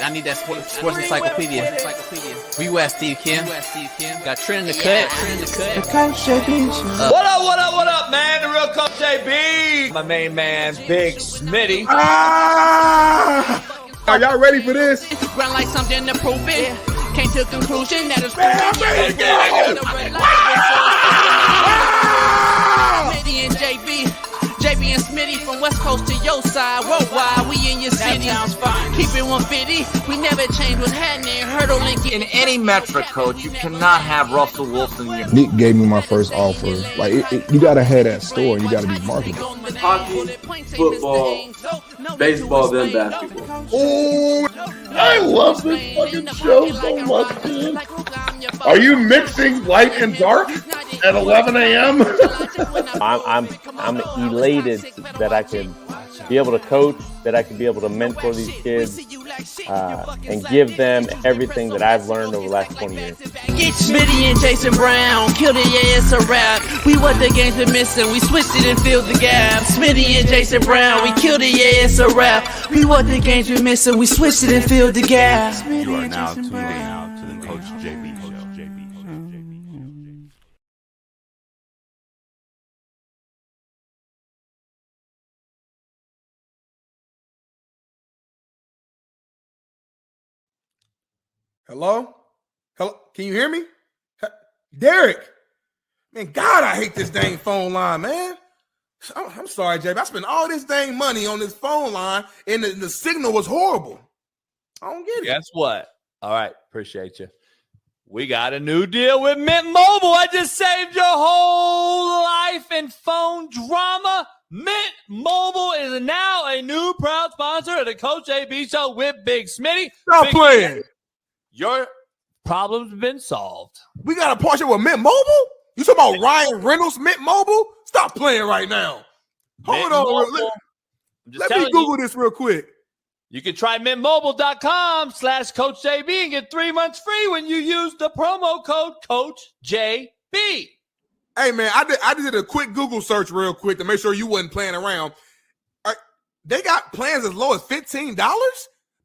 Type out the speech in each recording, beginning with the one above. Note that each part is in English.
I need that sports encyclopedia. Where you at, Steve Kim? Got Trent in the cut. What up, man? The real Coach JB. My main man, Big Smitty. Are y'all ready for this? Run like something to prove it. Came to a conclusion that is Smitty and JB and Smitty from West Coast to your side, worldwide, we in your city. Keep it 150, we never change what's happening. Hurdle link In any metric, Coach, you cannot have Russell Wilson in your Nick gave me my first offer. Like, you gotta have that store. You gotta be marketable. Hockey, football, baseball, then basketball. Oh, I love this fucking show so much, dude. Are you mixing light and dark at 11 a.m.? I'm elated that I can be able to coach, that I can be able to mentor these kids, and give them everything that I've learned over the last 20 years. Get Smitty and Jason Brown, kill the ass a rap. We what the games been missing, we switched it and filled the gap. Smitty and Jason Brown, we killed the ass a rap. We what the games been missing, we switched it and filled the gap. You are now tuned in to the Coach JB Show. Hello? Can you hear me? Derek. Man, God, I hate this dang phone line, man. I'm sorry, JB. I spent all this dang money on this phone line, and the signal was horrible. I don't get it. Guess what? All right, appreciate you. We got a new deal with Mint Mobile. I just saved your whole life in phone drama. Mint Mobile is now a new proud sponsor of the Coach JB Show with Big Smitty. Stop playing. Your problem's been solved. We got a partnership with Mint Mobile? You talking about Ryan Reynolds, Mint Mobile? Stop playing right now. Hold on. Let me Google this real quick. You can try mintmobile.com/CoachJB and get 3 months free when you use the promo code CoachJB. Hey, man, I did a quick Google search real quick to make sure you wasn't playing around. They got plans as low as $15?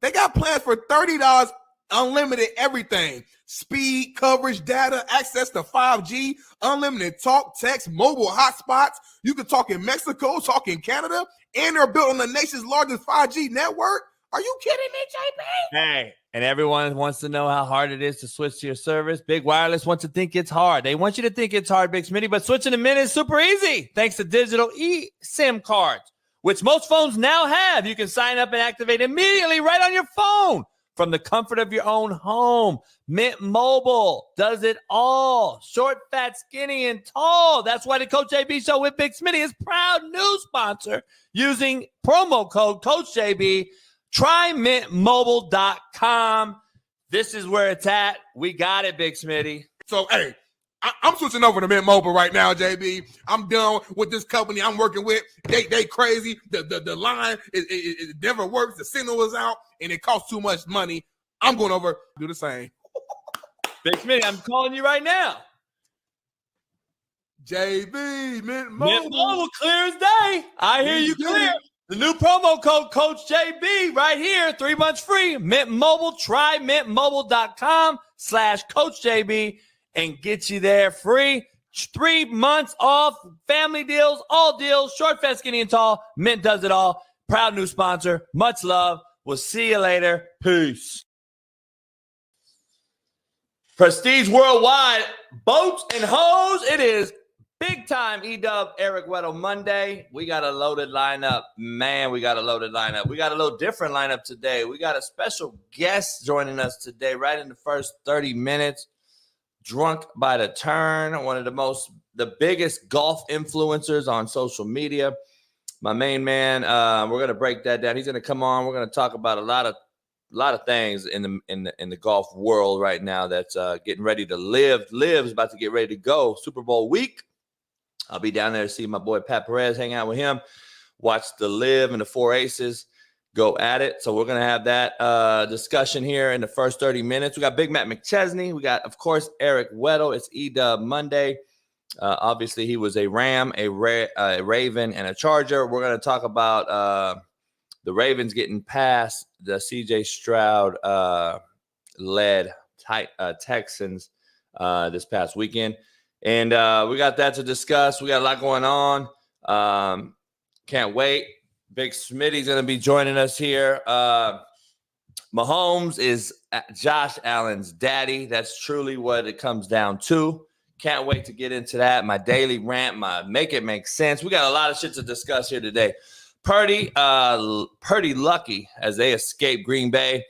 They got plans for $30, unlimited everything. Speed, coverage, data, access to 5G, unlimited talk, text, mobile hotspots. You can talk in Mexico, talk in Canada, and they're built on the nation's largest 5G network. Are you kidding me, JB? Hey, and everyone wants to know how hard it is to switch to your service. Big Wireless wants to think it's hard. They want you to think it's hard, Big Smitty, but switching to Mint is super easy thanks to digital eSIM cards, which most phones now have. You can sign up and activate immediately right on your phone from the comfort of your own home. Mint Mobile does it all. Short, fat, skinny, and tall. That's why the Coach JB Show with Big Smitty is proud new sponsor using promo code CoachJB. Try mintmobile.com. This is where it's at. We got it, Big Smitty. So, hey, I'm switching over to Mint Mobile right now, JB. I'm done with this company I'm working with. They crazy. The line it never works. The signal is out, and it costs too much money. I'm going over to do the same. Big Smitty, I'm calling you right now. JB, Mint Mobile. Mint Mobile, clear as day. I hear you clear. The new promo code Coach JB right here, 3 months free. Mint Mobile, try mintmobile.com/CoachJB and get you there free. 3 months off, family deals, all deals, short, fat, skinny, and tall. Mint does it all. Proud new sponsor. Much love. We'll see you later. Peace. Prestige Worldwide, boats and hoes. It is big time E-Dub Eric Weddle Monday. We got a loaded lineup. Man, we got a loaded lineup. We got a little different lineup today. We got a special guest joining us today right in the first 30 minutes. Drunk by the Turn, one of the biggest golf influencers on social media. My main man, we're going to break that down. He's going to come on. We're going to talk about a lot of things in the golf world right now that's getting ready to live. LIV's about to get ready to go. Super Bowl week. I'll be down there to see my boy Pat Perez, hang out with him, watch the LIV and the Four Aces go at it. So we're going to have that discussion here in the first 30 minutes. We got Big Matt McChesney. We got, of course, Eric Weddle. It's E-Dub Monday. Obviously, he was a Ram, a Raven, and a Charger. We're going to talk about the Ravens getting past the C.J. Stroud led Texans this past weekend. And we got that to discuss. We got a lot going on. Can't wait. Big Smitty's going to be joining us here. Mahomes is Josh Allen's daddy. That's truly what it comes down to. Can't wait to get into that. My daily rant, my make it make sense. We got a lot of shit to discuss here today. Purdy lucky as they escape Green Bay.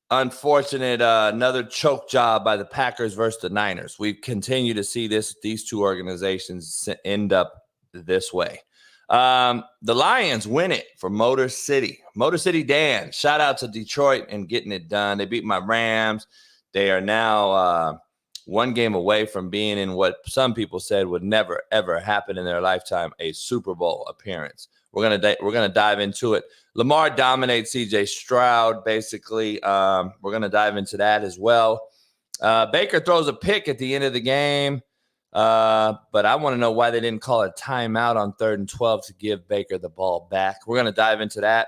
Unfortunate, another choke job by the Packers versus the Niners. We continue to see these two organizations end up this way. The Lions win it for Motor City. Motor City Dan, shout out to Detroit and getting it done. They beat my Rams. They are now one game away from being in what some people said would never, ever happen in their lifetime, a Super Bowl appearance. We're gonna dive into it. Lamar dominates C.J. Stroud, basically. We're going to dive into that as well. Baker throws a pick at the end of the game. But I want to know why they didn't call a timeout on 3rd and 12 to give Baker the ball back. We're going to dive into that.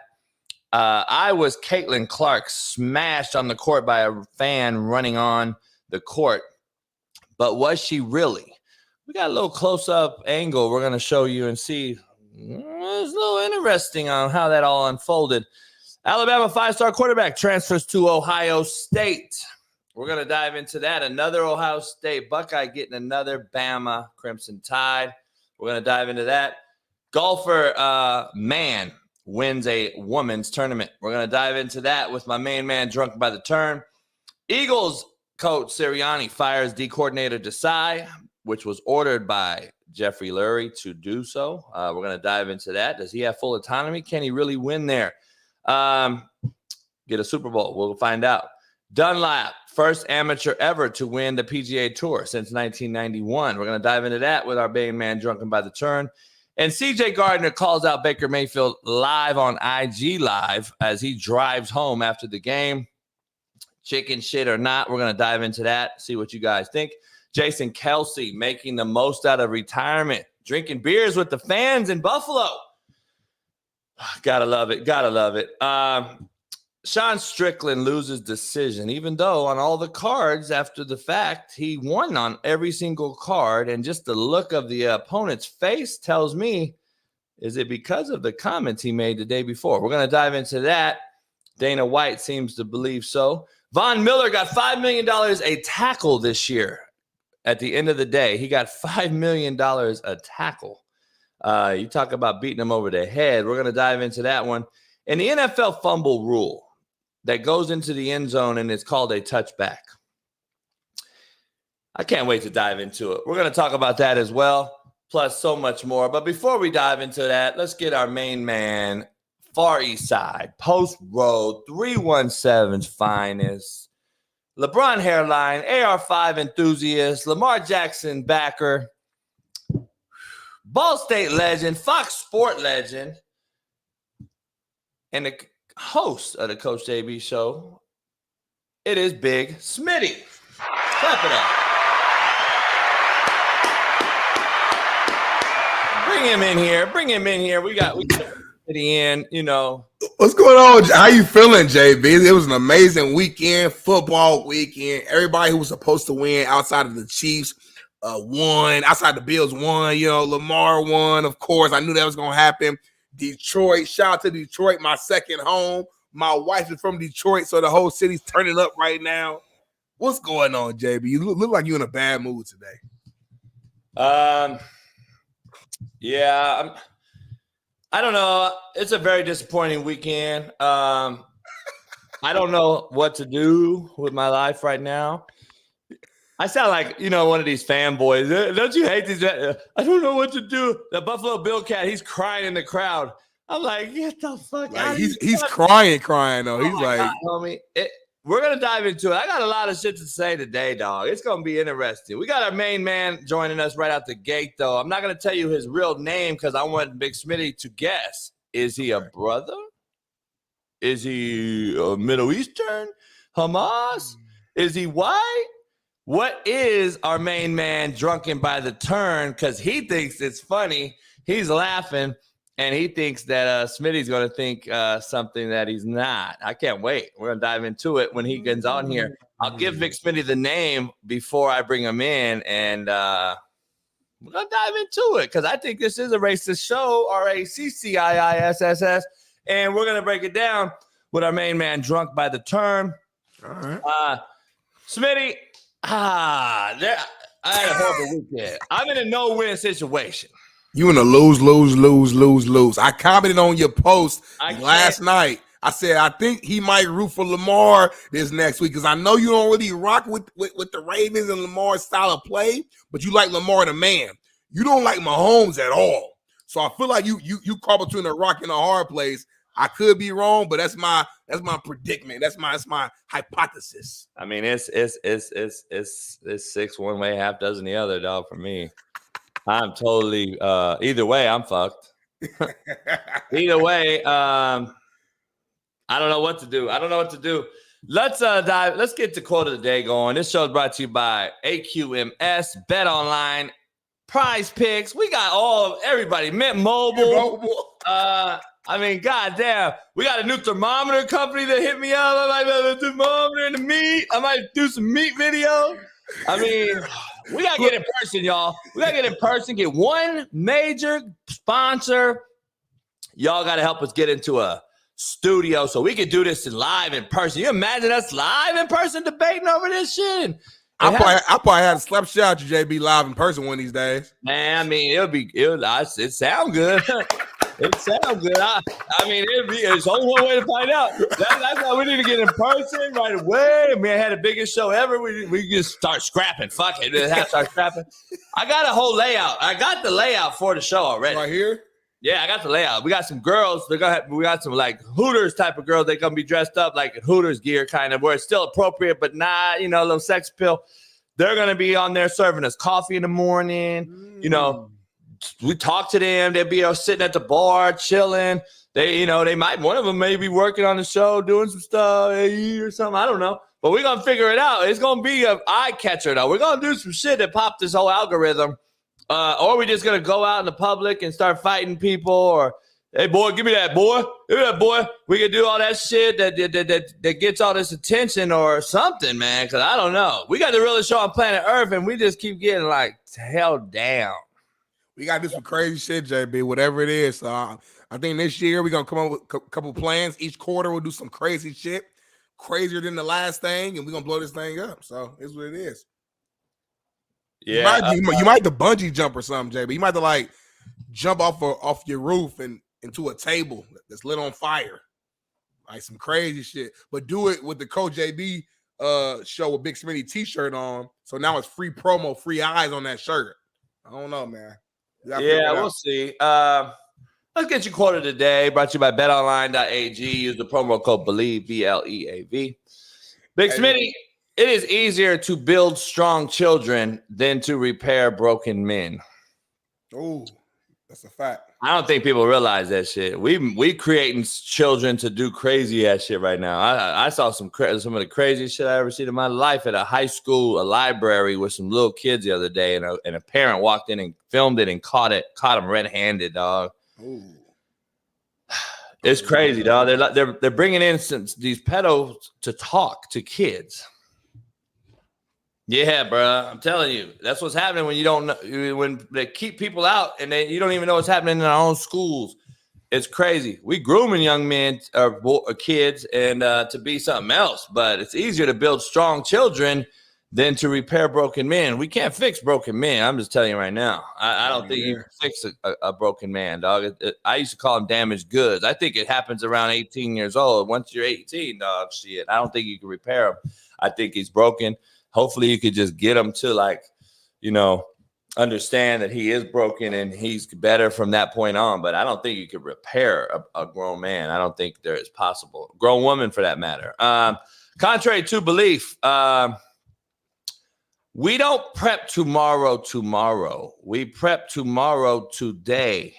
Iowa's Caitlin Clark smashed on the court by a fan running on the court. But was she really? We got a little close-up angle we're going to show you and see. It's a little interesting on how that all unfolded. Alabama 5-star quarterback transfers to Ohio State. We're going to dive into that. Another Ohio State Buckeye getting another Bama Crimson Tide. We're going to dive into that. Golfer man wins a women's tournament. We're going to dive into that with my main man, Drunk by the Turn. Eagles coach Sirianni fires D coordinator Desai, which was ordered by Jeffrey Lurie to do so. We're going to dive into that. Does he have full autonomy? Can he really win there? Get a Super Bowl? We'll find out. Dunlap, first amateur ever to win the PGA Tour since 1991. We're going to dive into that with our main man, Drunken by the Turn. And CJ Gardner calls out Baker Mayfield live on IG Live as he drives home after the game. Chicken shit or not, we're going to dive into that, see what you guys think. Jason Kelsey making the most out of retirement, drinking beers with the fans in Buffalo. Gotta love it. Gotta love it. Sean Strickland loses decision, even though on all the cards after the fact, he won on every single card. And just the look of the opponent's face tells me, is it because of the comments he made the day before? We're going to dive into that. Dana White seems to believe so. Von Miller got $5 million a tackle this year. At the end of the day, he got $5 million a tackle. You talk about beating him over the head. We're going to dive into that one. And the NFL fumble rule that goes into the end zone, and it's called a touchback. I can't wait to dive into it. We're going to talk about that as well, plus so much more. But before we dive into that, let's get our main man, Far East Side, Post Road, 317's finest, LeBron hairline, AR5 enthusiast, Lamar Jackson backer, Ball State legend, Fox Sport legend, and the host of the Coach JB show. It is Big Smitty. Clap it up. Bring him in here. Bring him in here. We got Smitty in, you know. What's going on? How you feeling, JB? It was an amazing weekend, football weekend. Everybody who was supposed to win outside of the Chiefs won. Outside the Bills won. You know, Lamar won, of course. I knew that was going to happen. Detroit, shout out to Detroit, my second home. My wife is from Detroit, so the whole city's turning up right now. What's going on, JB? You look like you're in a bad mood today. Yeah, I don't know. It's a very disappointing weekend. I don't know what to do with my life right now. I sound like, you know, one of these fanboys. Don't you hate these? I don't know what to do. The Buffalo Bill cat, he's crying in the crowd. I'm like, get the fuck out of here. He's crying though. He's like, God, homie. We're going to dive into it. I got a lot of shit to say today, dog. It's going to be interesting. We got our main man joining us right out the gate, though. I'm not going to tell you his real name because I want Big Smitty to guess. Is he a brother? Is he a Middle Eastern? Hamas? Is he white? What is our main man drunken by the turn? Because he thinks it's funny. He's laughing. And he thinks that Smitty's going to think something that he's not. I can't wait. We're going to dive into it when he gets on here. I'll give Vic Smitty the name before I bring him in, and we're going to dive into it because I think this is a racist show, RACCIISSS, and we're going to break it down with our main man, Drunk by the Turn. All right. Smitty, I had a horrible weekend. I'm in a no-win situation. You in a lose. I commented on your post last night. I said, I think he might root for Lamar this next week because I know you don't really rock with the Ravens and Lamar's style of play, but you like Lamar the man. You don't like Mahomes at all. So I feel like you caught between a rock and a hard place. I could be wrong, but that's my predicament. That's my hypothesis. I mean, it's 6 one way, half dozen the other, dog, for me. I'm totally either way, I'm fucked. Either way, I don't know what to do. Let's get the quote of the day going. This show is brought to you by AQMS, Bet Online, Prize Picks. We got everybody, Mint Mobile. I mean, goddamn, we got a new thermometer company that hit me up. I might have a thermometer in the meat. I might do some meat video. I mean, we got to get in person, y'all. We got to get in person, get one major sponsor. Y'all got to help us get into a studio so we can do this live in person. You imagine us live in person debating over this shit? I'll probably have to slap shot you, JB, live in person one of these days. Man, I mean, it sound good. It sounds good. I mean, it's only one way to find out. That's why we need to get in person right away. I mean, I had the biggest show ever. We just start scrapping. Fuck it. Have to start scrapping. I got a whole layout. I got the layout for the show already. Right here? Yeah, I got the layout. We got some girls. We got some like Hooters type of girls. They're going to be dressed up like Hooters gear kind of, where it's still appropriate, but not, a little sex pill. They're going to be on there serving us coffee in the morning, We talk to them. They'll be sitting at the bar, chilling. One of them may be working on the show, doing some stuff or something. I don't know. But we're going to figure it out. It's going to be an eye catcher, though. We're going to do some shit that pop this whole algorithm. Or we're just going to go out in the public and start fighting people. Or, hey, boy, give me that, boy. Give me that, boy. We can do all that shit that gets all this attention or something, man, because I don't know. We got the realest show on planet Earth, and we just keep getting, held down. We got to do some crazy shit, JB, whatever it is. So I think this year we're going to come up with a couple plans. Each quarter we'll do some crazy shit, crazier than the last thing, and we're going to blow this thing up. So it's what it is. Yeah. You might have to bungee jump or something, JB. You might have to, jump off your roof and into a table that's lit on fire. Like some crazy shit. But do it with the Coach JB show with Big Smitty t-shirt on. So now it's free promo, free eyes on that shirt. I don't know, man. Yeah, we'll see. Let's get your quote of the day. Brought to you by betonline.ag. Use the promo code BELIEVE, BLEAV. Big Smitty, it is easier to build strong children than to repair broken men. Oh, that's a fact. I don't think people realize that shit. We creating children to do crazy ass shit right now. I saw some of the craziest shit I ever seen in my life at a high school, a library with some little kids the other day, and a parent walked in and filmed it and caught them red-handed, dog. Ooh. It's crazy, dog. They're bringing in these pedos to talk to kids. Yeah, bro. I'm telling you, that's what's happening when you don't know, when they keep people out and you don't even know what's happening in our own schools. It's crazy. We grooming young men or kids and to be something else, but it's easier to build strong children than to repair broken men. We can't fix broken men. I'm just telling you right now. I don't think you can fix a broken man, dog. I used to call them damaged goods. I think it happens around 18 years old. Once you're 18, dog, shit, I don't think you can repair him. I think he's broken. Hopefully you could just get him to understand that he is broken and he's better from that point on. But I don't think you could repair a grown man. I don't think there is possible. Grown woman for that matter. Contrary to belief, we don't prep tomorrow. We prep tomorrow today.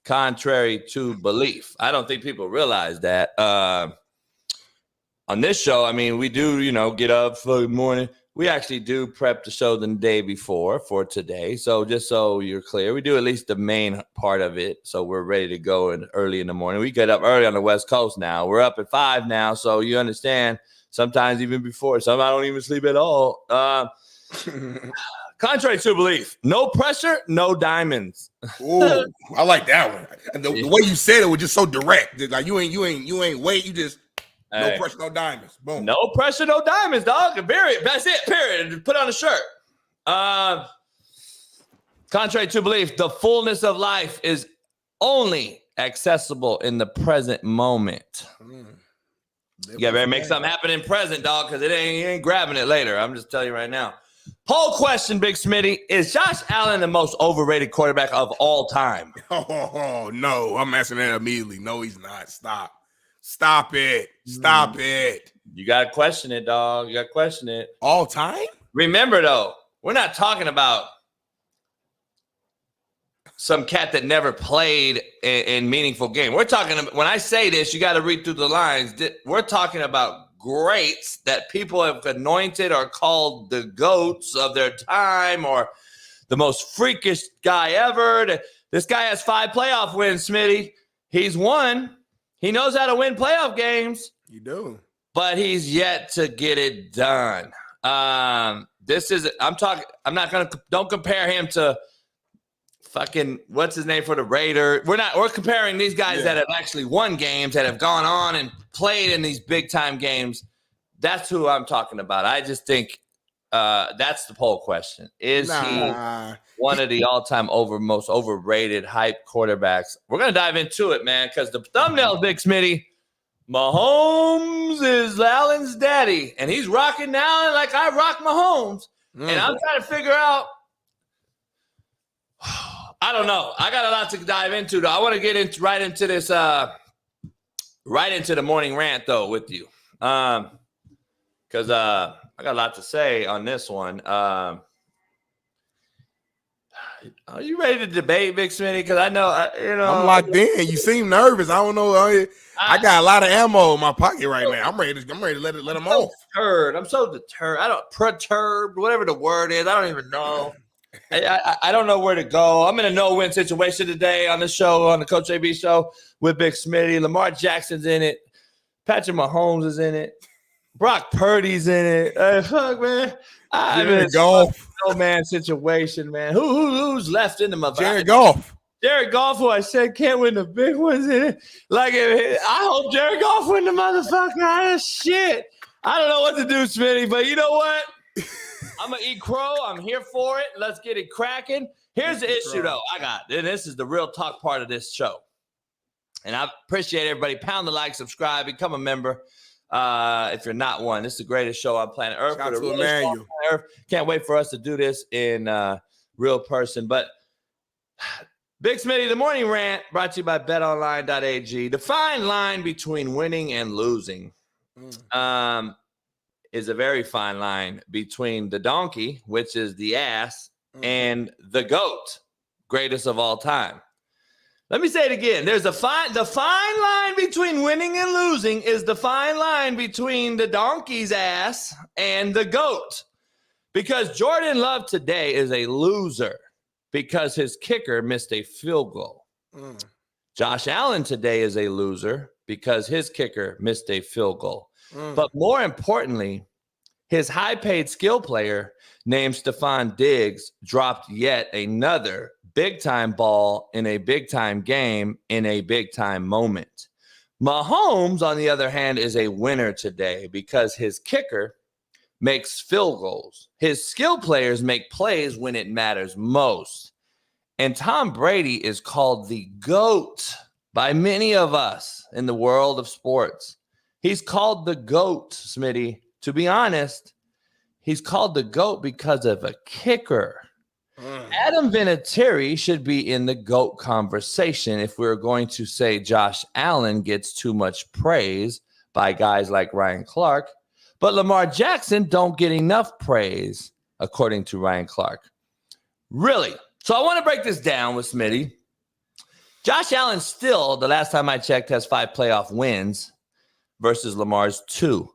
Contrary to belief. I don't think people realize that. On this show, I mean, we do, get up for the morning. we actually do prep the show the day before for today. So just so you're clear, we do at least the main part of it. So we're ready to go early in the morning. We get up early on the West Coast now. We're up at 5 now. So you understand, sometimes even before, some I don't even sleep at all. Contrary to belief, no pressure, no diamonds. Ooh, I like that one. The way you said it was just so direct. Like you ain't wait. You just no pressure, no diamonds. Boom. No pressure, no diamonds, dog. Period. That's it. Period. Put on a shirt. Contrary to belief, the fullness of life is only accessible in the present moment. You better make something happen in present, dog, because you ain't grabbing it later. I'm just telling you right now. Poll question, Big Smitty. Is Josh Allen the most overrated quarterback of all time? Oh, no. I'm answering that immediately. No, he's not. Stop it. Stop it. You got to question it, dog. You got to question it. All time? Remember, though, we're not talking about some cat that never played in meaningful game. We're talking about, when I say this, you got to read through the lines. We're talking about greats that people have anointed or called the GOATs of their time or the most freakish guy ever. This guy has 5 playoff wins, Smitty. He's won. He knows how to win playoff games. You do. But he's yet to get it done. Don't compare him to fucking, what's his name for the Raiders? We're comparing these guys that have actually won games, that have gone on and played in these big time games. That's who I'm talking about. I just think that's the poll question. Is he one of the all-time most overrated hype quarterbacks? We're going to dive into it, man, because the thumbnail, Big Smitty, Mahomes is Allen's daddy, and he's rocking now like I rock Mahomes. And I'm trying to figure out, I don't know. I got a lot to dive into, though. I want to get right into this, right into the morning rant, though, with you. Because I got a lot to say on this one. Are you ready to debate, Big Smitty? Because I know, I'm locked in. You seem nervous. I don't know. I got a lot of ammo in my pocket right now. I'm ready to let them off. I'm so deterred. Perturbed, whatever the word is. I don't even know. I don't know where to go. I'm in a no-win situation today on the show, on the Coach JB show with Big Smitty. Lamar Jackson's in it. Patrick Mahomes is in it. Brock Purdy's in it. Fuck, man. I'm in a no-man situation, man. Who's left in the Jared Goff. Jared Goff, who I said can't win the big ones in it. Like, I hope Jared Goff win the motherfucker. Shit. I don't know what to do, Smitty, but you know what? I'm going to eat crow. I'm here for it. Let's get it cracking. Here's the issue, though. And this is the real talk part of this show. And I appreciate everybody. Pound the like, subscribe, become a member. If you're not one, this is the greatest show on planet Earth. Shout out to Emmanuel. Can't wait for us to do this in real person. But Big Smitty, the morning rant brought to you by betonline.ag. The fine line between winning and losing is a very fine line between the donkey, which is the ass, and the GOAT, greatest of all time. Let me say it again. The fine line between winning and losing is the fine line between the donkey's ass and the GOAT. Because Jordan Love today is a loser because his kicker missed a field goal. Josh Allen today is a loser because his kicker missed a field goal. But more importantly, his high-paid skill player named Stephon Diggs dropped yet another big-time ball in a big-time game in a big-time moment. Mahomes, on the other hand, is a winner today because his kicker makes field goals. His skill players make plays when it matters most. And Tom Brady is called the GOAT by many of us in the world of sports. He's called the GOAT, Smitty. To be honest, he's called the GOAT because of a kicker. Adam Vinatieri should be in the GOAT conversation if we're going to say Josh Allen gets too much praise by guys like Ryan Clark, but Lamar Jackson don't get enough praise, according to Ryan Clark. Really? So I want to break this down with Smitty. Josh Allen still, the last time I checked, has 5 playoff wins versus Lamar's 2.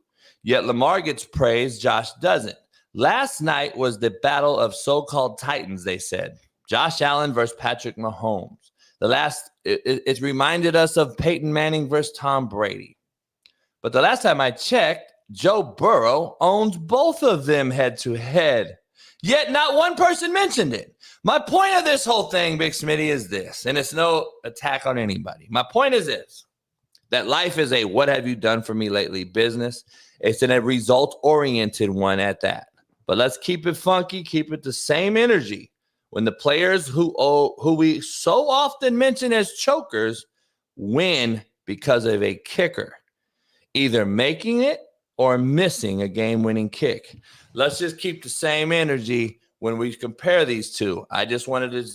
Yet Lamar gets praise, Josh doesn't. Last night was the battle of so-called titans, they said. Josh Allen versus Patrick Mahomes. It reminded us of Peyton Manning versus Tom Brady. But the last time I checked, Joe Burrow owns both of them head-to-head. Yet not one person mentioned it. My point of this whole thing, Big Smitty, is this, and it's no attack on anybody. My point is this, that life is a what have you done for me lately business. It's a result-oriented one at that. But let's keep it funky, keep it the same energy. When the players who we so often mention as chokers win because of a kicker, either making it or missing a game-winning kick. Let's just keep the same energy when we compare these two. I just wanted to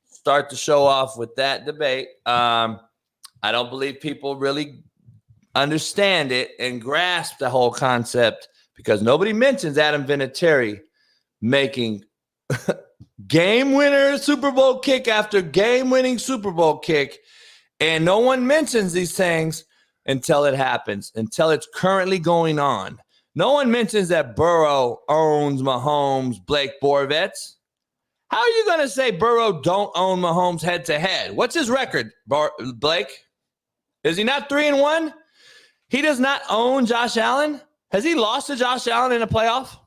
start the show off with that debate. I don't believe people really understand it and grasp the whole concept because nobody mentions Adam Vinatieri making game winner Super Bowl kick after game-winning Super Bowl kick, and no one mentions these things until it happens, until it's currently going on. No one mentions that Burrow owns Mahomes, Blake Bortles. How are you going to say Burrow don't own Mahomes head-to-head? What's his record, Blake? Is he not 3-1? He does not own Josh Allen? Has he lost to Josh Allen in a playoff?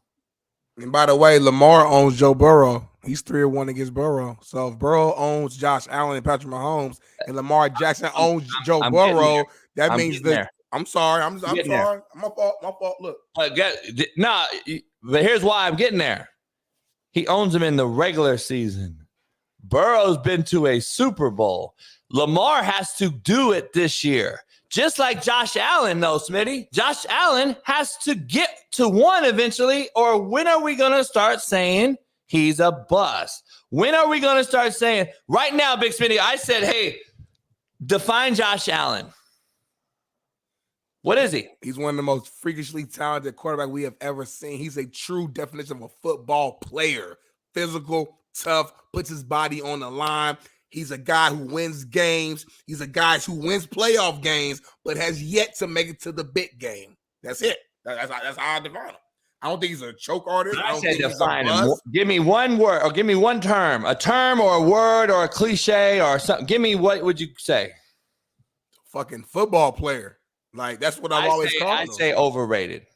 And by the way, Lamar owns Joe Burrow. He's 3-1 against Burrow. So if Burrow owns Josh Allen and Patrick Mahomes, and Lamar Jackson owns Joe Burrow, that means that I'm sorry. I'm sorry. My fault. Look. But here's why I'm getting there. He owns him in the regular season. Burrow's been to a Super Bowl. Lamar has to do it this year. Just like Josh Allen, though, Smitty. Josh Allen has to get to one eventually, or when are we going to start saying he's a bust? When are we going to start saying, right now, Big Smitty, I said, hey, define Josh Allen. What is he? He's one of the most freakishly talented quarterbacks we have ever seen. He's a true definition of a football player. Physical, tough, puts his body on the line. He's a guy who wins games. He's a guy who wins playoff games, but has yet to make it to the big game. That's it. That's how I define him. I don't think he's a choke artist. I don't think define him. Give me one word or give me one term, a term or a word or a cliche or something. Give me, what would you say? Fucking football player. Like, that's what I've always called him. I say overrated.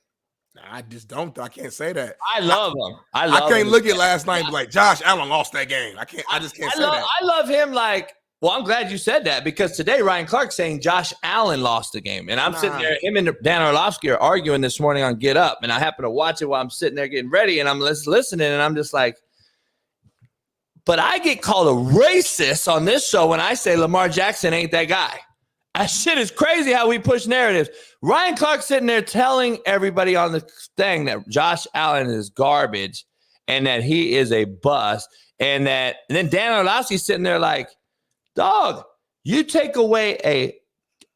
I just don't. I can't say that. I love him. I can't look at last night and be like, Josh Allen lost that game. I just can't say that. I love him like, well, I'm glad you said that because today Ryan Clark's saying Josh Allen lost the game. And I'm sitting there, him and Dan Orlovsky are arguing this morning on Get Up. And I happen to watch it while I'm sitting there getting ready and I'm listening and I'm just like, but I get called a racist on this show when I say Lamar Jackson ain't that guy. That shit is crazy how we push narratives. Ryan Clark's sitting there telling everybody on the thing that Josh Allen is garbage and that he is a bust. And then Dan Orlovsky's sitting there like, dog, you take away a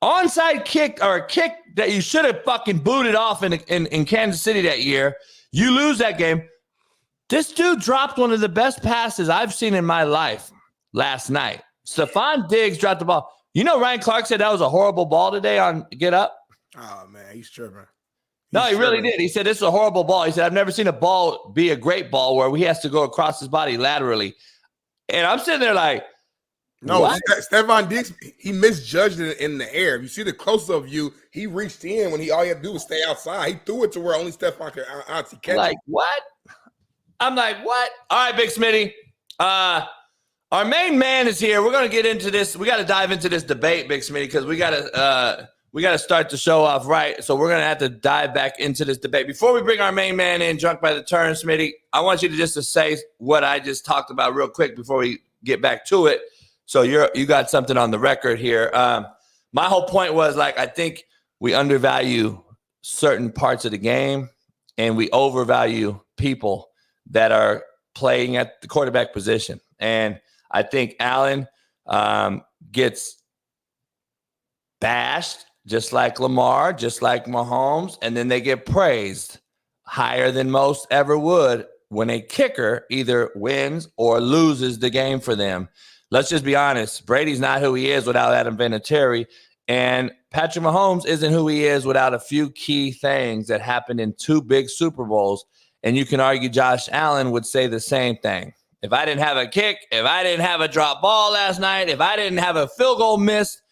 onside kick or a kick that you should have fucking booted off in Kansas City that year. You lose that game. This dude dropped one of the best passes I've seen in my life last night. Stephon Diggs dropped the ball. You know, Ryan Clark said that was a horrible ball today on Get Up. Oh, man, he's tripping. He really did. He said, this is a horrible ball. He said, I've never seen a ball be a great ball where he has to go across his body laterally. And I'm sitting there like, no, Stephon Diggs, he misjudged it in the air. If you see the close-up view, he reached in when all he had to do was stay outside. He threw it to where only Stephon could honestly catch it. Like, what? I'm like, what? All right, Big Smitty. Our main man is here. We're going to get into this. We got to dive into this debate, Big Smitty, because we got to start the show off right. So we're going to have to dive back into this debate. Before we bring our main man in, Drunk by the Turn, Smitty, I want you to say what I just talked about real quick before we get back to it. So you got something on the record here. My whole point was, like, I think we undervalue certain parts of the game and we overvalue people that are playing at the quarterback position. And I think Allen gets bashed just like Lamar, just like Mahomes, and then they get praised higher than most ever would when a kicker either wins or loses the game for them. Let's just be honest. Brady's not who he is without Adam Vinatieri, and Patrick Mahomes isn't who he is without a few key things that happened in two big Super Bowls. And you can argue Josh Allen would say the same thing. If I didn't have a kick, if I didn't have a drop ball last night, if I didn't have a field goal missed,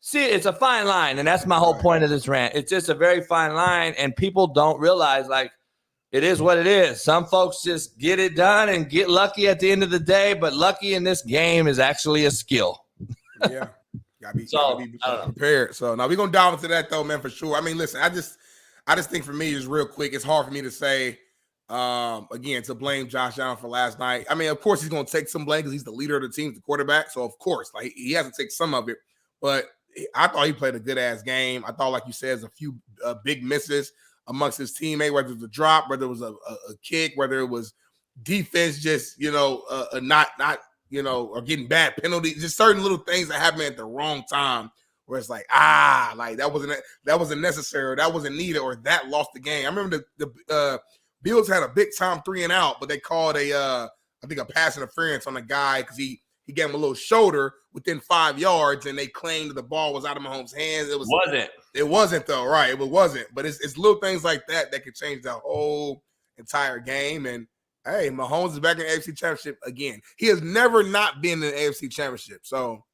see, it's a fine line. And that's my whole point of this rant. It's just a very fine line. And people don't realize, like, it is what it is. Some folks just get it done and get lucky at the end of the day. But lucky in this game is actually a skill. Yeah. Gotta be prepared. So now we're going to dive into that, though, man, for sure. I mean, listen, I just think for me, just real quick, it's hard for me to say, again, to blame Josh Allen for last night. I mean, of course, he's going to take some blame because he's the leader of the team, the quarterback. So, of course, like he has to take some of it. But I thought he played a good-ass game. I thought, like you said, there's a few big misses amongst his teammate, whether it was a drop, whether it was a kick, whether it was defense just, not or getting bad penalties, just certain little things that happen at the wrong time where it's like, like that wasn't necessary, or that wasn't needed, or that lost the game. I remember the Bills had a big time 3-and-out, but they called I think a pass interference on a guy because he gave him a little shoulder within 5 yards, and they claimed that the ball was out of Mahomes' hands. It wasn't though, right? It wasn't. But it's little things like that could change the whole entire game. And hey, Mahomes is back in the AFC Championship again. He has never not been in the AFC Championship, so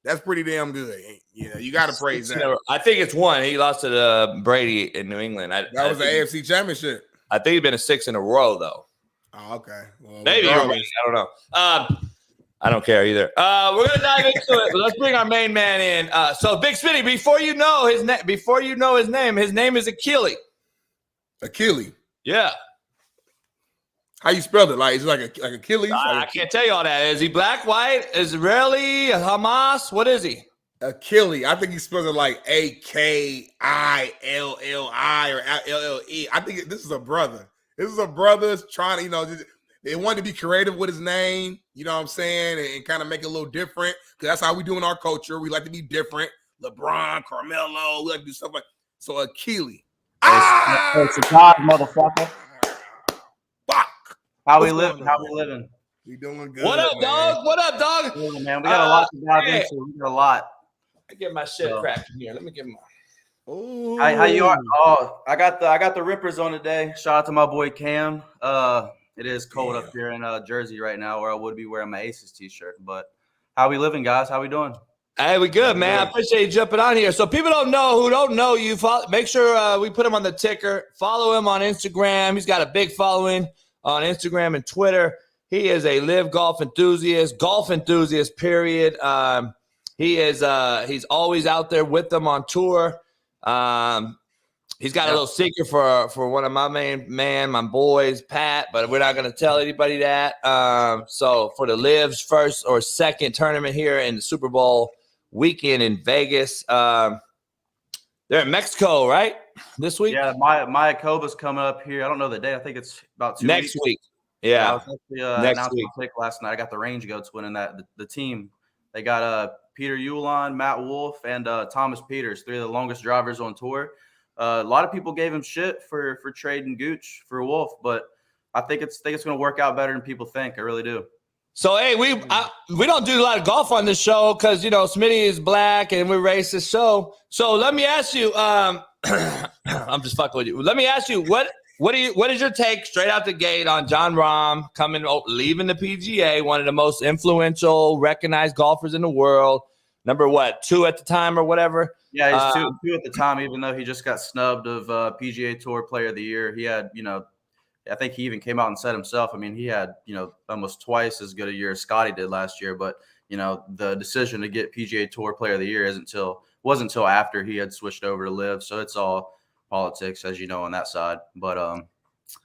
that's pretty damn good. You got to praise that. I think it's one. He lost to Brady in New England. That was the AFC Championship. I think he's been a 6 in a row, though. Oh, okay. Well, maybe you're right. I don't know. I don't care either. We're gonna dive into it. But let's bring our main man in. So, Big Smitty, before you know his name is Achilles. Achilles. Yeah. How you spell it? Like, is it like Achilles? I can't tell you all that. Is he black, white, Israeli, Hamas? What is he? Achilles. I think he spells it like Akilli or LLE. I think this is a brother. This is a brother trying to, they wanted to be creative with his name, you know what I'm saying, and kind of make it a little different, because that's how we do in our culture. We like to be different. LeBron, Carmelo, we like to do stuff like so. Achilles. It's a God, motherfucker. Fuck. How we living? We doing good. What up, man? dog? What up, dog? Yeah, man, we got a lot to dive into. We got a lot. I get my shit cracked in here. Let me get my. Ooh. How you are? Oh, I got the Rippers on today. Shout out to my boy Cam. It is cold up here in Jersey right now, where I would be wearing my Aces t-shirt. But how we living, guys? How we doing? Hey, we good, man. I appreciate you jumping on here. So people who don't know you, make sure we put him on the ticker. Follow him on Instagram. He's got a big following on Instagram and Twitter. He is a LIV golf enthusiast, period. He's always out there with them on tour. He's got a little secret for one of my boys, Pat, but we're not going to tell anybody that. So for the LIV's first or second tournament here in the Super Bowl weekend in Vegas, they're in Mexico, right? This week? Yeah, Mayakoba's coming up here. I don't know the day. I think it's about 2 weeks. Next week. Yeah. I was actually announced my pick last night. I got the Range Goats winning that. The team, they got Peter Ulan, Matt Wolf, and Thomas Peters, 3 of the longest drivers on tour. A lot of people gave him shit for trading Gooch for Wolf, but I think it's going to work out better than people think. I really do. So, hey, we don't do a lot of golf on this show because, Smitty is black and we're racist. So let me ask you, I'm just fucking with you. Let me ask you, what is your take straight out the gate on Jon Rahm leaving the PGA, one of the most influential, recognized golfers in the world, number 2 at the time or whatever? Yeah, he's two at the time, even though he just got snubbed of PGA Tour Player of the Year. He had, I think he even came out and said himself, I mean, he had, almost twice as good a year as Scotty did last year. But, the decision to get PGA Tour Player of the Year wasn't until after he had switched over to LIV. So it's all politics, as you know, on that side. But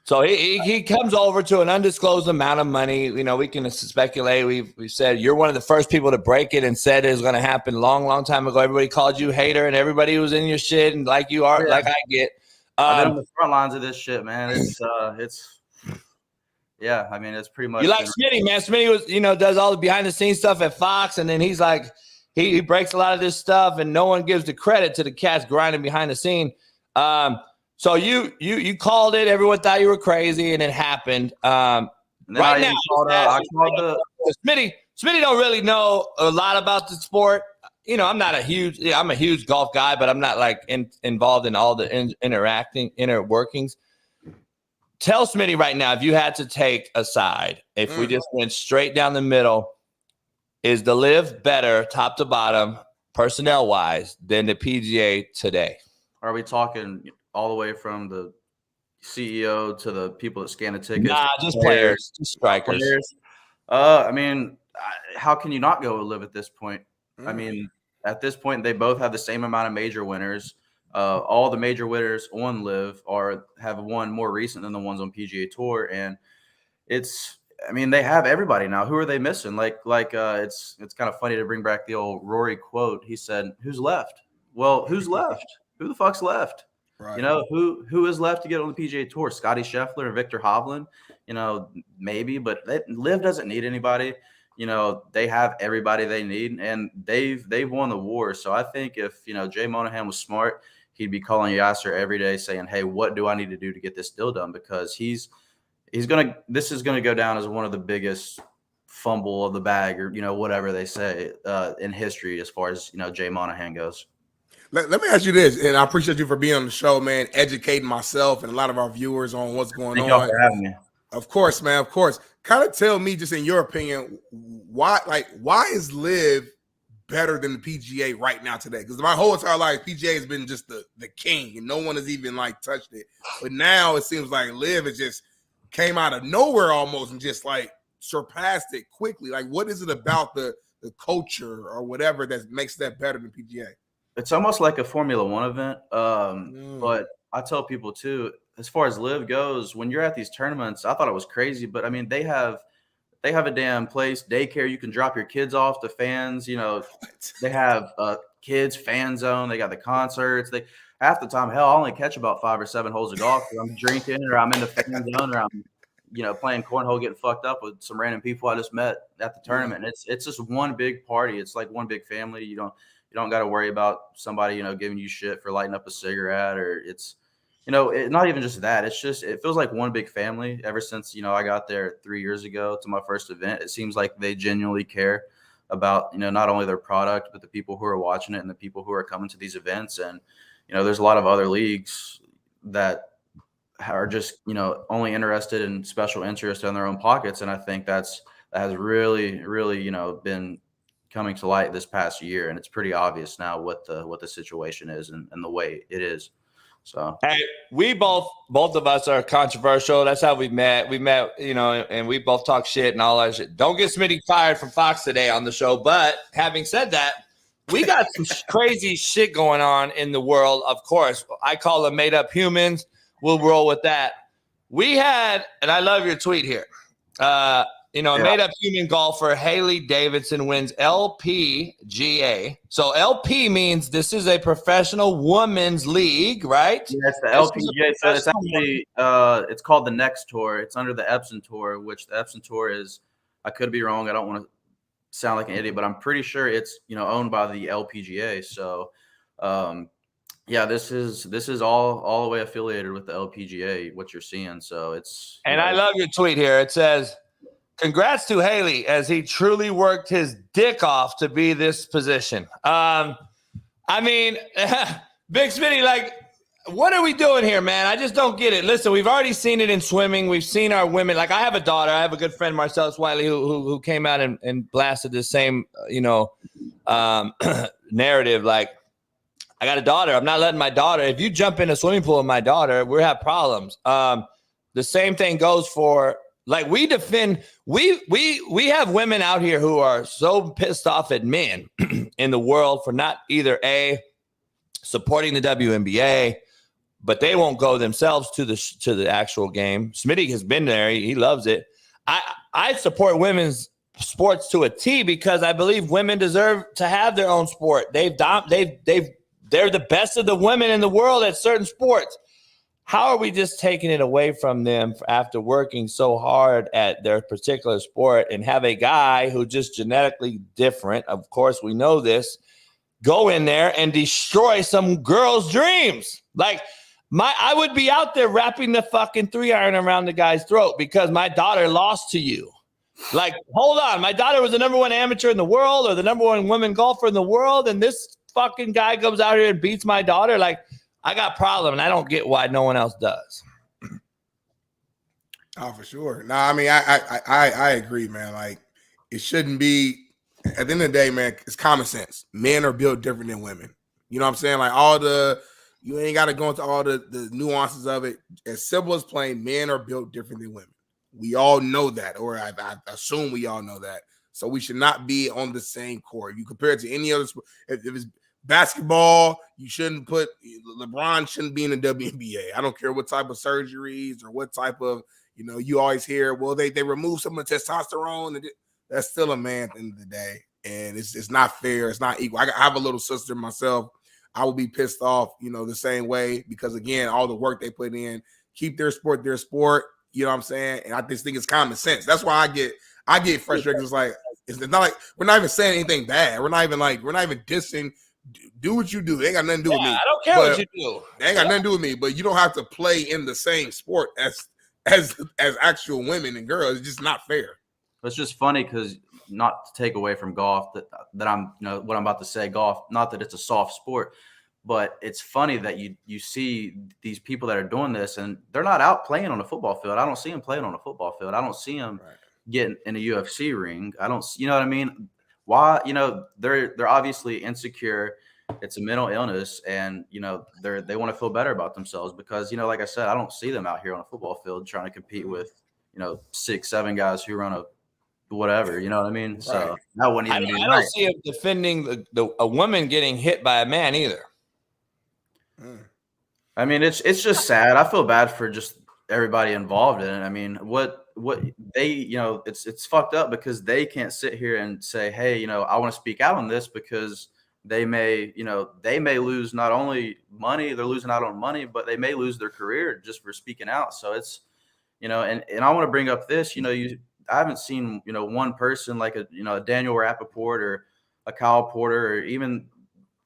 so he comes over to an undisclosed amount of money. We can speculate. We've said you're one of the first people to break it and said it was going to happen long time ago. Everybody called you hater, and everybody was in your shit, and like you are, like I get. I've been on the front lines of this shit, man. It's yeah. I mean, it's pretty much. You like Smitty, man. Smitty was, does all the behind the scenes stuff at Fox, and then he's like, he breaks a lot of this stuff, and no one gives the credit to the cats grinding behind the scene. So you called it. Everyone thought you were crazy, and it happened. Right now, Smitty don't really know a lot about the sport. I'm a huge golf guy, but I'm not like involved in all the inner workings. tell Smitty right now, if you had to take a side, if we just went straight down the middle, is the LIV better top to bottom personnel wise than the PGA today? Are we talking all the way from the CEO to the people that scan the tickets? Nah, just players, just strikers. Players. I mean, how can you not go with LIV at this point? I mean, at this point, they both have the same amount of major winners. All the major winners on LIV have won more recent than the ones on PGA Tour, and I mean, they have everybody now. Who are they missing? It's kind of funny to bring back the old Rory quote. He said, "Who's left?" Well, who's left? Who the fuck's left? Right. You know, who is left to get on the PGA Tour? Scotty Scheffler and Victor Hovland? You know, maybe, but LIV doesn't need anybody. You know, they have everybody they need, and they've won the war. So I think if, you know, Jay Monahan was smart, he'd be calling Yasser every day saying, "Hey, what do I need to do to get this deal done?" Because this is gonna go down as one of the biggest fumble of the bag, or, you know, whatever they say in history as far as, you know, Jay Monahan goes. Let me ask you this, and I appreciate you for being on the show, man, educating myself and a lot of our viewers on what's going on. Thank y'all for having me. Of course, man. Of course. Kind of tell me, just in your opinion, why is LIV better than the PGA right now today? Because my whole entire life, PGA has been just the king, and no one has even like touched it. But now it seems like LIV has just came out of nowhere almost and just like surpassed it quickly. Like, what is it about the culture or whatever that makes that better than PGA? It's almost like a Formula One event. But I tell people too, as far as LIV goes, when you're at these tournaments, I thought it was crazy, but I mean, they have a damn place, daycare. You can drop your kids off to fans. You know, they have kids fan zone. They got the concerts. Half the time, hell, I only catch about 5 or 7 holes of golf. I'm drinking, or I'm in the fan zone, or I'm, you know, playing cornhole, getting fucked up with some random people I just met at the tournament. And it's just one big party. It's like one big family. You don't got to worry about somebody, you know, giving you shit for lighting up a cigarette, or it's, you know, not even just that. It's just, it feels like one big family. Ever since, you know, I got there 3 years ago to my first event, it seems like they genuinely care about, you know, not only their product, but the people who are watching it and the people who are coming to these events. And, you know, there's a lot of other leagues that are just, you know, only interested in special interest in their own pockets. And I think that has really, really, you know, been coming to light this past year. And it's pretty obvious now what the situation is and the way it is. So, hey, we both of us are controversial. That's how we met. We met, you know, and we both talk shit and all that shit. Don't get Smitty fired from Fox today on the show. But having said that, we got some crazy shit going on in the world. Of course, I call them made up humans. We'll roll with that. We had, and I love your tweet here. You know, a made-up human golfer, Haley Davidson, wins LPGA. So LP means this is a professional women's league, right? Yes, the LPGA. So it's actually it's called the Next Tour. It's under the Epson Tour, which the Epson Tour is, I could be wrong. I don't want to sound like an idiot, but I'm pretty sure it's, you know, owned by the LPGA. So yeah, this is all the way affiliated with the LPGA, what you're seeing. So it's, and I love your tweet here. It says, "Congrats to Haley as he truly worked his dick off to be this position." I mean, Big Smitty, like, what are we doing here, man? I just don't get it. Listen, we've already seen it in swimming. We've seen our women. Like, I have a daughter. I have a good friend, Marcellus Wiley, who came out and blasted the same, you know, narrative. Like, I got a daughter. I'm not letting my daughter. If you jump in a swimming pool with my daughter, we have problems. The same thing goes for. Like, we defend, we have women out here who are so pissed off at men in the world for not either supporting the WNBA, but they won't go themselves to the actual game. Smitty has been there; he loves it. I support women's sports to a T because I believe women deserve to have their own sport. They're the best of the women in the world at certain sports. How are we just taking it away from them after working so hard at their particular sport, and have a guy who just genetically different, of course we know this, go in there and destroy some girl's dreams? Like, I would be out there wrapping the fucking 3-iron around the guy's throat because my daughter lost to you. Like, hold on, my daughter was the #1 amateur in the world or the #1 women golfer in the world, and this fucking guy comes out here and beats my daughter. Like, I got a problem, and I don't get why no one else does. Oh, for sure. No, I mean, I agree, man. Like, it shouldn't be. At the end of the day, man, it's common sense. Men are built different than women. You know what I'm saying? Like you ain't got to go into all the nuances of it. As simple as plain, men are built different than women. We all know that, or I assume we all know that. So we should not be on the same court. You compare it to any other sport. If it's basketball, you shouldn't put LeBron shouldn't be in the WNBA. I don't care what type of surgeries or what type of, you always hear, well, they remove some of the testosterone. That's still a man at the end of the day. And it's not fair. It's not equal. I have a little sister myself. I would be pissed off, the same way, because again, all the work they put in, keep their sport. You know what I'm saying? And I just think it's common sense. That's why I get frustrated. It's like, it's not like we're not even saying anything bad. We're not even dissing. Do what you do. They ain't got nothing to do with me. I don't care what you do. They ain't got nothing to do with me. But you don't have to play in the same sport as actual women and girls. It's just not fair. It's just funny because, not to take away from golf, that I'm, what I'm about to say, golf, not that it's a soft sport, but it's funny that you see these people that are doing this and they're not out playing on a football field. I don't see them playing on a football field. I don't see them getting in a UFC ring. I don't, you know what I mean? Why, they're obviously insecure. It's a mental illness, and they want to feel better about themselves because, like I said, I don't see them out here on a football field trying to compete with 6-7 guys who run a whatever, you know what I mean? Right. So that wouldn't even be I don't see him defending a woman getting hit by a man either. I mean, it's just sad. I feel bad for just everybody involved in it. I mean, what they, it's fucked up because they can't sit here and say, hey, I want to speak out on this because they may lose not only money, they're losing out on money, but they may lose their career just for speaking out. So it's, and I want to bring up this, I haven't seen, one person like a Daniel Rappaport or a Kyle Porter, or even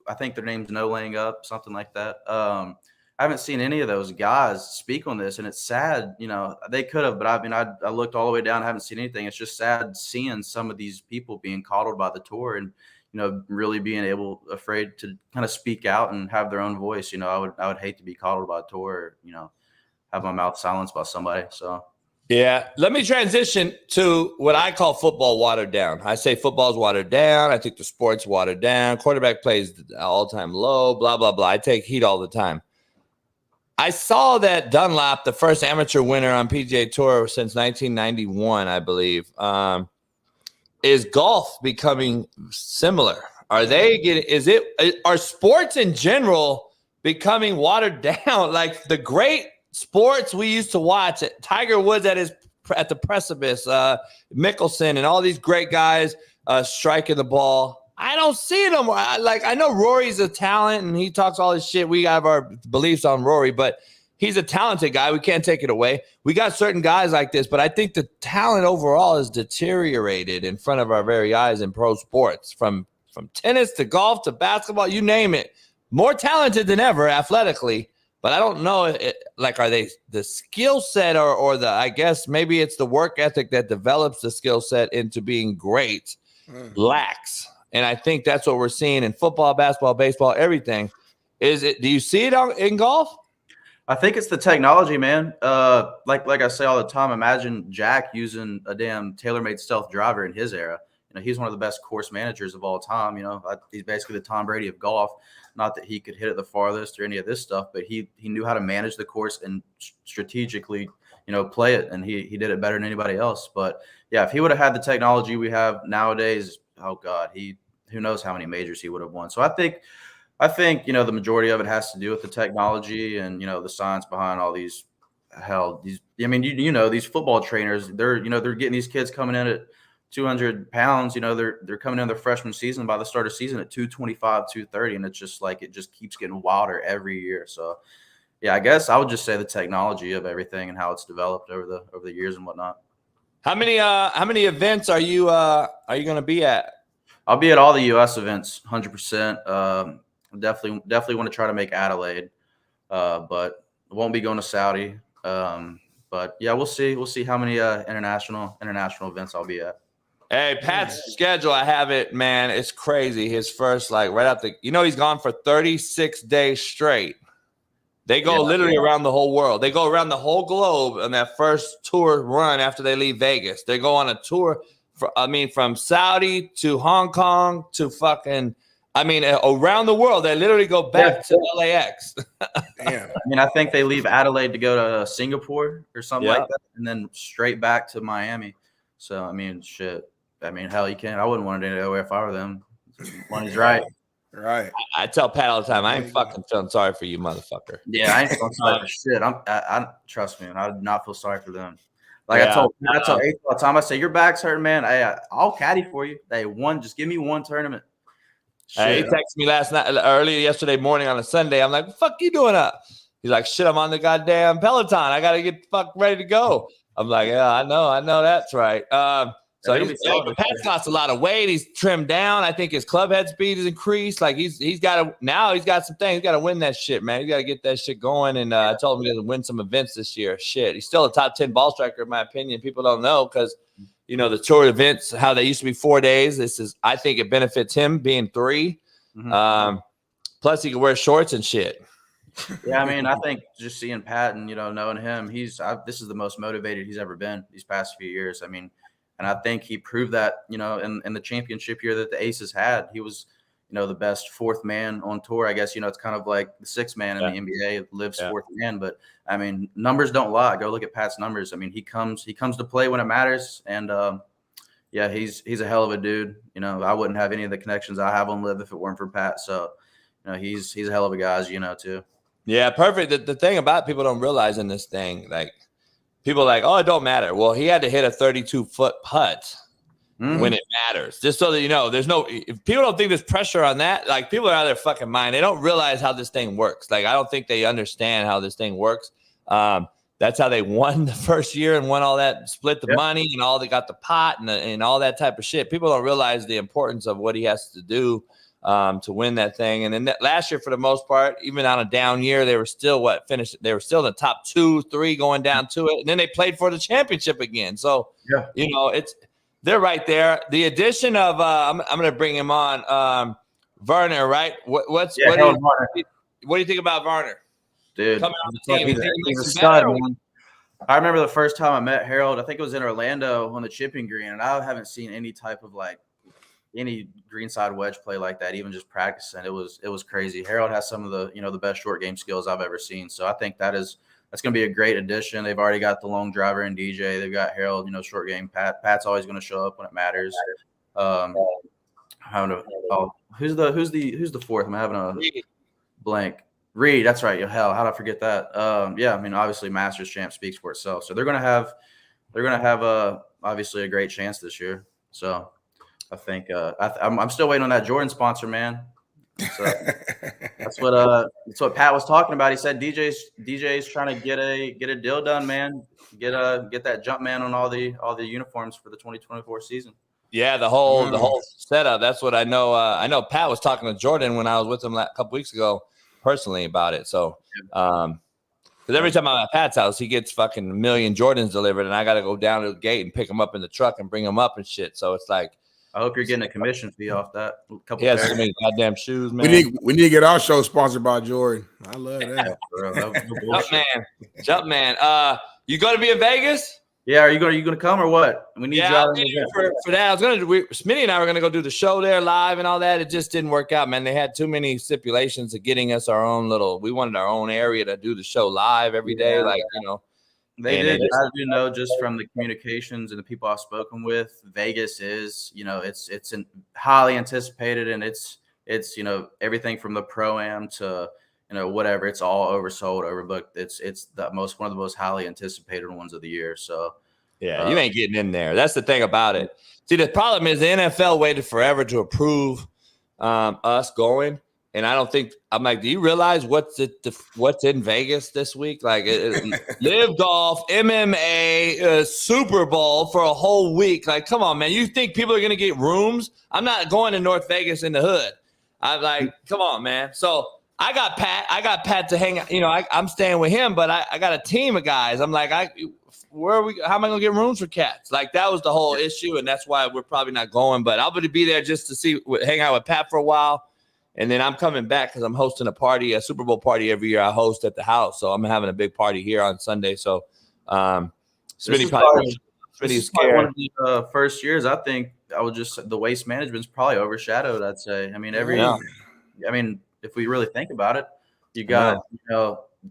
I think their name's No Laying Up, something like that. I haven't seen any of those guys speak on this, and it's sad. They could have, but I looked all the way down, I haven't seen anything. It's just sad seeing some of these people being coddled by the tour and really being afraid to kind of speak out and have their own voice. I would hate to be coddled by a tour, or, have my mouth silenced by somebody. So. Yeah, let me transition to what I call football watered down. I say football's watered down. I think the sport's watered down. Quarterback plays all-time low, blah, blah, blah. I take heat all the time. I saw that Dunlap, the first amateur winner on PGA Tour since 1991, I believe, is golf becoming similar? Are sports in general becoming watered down? Like the great sports we used to watch, Tiger Woods at the precipice, Mickelson, and all these great guys striking the ball. I don't see them. I know Rory's a talent, and he talks all this shit. We have our beliefs on Rory, but he's a talented guy. We can't take it away. We got certain guys like this, but I think the talent overall is deteriorated in front of our very eyes in pro sports, from tennis to golf to basketball, you name it. More talented than ever athletically. But I don't know, are they the skill set or I guess maybe it's the work ethic that develops the skill set into being great lacks. And I think that's what we're seeing in football, basketball, baseball, everything. Do you see it in golf? I think it's the technology, man. Like I say all the time, imagine Jack using a damn TaylorMade Stealth driver in his era. He's one of the best course managers of all time. He's basically the Tom Brady of golf. Not that he could hit it the farthest or any of this stuff, but he knew how to manage the course and strategically, play it. And he did it better than anybody else. But yeah, if he would have had the technology we have nowadays, oh God, who knows how many majors he would have won. So I think, the majority of it has to do with the technology and, the science behind all these these football trainers, they're getting these kids coming in at 200 pounds, they're coming in their freshman season by the start of season at 225, 230. And it's just like, it just keeps getting wilder every year. So yeah, I guess I would just say the technology of everything and how it's developed over the years and whatnot. How many events are you going to be at? I'll be at all the US events, 100%. Definitely want to try to make Adelaide, but won't be going to Saudi. But yeah, we'll see how many international events I'll be at. Hey, Pat's schedule, I have it, man. It's crazy. His first, right out he's gone for 36 days straight. They go literally around the whole world. They go around the whole globe on that first tour run after they leave Vegas. They go on a tour, from Saudi to Hong Kong to around the world. They literally go back to LAX. Damn. I mean, I think they leave Adelaide to go to Singapore or something like that, and then straight back to Miami. So, I mean, shit. I mean, hell, you can't. I wouldn't want to do it away if I were them. Money's right. Right. I tell Pat all the time, I ain't fucking feeling sorry for you, motherfucker. Yeah, I ain't feeling sorry for shit. I trust me, I do not feel sorry for them. Like I told Ace all the time, I say, your back's hurting, man. I'll caddy for you. Just give me one tournament. He texted me earlier yesterday morning on a Sunday. I'm like, what the fuck you doing up? He's like, shit, I'm on the goddamn Peloton. I got to get ready to go. I'm like, yeah, I know that's right. So Pat's lost a lot of weight. He's trimmed down. I think his club head speed is increased. Like he's got some things. He's got to win that shit, man. He's got to get that shit going. And I told him he doesn't win some events this year. Shit, he's still a top 10 ball striker in my opinion. People don't know because the tour events, how they used to be 4 days. I think it benefits him being 3. Mm-hmm. Plus he can wear shorts and shit. Yeah, I mean, I think just seeing Pat and knowing him, this is the most motivated he's ever been these past few years. I mean. And I think he proved that, in the championship year that the Aces had, he was, the best 4th man on tour. I guess, it's kind of like the 6th man in the NBA, lives 4th man. But I mean, numbers don't lie. Go look at Pat's numbers. I mean, he comes to play when it matters. And he's a hell of a dude. I wouldn't have any of the connections I have on LIV if it weren't for Pat. So, he's a hell of a guy, as too. Yeah, perfect. The thing about people don't realize in this thing, like, people are like, oh, it don't matter. Well, he had to hit a 32-foot putt when it matters. Just so that if people don't think there's pressure on that, like people are out of their fucking mind. They don't realize how this thing works. Like I don't think they understand how this thing works. That's how they won the first year and won all that, split the money and all. They got the pot and all that type of shit. People don't realize the importance of what he has to do to win that thing. And then last year, for the most part, even on a down year, they were still finished. They were still in the top 2, 3 going down to it. And then they played for the championship again. So, they're right there. The addition of, I'm going to bring him on, Werner, right? What do you think about Werner? Dude, coming on the team? He's a stud, man. I remember the first time I met Harold, I think it was in Orlando on the chipping green. And I haven't seen any type of any greenside wedge play like that, even just practicing. It was crazy. Harold has some of the the best short game skills I've ever seen. So I think that's going to be a great addition. They've already got the long driver and DJ. They've got Harold, short game. Pat's always going to show up when it matters. Who's the 4th? I'm having a blank. Reed, that's right. Hell, how did I forget that? I mean, obviously Masters champ speaks for itself. So they're going to have obviously a great chance this year. So I think I'm still waiting on that Jordan sponsor, man. So that's what Pat was talking about. He said DJ's trying to get a deal done, man. Get that jump man on all the uniforms for the 2024 season. Yeah, the whole setup. That's what I know. I know Pat was talking to Jordan when I was with him a couple weeks ago personally about it. So, because every time I'm at Pat's house, he gets fucking 1 million Jordans delivered, and I got to go down to the gate and pick them up in the truck and bring them up and shit. So it's like, I hope you're getting a commission fee off that. He has so many goddamn shoes, man. We need to get our show sponsored by Jordan. I love that. Jumpman. You going to be in Vegas? Yeah, are you going to come or what? We need you out for that. I was going to. Smitty and I were going to go do the show there live and all that. It just didn't work out, man. They had too many stipulations of getting us our own we wanted our own area to do the show live every day, They did. I do know just from the communications and the people I've spoken with, Vegas is, it's highly anticipated, and it's everything from the pro-am to whatever. It's all oversold, overbooked. It's one of the most highly anticipated ones of the year. So yeah, you ain't getting in there. That's the thing about it. See, the problem is the NFL waited forever to approve us going. And I don't think I'm like, do you realize what's in Vegas this week? Like LIV Golf, MMA, Super Bowl for a whole week. Like, come on, man. You think people are going to get rooms? I'm not going to North Vegas in the hood. I'm like, come on, man. So I got Pat to hang out. I'm staying with him, but I got a team of guys. I'm like, how am I going to get rooms for cats? Like, that was the whole issue. And that's why we're probably not going, but I'll be there just to hang out with Pat for a while. And then I'm coming back because I'm hosting a Super Bowl party every year I host at the house. So I'm having a big party here on Sunday. So Smitty's one scared. of the first years, I think the waste management's probably overshadowed, I'd say. I mean, if we really think about it, you got,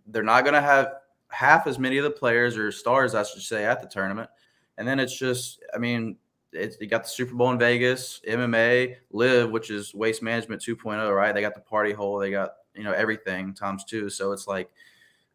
they're not going to have half as many of the players or stars, I should say, at the tournament. And then it's just, I mean, you got the Super Bowl in Vegas, MMA, LIV, which is waste management 2.0, right? They got the party hole, they got everything times 2. So it's like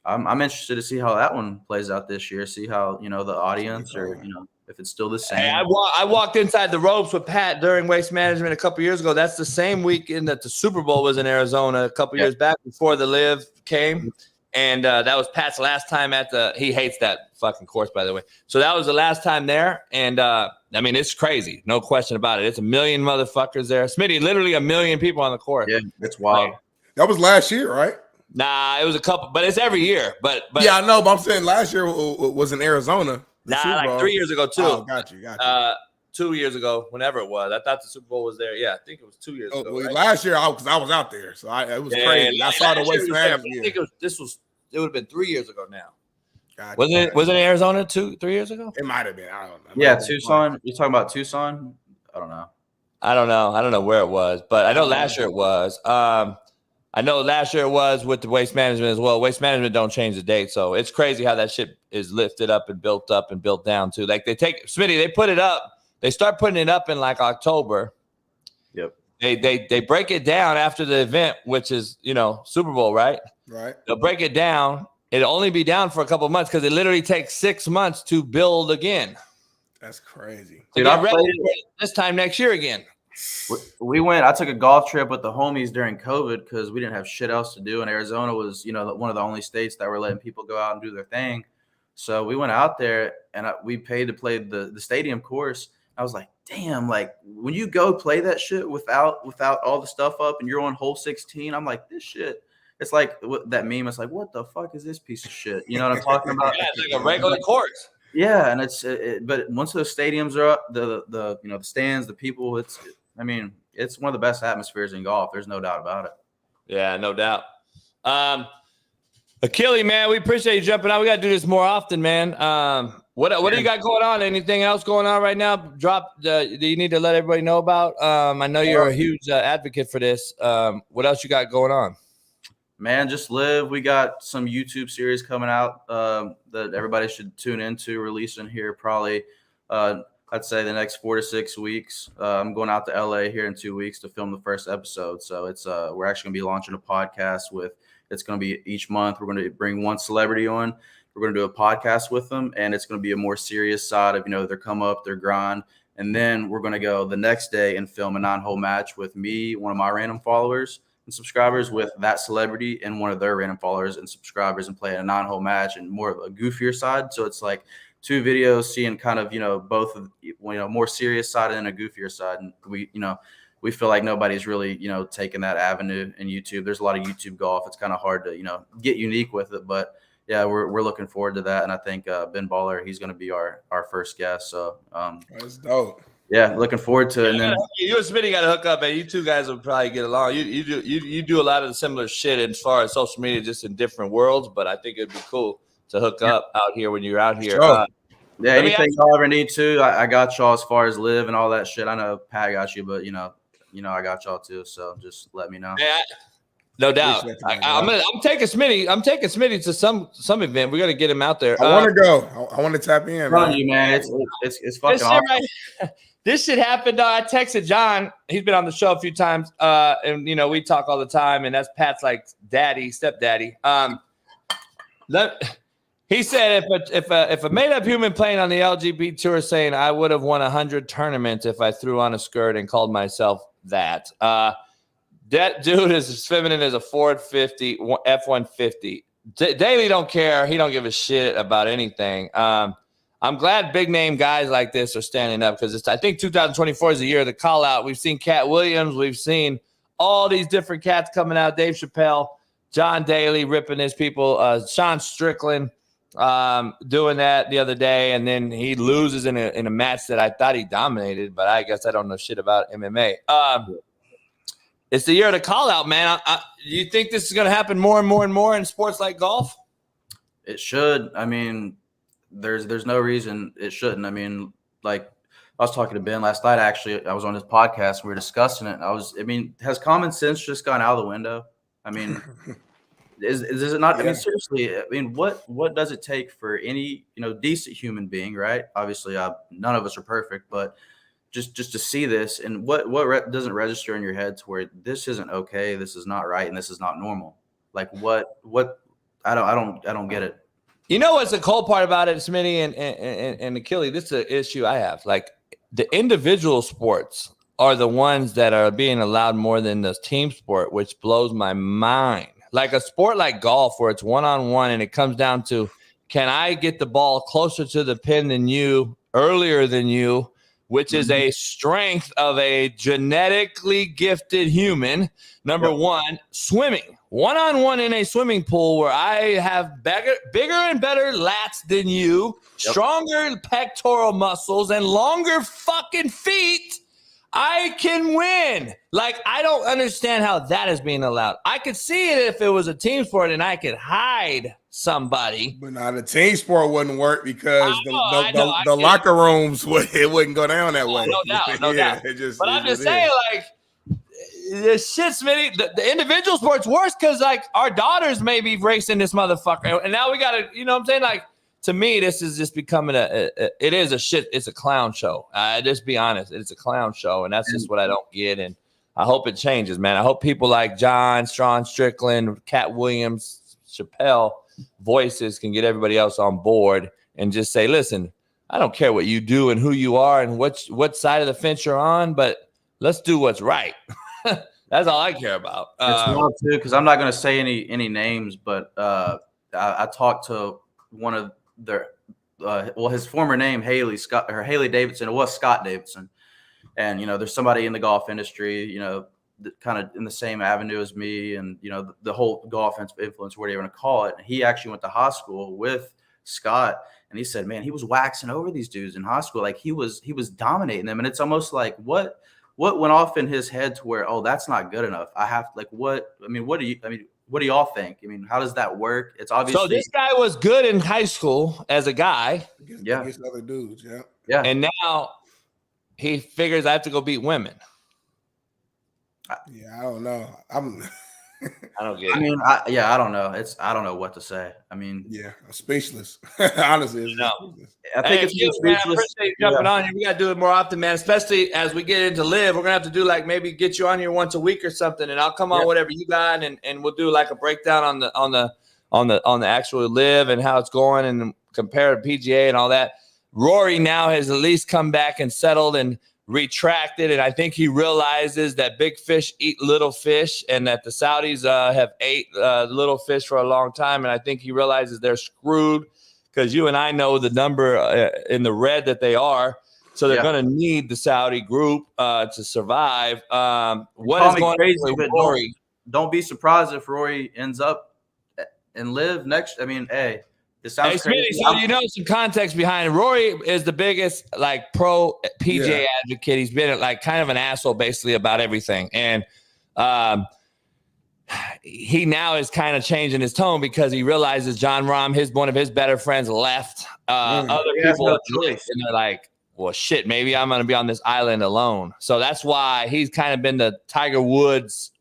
I'm interested to see how that one plays out this year. See how the audience or if it's still the same. Hey, I walked inside the ropes with Pat during waste management a couple years ago. That's the same weekend that the Super Bowl was in Arizona a couple years back before the LIV came. And that was Pat's last time he hates that fucking course, by the way. So that was the last time there. And I mean, it's crazy. No question about it. It's 1 million motherfuckers there. Smitty, literally 1 million people on the course. Yeah, it's wild. That was last year, right? Nah, it was a couple, but it's every year. But yeah, I know, but I'm saying last year was in Arizona. Like 3 years ago, too. Oh, got you. 2 years ago, whenever it was. I thought the Super Bowl was there. Yeah, I think it was 2 years ago. Well, right? Last year, because I was out there, so it was crazy. I saw the waste management. I think it would have been 3 years ago now. Gotcha. Was it Arizona 3 years ago? It might have been. I don't know. Yeah, Tucson. You're talking about Tucson? I don't know. I don't know where it was, but I know last year it was. I know last year it was with the waste management as well. Waste management don't change the date, so it's crazy how that shit is lifted up and built down too. Like they put it up. They start putting it up in like October. Yep. They break it down after the event, which is Super Bowl, right? Right. They'll break it down. It'll only be down for a couple of months because it literally takes 6 months to build again. That's crazy. Dude, I'm ready this time next year again. I took a golf trip with the homies during COVID because we didn't have shit else to do. And Arizona was, one of the only states that were letting people go out and do their thing. So we went out there and we paid to play the stadium course. I was like, damn, like when you go play that shit without all the stuff up and you're on hole 16, I'm like, this shit. It's like that meme. It's like, what the fuck is this piece of shit? You know what I'm talking about? Yeah, it's like a regular course. Yeah, and but once those stadiums are up, the stands, the people, it's one of the best atmospheres in golf. There's no doubt about it. Yeah, no doubt. Achille, man, we appreciate you jumping on. We got to do this more often, man. What do you got going on? Anything else going on right now? Do you need to let everybody know about? I know you're a huge advocate for this. What else you got going on? Man, just live. We got some YouTube series coming out that everybody should tune into, releasing here probably, I'd say the next 4 to 6 weeks. I'm going out to LA here in 2 weeks to film the first episode. So it's we're actually going to be launching a podcast it's going to be each month. We're going to bring one celebrity on. We're going to do a podcast with them, and it's going to be a more serious side of, their come up, their grind. And then we're going to go the next day and film a 9-hole match with me, one of my random followers and subscribers, with that celebrity and one of their random followers and subscribers, and play a 9-hole match and more of a goofier side. So it's like 2 videos seeing kind of, both of, more serious side and a goofier side. And we feel like nobody's really, taking that avenue in YouTube. There's a lot of YouTube golf. It's kind of hard to, get unique with it, but yeah, we're looking forward to that. And I think Ben Baller, he's going to be our first guest. So that's dope. Yeah, looking forward to it. And then you and Smitty got to hook up, man. You two guys will probably get along. You do a lot of the similar shit as far as social media, just in different worlds. But I think it'd be cool to hook up out here when you're out here. Sure. Yeah, anything y'all ever need to, I got y'all as far as live and all that shit. I know Pat got you, but I got y'all too. So just let me know. Yeah, no doubt. I'm taking Smitty. I'm taking Smitty to some event. We're gonna get him out there. I want to go. I want to tap in. Man. You, man. It's fucking awesome. This shit happened. I texted John. He's been on the show a few times, and we talk all the time. And that's Pat's like daddy, stepdaddy. He said if a made up human playing on the LGBT tour saying I would have won 100 tournaments if I threw on a skirt and called myself that. That dude is as feminine as a Ford F-150. Daly don't care. He don't give a shit about anything. I'm glad big name guys like this are standing up, because I think 2024 is the year of the call out. We've seen Cat Williams. We've seen all these different cats coming out. Dave Chappelle, John Daly ripping his people. Sean Strickland doing that the other day, and then he loses in a match that I thought he dominated, but I guess I don't know shit about MMA. It's the year of the call out, man. Do you think this is going to happen more and more and more in sports like golf? It should. I mean, there's no reason it shouldn't. I mean, like I was talking to Ben last night. Actually, I was on his podcast. We were discussing it. Has common sense just gone out of the window? I mean, is it not? I mean, seriously. I mean, what does it take for any decent human being, right? Obviously, none of us are perfect, but just to see this and what doesn't register in your head to where this isn't okay, this is not right, and this is not normal. Like what I don't get it. You know what's the cool part about it, Smitty and Achille? This is an issue I have. Like the individual sports are the ones that are being allowed more than the team sport, which blows my mind. Like a sport like golf where it's one-on-one and it comes down to, can I get the ball closer to the pin than you, earlier than you, which is a strength of a genetically gifted human. Number one, swimming. One-on-one in a swimming pool where I have bigger and better lats than you, stronger pectoral muscles, and longer fucking feet, I can win. Like, I don't understand how that is being allowed. I could see it if it was a team sport and I could hide somebody. But now the team sport wouldn't work because the locker rooms it wouldn't go down that way. No doubt. But I'm just saying, like, this shit, Smitty, the individual sport's worse because, like, our daughters may be racing this motherfucker. And now we got to, you know what I'm saying? Like, to me, this is just becoming it's a clown show. Just be honest. It's a clown show. And that's just what I don't get. And I hope it changes, man. I hope people like John, Strawn, Strickland, Cat Williams, Chappelle voices can get everybody else on board and just say, listen, I don't care what you do and who you are and what side of the fence you're on, but let's do what's right. That's all I care about. It's wild too, because I'm not going to say any names, but I talked to one of their his former name Haley Davidson. It was Scott Davidson, and there's somebody in the golf industry, kind of in the same avenue as me, and the whole golf influence, whatever you want to call it. And he actually went to high school with Scott, and he said, man, he was waxing over these dudes in high school, like he was dominating them, and it's almost like what went off in his head to where, oh, that's not good enough. I have what do y'all think? I mean, how does that work? It's obviously. So this guy was good in high school as a guy. Against other dudes, yeah. And now he figures I have to go beat women. Yeah, I don't know. I don't get it. I mean, I don't know. I don't know what to say. I mean, I'm speechless. Honestly, speechless. I think it's man, I appreciate you jumping on here. We got to do it more often, man. Especially as we get into LIV, we're gonna have to do like maybe get you on here once a week or something, and I'll come on whatever you got, and we'll do like a breakdown on the actual LIV and how it's going, and compare to PGA and all that. Rory now has at least come back and settled and retracted, and I think he realizes that big fish eat little fish, and that the Saudis have ate little fish for a long time, and I think he realizes they're screwed because you and I know the number in the red that they are, so they're going to need the Saudi group to survive. What is going on with Rory? Don't be surprised if Rory ends up in LIV next. I mean, hey. This sounds crazy. So some context behind it. Rory is the biggest like pro PGA advocate. He's been like kind of an asshole basically about everything, and he now is kind of changing his tone because he realizes John Rahm, one of his better friends, left. Other people are and they're like, well, shit, maybe I'm going to be on this island alone. So that's why he's kind of been the Tiger Woods.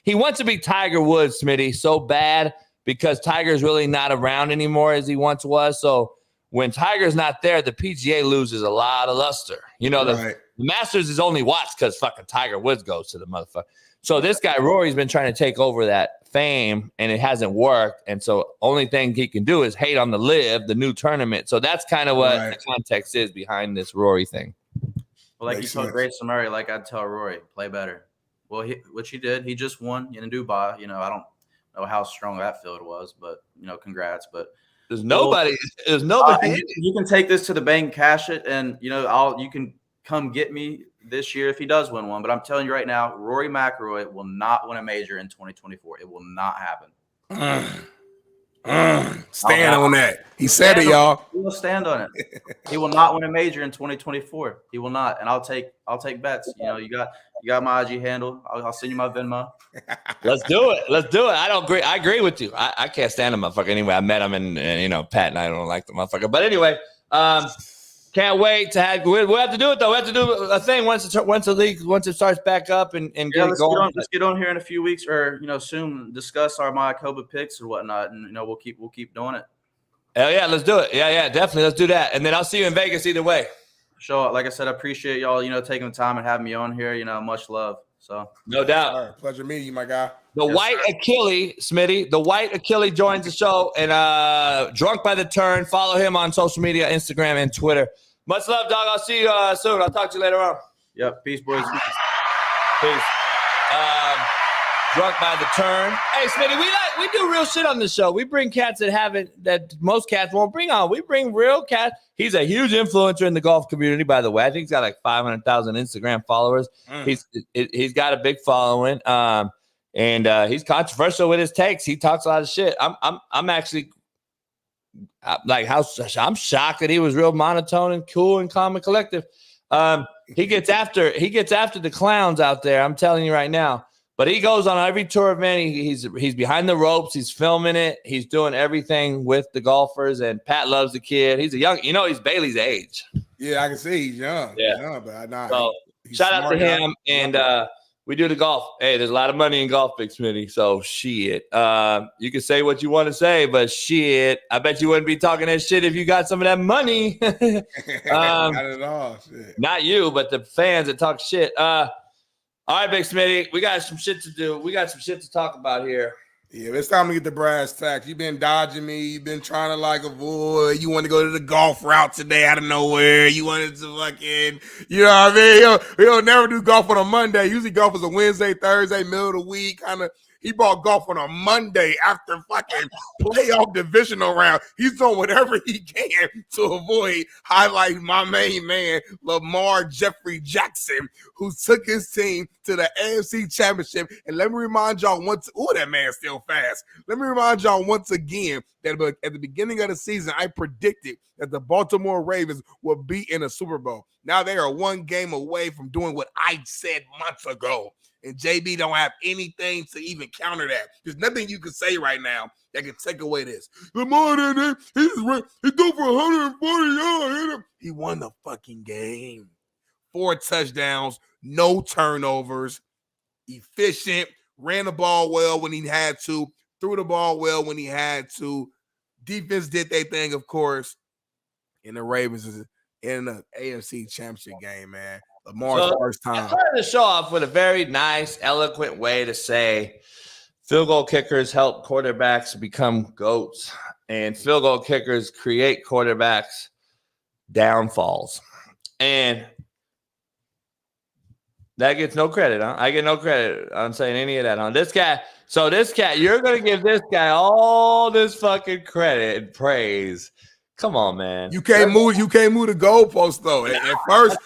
He wants to be Tiger Woods, Smitty, so bad. Because Tiger's really not around anymore as he once was. So when Tiger's not there, the PGA loses a lot of luster. The Masters is only watched because fucking Tiger Woods goes to the motherfucker. So this guy, Rory's been trying to take over that fame, and it hasn't worked. And so only thing he can do is hate on the LIV, the new tournament. So that's kind of what the context is behind this Rory thing. Well, like you told Grayson Murray, like I'd tell Rory, play better. Well, which he did. He just won in Dubai. I don't know how strong that field was, but congrats. But there's nobody. You can take this to the bank, cash it, and you can come get me this year if he does win one. But I'm telling you right now, Rory McIlroy will not win a major in 2024. It will not happen. Stand on that. He said it, y'all. He will stand on it. He will not win a major in 2024. He will not. And I'll take bets. You know, you got my IG handle. I'll send you my Venmo. Let's do it. Let's do it. I agree with you. I can't stand the motherfucker anyway. I met him and you know, Pat and I don't like the motherfucker. But anyway, can't wait to have. We'll have to do it though. We have to do a thing once it starts back up and get it going. Let's get on here in a few weeks or soon. Discuss our Mayakoba picks or whatnot, and we'll keep doing it. Hell yeah, let's do it. Yeah, definitely. Let's do that. And then I'll see you in Vegas either way. Sure. Like I said, I appreciate y'all, taking the time and having me on here. Much love. So no doubt. All right, pleasure meeting you, my guy. The White Achille, Smitty. The White Achille joins the show and Drunk by the Turn. Follow him on social media, Instagram and Twitter. Much love, dog. I'll see you soon. I'll talk to you later on. Yep. Peace, boys. Peace. Drunk by the Turn. Hey, Smitty, we do real shit on this show. We bring cats that most cats won't bring on. We bring real cats. He's a huge influencer in the golf community, by the way. I think he's got like 500,000 Instagram followers. He's got a big following. And he's controversial with his takes. He talks a lot of shit. I'm actually like I'm shocked that he was real monotone and cool and calm and collective. He gets after the clowns out there. I'm telling you right now. But he goes on every tour event. He's behind the ropes. He's filming it. He's doing everything with the golfers. And Pat loves the kid. He's a young, he's Bailey's age. Yeah, I can see he's young. Yeah, he's young, but not. So shout out to him. And we do the golf. Hey, there's a lot of money in golf, Big Smitty. So shit. You can say what you want to say, but shit, I bet you wouldn't be talking that shit if you got some of that money. Not at all. Shit. Not you, but the fans that talk shit. All right, Big Smitty, we got some shit to do. We got some shit to talk about here. Yeah, it's time to get the brass tacks. You've been dodging me. You've been trying to avoid. You want to go to the golf route today out of nowhere. You wanted to fucking, you know what I mean? He'll never do golf on a Monday. Usually golf is a Wednesday, Thursday, middle of the week kind of. He bought golf on a Monday after fucking playoff divisional round. He's doing whatever he can to avoid highlighting my main man, Lamar Jeffrey Jackson, who took his team to the AFC Championship. And let me remind y'all that man's still fast. Let me remind y'all once again that at the beginning of the season, I predicted that the Baltimore Ravens would be in a Super Bowl. Now they are one game away from doing what I said months ago. And JB don't have anything to even counter that. There's nothing you can say right now that can take away this. Lamar, he threw for 140 yards. He won the fucking game. 4 touchdowns, no turnovers, efficient, ran the ball well when he had to, threw the ball well when he had to. Defense did their thing, of course. And the Ravens is in the AFC Championship game, man. Lamar's first time. I started the show off with a very nice, eloquent way to say field goal kickers help quarterbacks become GOATs, and field goal kickers create quarterbacks' downfalls. And that gets no credit, huh? I get no credit on saying any of that, huh? This cat, you're going to give this guy all this fucking credit and praise. Come on, man. You can't move the goalpost though. At first,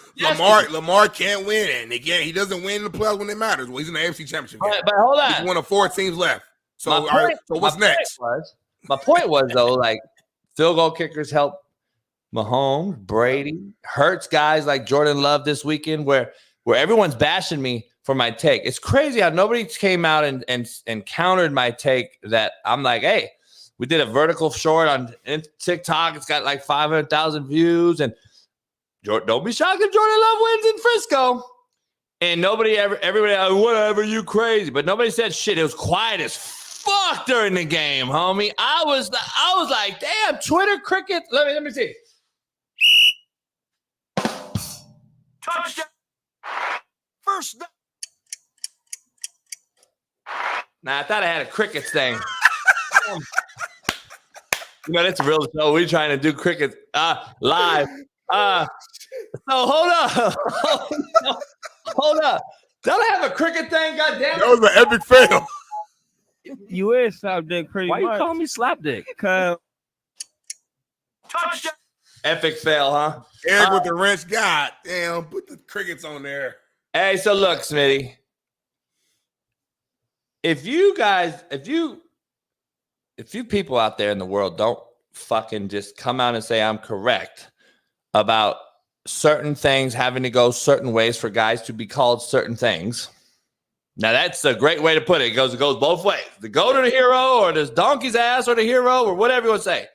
Lamar can't win, and again, he doesn't win the playoffs when it matters. Well, he's in the AFC Championship game. But hold on, he's one of 4 teams left. So, what's next? My point was though, like field goal kickers help Mahomes, Brady, Ertz guys like Jordan Love this weekend, where everyone's bashing me for my take. It's crazy how nobody came out and countered my take that I'm like, hey. We did a vertical short on TikTok. It's got like 500,000 views. And don't be shocked if Jordan Love wins in Frisco. And everybody, whatever, you crazy. But nobody said shit. It was quiet as fuck during the game, homie. I was like, damn, Twitter cricket. Let me see. Touchdown. First down. Nah, I thought I had a crickets thing. That's a real show. We're trying to do cricket live. So hold up. Hold up. Don't I have a cricket thing? God damn it. That was an epic fail. You is slapdick pretty much. Why you call me slapdick? Touchdown. Epic fail, huh? Eric with the wrench. God damn. Put the crickets on there. Hey, so look, Smitty. If a few people out there in the world don't fucking just come out and say I'm correct about certain things having to go certain ways for guys to be called certain things. Now, that's a great way to put it. It goes both ways. The goat or the hero, or this donkey's ass or the hero, or whatever you want to say.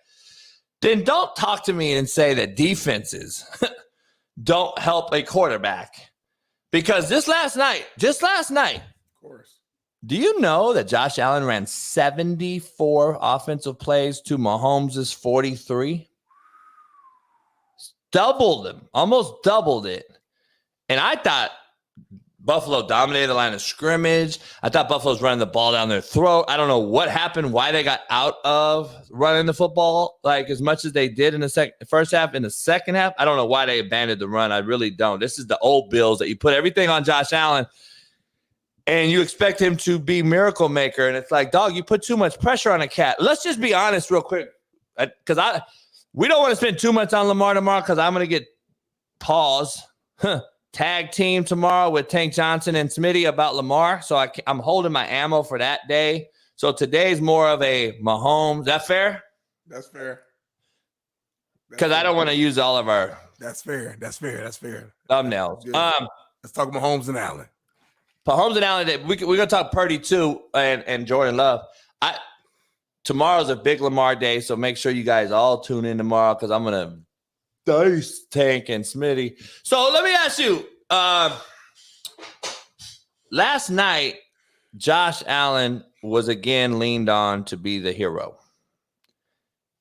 Then don't talk to me and say that defenses don't help a quarterback. Because just last night, Of course. do you know that Josh Allen ran 74 offensive plays to Mahomes' 43? Doubled him, almost doubled it. And I thought Buffalo dominated the line of scrimmage. I thought Buffalo's running the ball down their throat. I don't know what happened, why they got out of running the football like as much as they did in the first half. In the second half, I don't know why they abandoned the run. I really don't. This is the old Bills that you put everything on Josh Allen and you expect him to be miracle maker. And it's like, dog, you put too much pressure on a cat. Let's just be honest real quick, because we don't want to spend too much on Lamar tomorrow because I'm going to get pause. Tag team tomorrow with Tank Johnson and Smitty about Lamar. So I'm holding my ammo for that day. So today's more of a Mahomes. Is that fair? That's fair. Because I don't want to use all of our That's fair. thumbnails. Let's talk Mahomes and Allen. Mahomes and Allen, we're going to talk Purdy too and Jordan Love. Tomorrow's a big Lamar day, so make sure you guys all tune in tomorrow because I'm going to dice Tank and Smitty. So let me ask you, last night, Josh Allen was again leaned on to be the hero.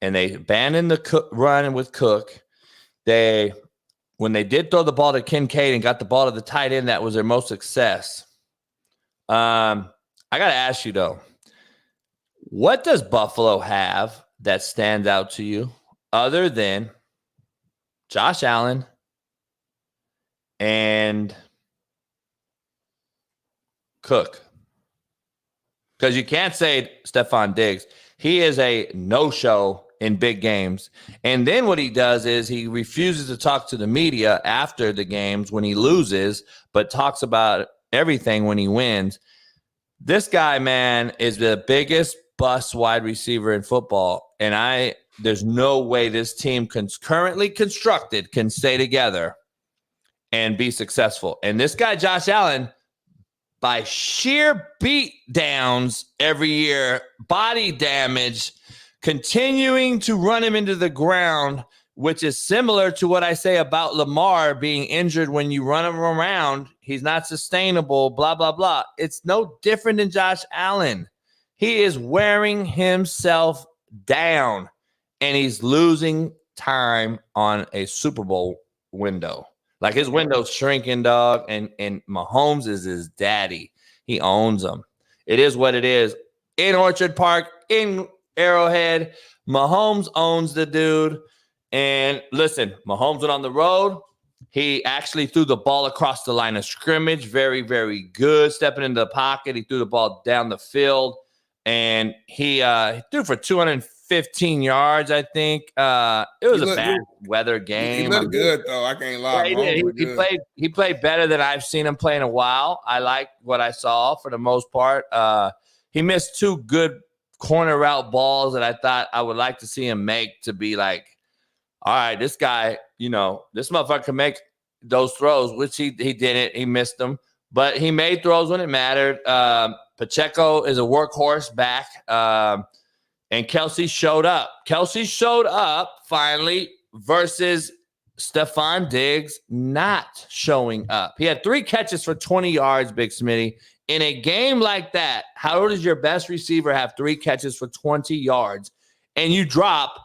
And they abandoned the run with Cook. When they did throw the ball to Kincaid and got the ball to the tight end, that was their most success. I got to ask you, though, what does Buffalo have that stands out to you other than Josh Allen and Cook? Because you can't say Stephon Diggs. He is a no-show in big games. And then what he does is he refuses to talk to the media after the games when he loses, but talks about everything when he wins. This guy, man, is the biggest bust wide receiver in football. And there's no way this team currently constructed can stay together and be successful. And this guy, Josh Allen, by sheer beat downs every year, body damage, continuing to run him into the ground, which is similar to what I say about Lamar being injured when you run him around. He's not sustainable, blah, blah, blah. It's no different than Josh Allen. He is wearing himself down, and he's losing time on a Super Bowl window. Like his window's shrinking, dog, and Mahomes is his daddy. He owns him. It is what it is. In Orchard Park, in Arrowhead, Mahomes owns the dude. And listen, Mahomes went on the road. He actually threw the ball across the line of scrimmage. Very, very good. Stepping into the pocket. He threw the ball down the field. And he threw for 215 yards, I think. It was a bad weather game. He looked good, though. I can't lie. Yeah, he played better than I've seen him play in a while. I like what I saw for the most part. He missed two good corner route balls that I thought I would like to see him make to be like, all right, this guy, this motherfucker can make those throws, which he didn't. He missed them. But he made throws when it mattered. Pacheco is a workhorse back. And Kelsey showed up. Kelsey showed up finally versus Stephon Diggs not showing up. He had 3 catches for 20 yards, Big Smitty. In a game like that, how does your best receiver have 3 catches for 20 yards and you drop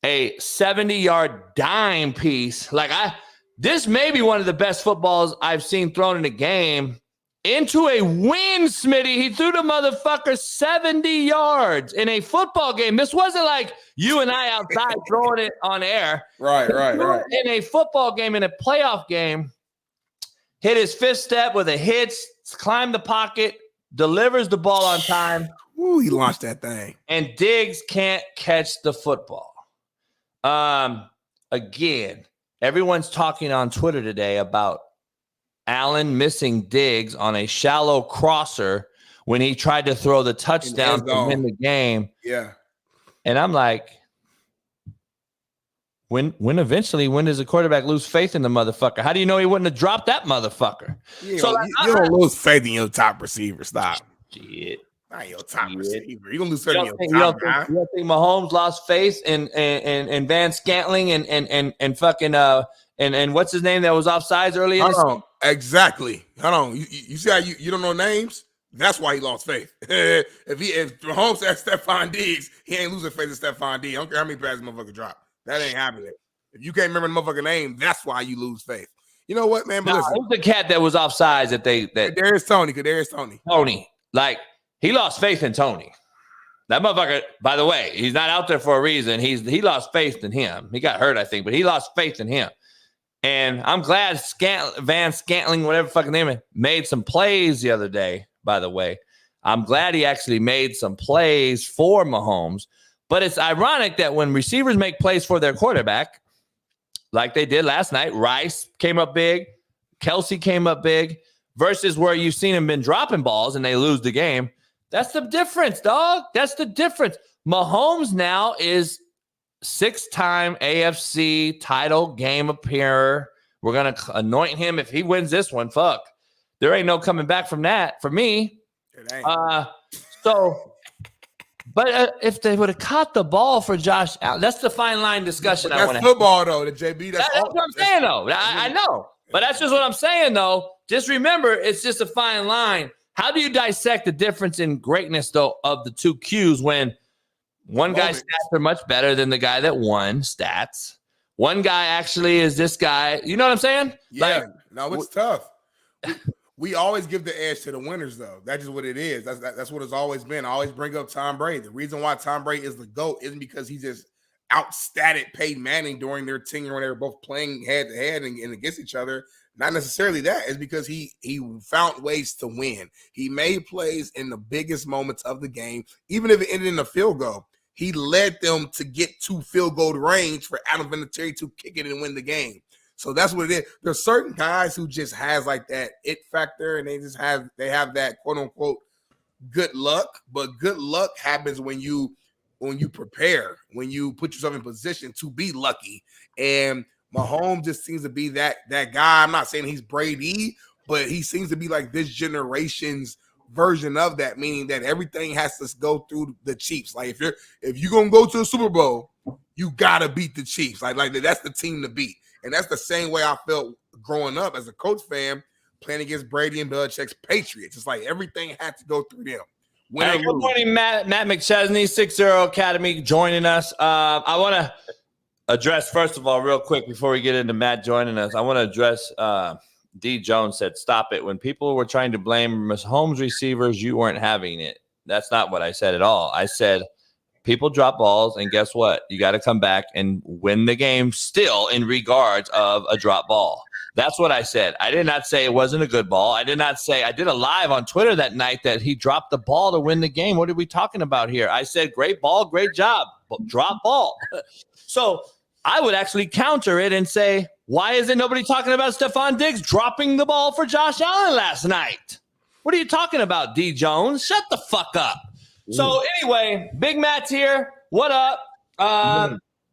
a 70-yard dime piece? This may be one of the best footballs I've seen thrown in a game into a win, Smitty. He threw the motherfucker 70 yards in a football game. This wasn't like you and I outside throwing it on air. Right. In a football game, in a playoff game, hit his 5th step with a hit, climbed the pocket, delivers the ball on time. Ooh, he launched that thing. And Diggs can't catch the football. Again, everyone's talking on Twitter today about Allen missing Diggs on a shallow crosser when he tried to throw the touchdown to win the game. Yeah. And I'm like, when does a quarterback lose faith in the motherfucker? How do you know he wouldn't have dropped that motherfucker? You don't lose faith in your top receiver. Stop. Shit. Not your top receiver. You're gonna lose faith in your top guy. You don't think Mahomes lost faith in Van Scantling and fucking and what's his name that was offsides early in the season? Exactly. Hold on. You see how you don't know names? That's why he lost faith. if Mahomes had Stephon Diggs, he ain't losing faith in Stephon Diggs. I don't care how many passes motherfucker drop. That ain't happening. If you can't remember the motherfucker name, that's why you lose faith. You know what, man? But listen, it was the cat that was offsides that Kadarius Toney. Tony. Like, he lost faith in Tony. That motherfucker, by the way, he's not out there for a reason. He lost faith in him. He got hurt, I think, but he lost faith in him. And I'm glad Van Scantling, whatever fucking name it, made some plays the other day, by the way. I'm glad he actually made some plays for Mahomes. But it's ironic that when receivers make plays for their quarterback, like they did last night, Rice came up big, Kelsey came up big, versus where you've seen him been dropping balls and they lose the game. That's the difference, dog. That's the difference. Mahomes now is 6-time AFC title game appearer. We're going to anoint him if he wins this one. Fuck. There ain't no coming back from that for me. It ain't. But if they would have caught the ball for Josh Allen, that's the fine line discussion I want to have. That's football, though, the JB. That's what I'm saying, though. I know. But that's just what I'm saying, though. Just remember, it's just a fine line. How do you dissect the difference in greatness, though, of the two Qs when one guy's stats are much better than the guy that won stats? One guy actually is this guy. You know what I'm saying? Yeah. No, it's tough. We always give the edge to the winners, though. That's just what it is. That's what it's always been. I always bring up Tom Brady. The reason why Tom Brady is the GOAT isn't because he just outstatted Peyton Manning during their tenure when they were both playing head-to-head and against each other. Not necessarily that. It's because he found ways to win. He made plays in the biggest moments of the game, even if it ended in a field goal. He led them to get to field goal range for Adam Vinatieri to kick it and win the game. So that's what it is. There's certain guys who just has like that it factor, and they have that quote unquote good luck. But good luck happens when you prepare, when you put yourself in position to be lucky. And Mahomes just seems to be that guy. I'm not saying he's Brady, but he seems to be like this generation's version of that, meaning that everything has to go through the Chiefs. Like if you're gonna go to the Super Bowl, you gotta beat the Chiefs. Like that's the team to beat. And that's the same way I felt growing up as a Colts fan, playing against Brady and Belichick's Patriots. It's like everything had to go through them. Good morning, Matt McChesney, 60 Academy, joining us. I want to address, first of all, real quick, before we get into Matt joining us, I want to address D. Jones said, stop it. When people were trying to blame Mahomes receivers, you weren't having it. That's not what I said at all. I said people drop balls, and guess what? You got to come back and win the game still in regards of a drop ball. That's what I said. I did not say it wasn't a good ball. I did not say – I did a live on Twitter that night that he dropped the ball to win the game. What are we talking about here? I said, great ball, great job, drop ball. So I would actually counter it and say, why isn't nobody talking about Stephon Diggs dropping the ball for Josh Allen last night? What are you talking about, D. Jones? Shut the fuck up. So anyway, Big Matt's here. What up?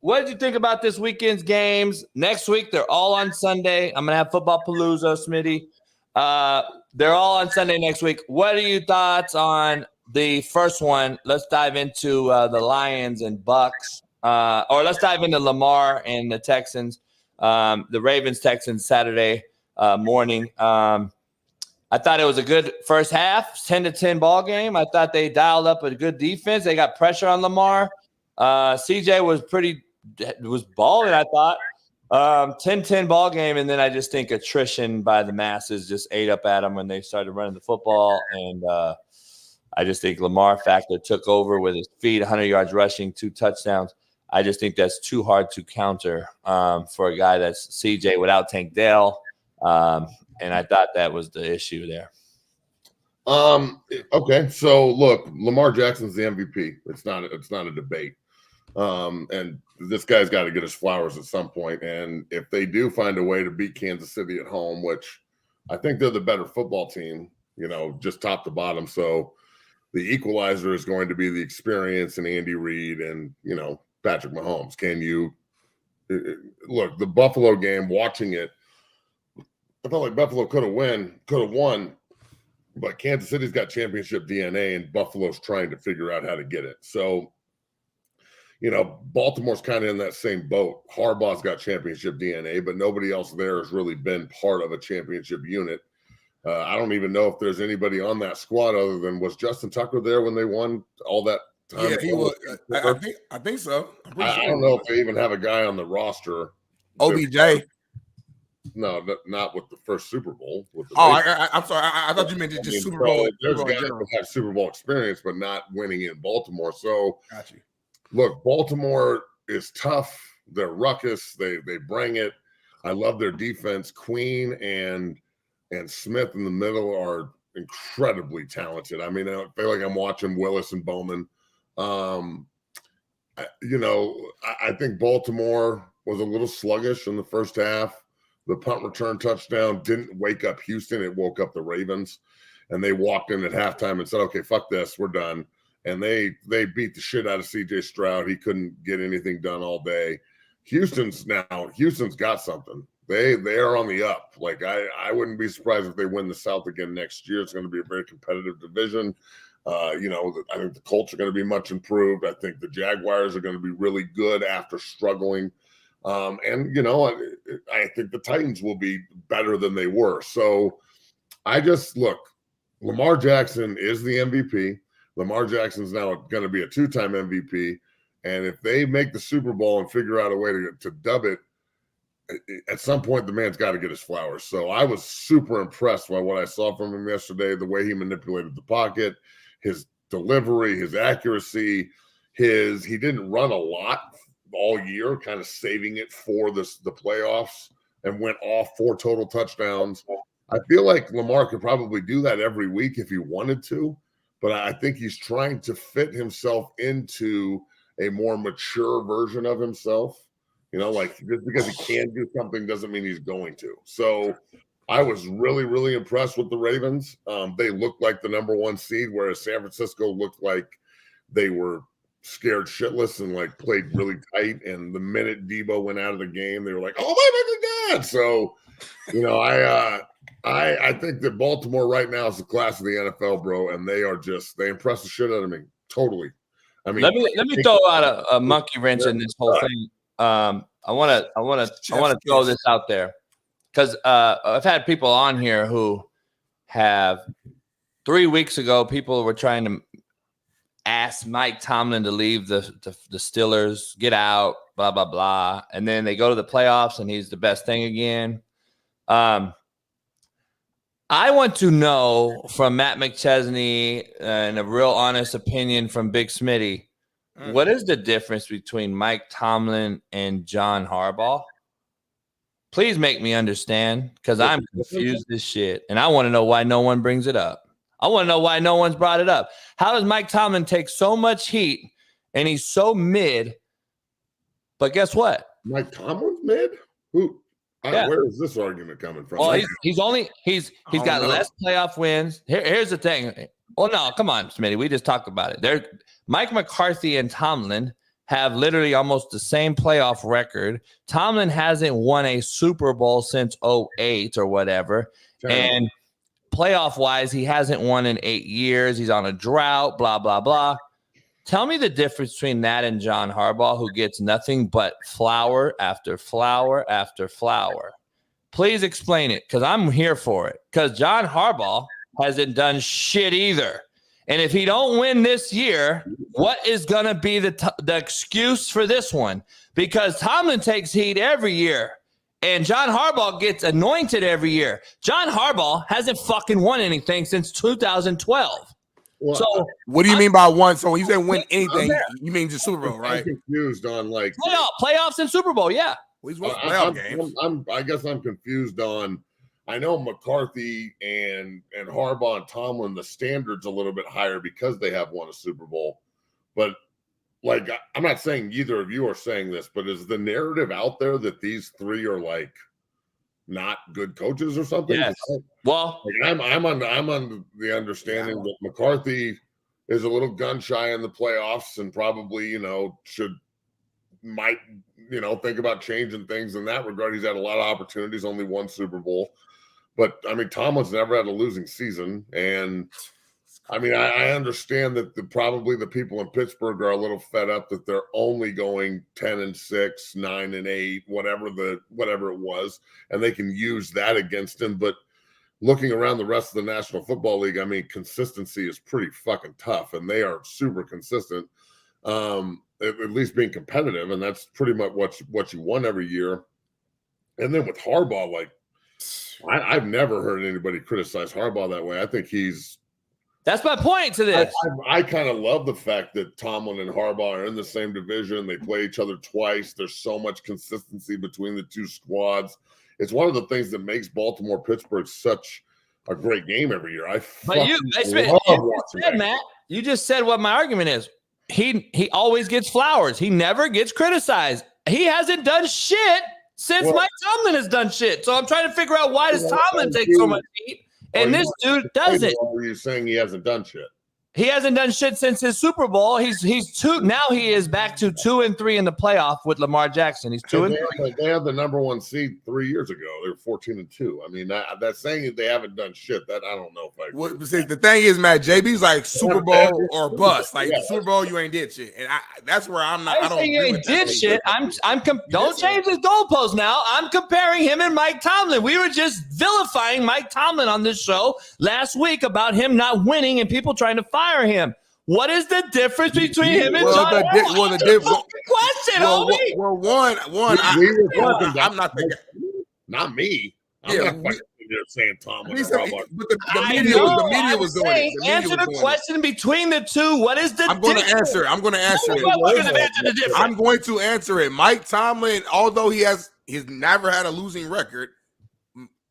What did you think about this weekend's games? Next week, they're all on Sunday. I'm going to have Football Palooza, Smitty. They're all on Sunday next week. What are your thoughts on the first one? Let's dive into the Lions and Bucks. Or let's dive into Lamar and the Texans. The Ravens-Texans Saturday morning. I thought it was a good first half, 10-10 ball game. I thought they dialed up a good defense. They got pressure on Lamar. CJ was balling, I thought. 10-10 ball game, and then I just think attrition by the masses just ate up at them when they started running the football. And I just think Lamar factor took over with his feet, 100 yards rushing, 2 touchdowns. I just think that's too hard to counter for a guy that's CJ without Tank Dell. And I thought that was the issue there. Okay, so look, Lamar Jackson's the MVP. It's not a debate. And this guy's got to get his flowers at some point. And if they do find a way to beat Kansas City at home, which I think they're the better football team, just top to bottom. So, the equalizer is going to be the experience and Andy Reid and, Patrick Mahomes. Can you look, the Buffalo game, watching it, I felt like Buffalo could have won, but Kansas City's got championship DNA and Buffalo's trying to figure out how to get it. So, Baltimore's kind of in that same boat. Harbaugh's got championship DNA, but nobody else there has really been part of a championship unit. I don't even know if there's anybody on that squad other than, was Justin Tucker there when they won all that time? Yeah, he was. I think so. I don't know if they even have a guy on the roster. OBJ. No, not with the first Super Bowl. I'm sorry. I thought you meant just Super Bowl. There's guys that have Super Bowl experience, but not winning in Baltimore. So, got you. Look, Baltimore is tough. They're ruckus. They bring it. I love their defense. Queen and Smith in the middle are incredibly talented. I mean, I feel like I'm watching Willis and Bowman. I think Baltimore was a little sluggish in the first half. The punt return touchdown didn't wake up Houston. It woke up the Ravens. And they walked in at halftime and said, okay, fuck this. We're done. And they beat the shit out of C.J. Stroud. He couldn't get anything done all day. Houston's got something. They are on the up. Like, I wouldn't be surprised if they win the South again next year. It's going to be a very competitive division. I think the Colts are going to be much improved. I think the Jaguars are going to be really good after struggling. I think the Titans will be better than they were. So Lamar Jackson is the MVP. Lamar Jackson's now going to be a 2-time MVP. And if they make the Super Bowl and figure out a way to dub it, at some point the man's got to get his flowers. So I was super impressed by what I saw from him yesterday, the way he manipulated the pocket, his delivery, his accuracy, he didn't run a lot all year, kind of saving it for the playoffs, and went off 4 total touchdowns. I feel like Lamar could probably do that every week if he wanted to, but I think he's trying to fit himself into a more mature version of himself. Just because he can do something doesn't mean he's going to. So I was really, really impressed with the Ravens. They looked like the number 1 seed, whereas San Francisco looked like they were scared shitless and played really tight. And the minute Debo went out of the game, they were like, "Oh my God!" So, I think that Baltimore right now is the class of the NFL, bro, and they impress the shit out of me totally. I mean, let me throw out a monkey wrench in this whole thing. I want to throw this out there because I've had people on here who have 3 weeks ago, people were trying to ask Mike Tomlin to leave the Steelers, get out, blah, blah, blah. And then they go to the playoffs and he's the best thing again. I want to know from Matt McChesney and a real honest opinion from Big Smitty, what is the difference between Mike Tomlin and John Harbaugh? Please make me understand, because I'm confused as shit. And I want to know why no one brings it up. I want to know why no one's brought it up. How does Mike Tomlin take so much heat and he's so mid? But guess what? Mike Tomlin's mid? Who? Yeah. Where is this argument coming from? Well, he's got less playoff wins. Here's the thing. Well, no, come on, Smitty. We just talked about it. Mike McCarthy and Tomlin have literally almost the same playoff record. Tomlin hasn't won a Super Bowl since 2008 or whatever. And playoff-wise, he hasn't won in 8 years. He's on a drought, blah, blah, blah. Tell me the difference between that and John Harbaugh, who gets nothing but flower after flower after flower. Please explain it, because I'm here for it. Because John Harbaugh hasn't done shit either. And if he don't win this year, what is going to be the excuse for this one? Because Tomlin takes heat every year, and John Harbaugh gets anointed every year. John Harbaugh hasn't fucking won anything since 2012. Well, so what do you mean by one? So when you say win anything, you mean just Super Bowl, right? I'm confused on playoffs and Super Bowl, yeah. Well, he's won playoff games. I guess I'm confused on. I know McCarthy and Harbaugh and Tomlin, the standard's a little bit higher because they have won a Super Bowl. But I'm not saying either of you are saying this, but is the narrative out there that these three are not good coaches or something? Yes. Well, I'm on the understanding that McCarthy is a little gun shy in the playoffs and probably, might think about changing things in that regard. He's had a lot of opportunities, only one Super Bowl. But, I mean, Tomlin's never had a losing season. And, I mean, I understand that probably the people in Pittsburgh are a little fed up that they're only going 10-6, 9-8, whatever it was, and they can use that against him. But looking around the rest of the National Football League, I mean, consistency is pretty fucking tough, and they are super consistent, at least being competitive, and that's pretty much what you want every year. And then with Harbaugh, like, I've never heard anybody criticize Harbaugh that way. I think that's my point to this. I kind of love the fact that Tomlin and Harbaugh are in the same division. They play each other twice. There's so much consistency between the two squads. It's one of the things that makes Baltimore-Pittsburgh such a great game every year. Matt, you just said what my argument is. He always gets flowers. He never gets criticized. He hasn't done shit since Mike Tomlin has done shit. So I'm trying to figure out, why does Tomlin take so much heat and this dude doesn't? Are you saying he hasn't done shit? He hasn't done shit since his Super Bowl. He's two. Now he is back to 2-3 in the playoff with Lamar Jackson. He's 2-3. They had the number one seed 3 years ago. They were 14-2. I mean, that's saying that they haven't done shit. That I don't know if see, the thing is, Matt, JB's like Super Bowl or bust. Like the Super Bowl, you ain't did shit, and that's where I'm not. I don't. You ain't did shit. Don't change his goalpost now. I'm comparing him and Mike Tomlin. We were just vilifying Mike Tomlin on this show last week about him not winning and people trying to fire him. What is the difference between him and John? Question, homie. I'm not thinking. Not me. I'm not fucking saying Tomlin. But the media was doing it. Answer the question between the two. What is the difference? I'm going to answer it. I'm going to answer it. Mike Tomlin, although he's never had a losing record,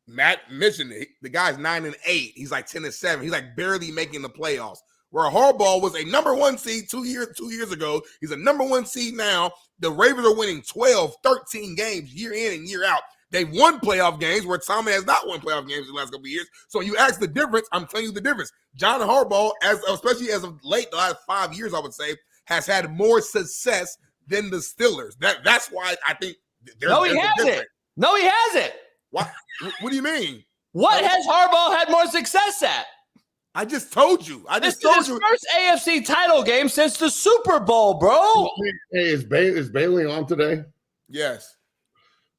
Matt mentioned it. The guy's 9-8. He's like 10-7. He's like barely making the playoffs. Where Harbaugh was a number one seed 2 years ago. He's a number one seed now. The Ravens are winning 12, 13 games year in and year out. They've won playoff games where Tomlin has not won playoff games in the last couple of years. So you ask the difference, I'm telling you the difference. John Harbaugh, especially as of late, the last 5 years, I would say, has had more success than the Steelers. That's why I think he hasn't. No, he hasn't. What do you mean? What has Harbaugh had more success at? I just told you. This is his first AFC title game since the Super Bowl, bro. Hey, is Bailey on today? Yes.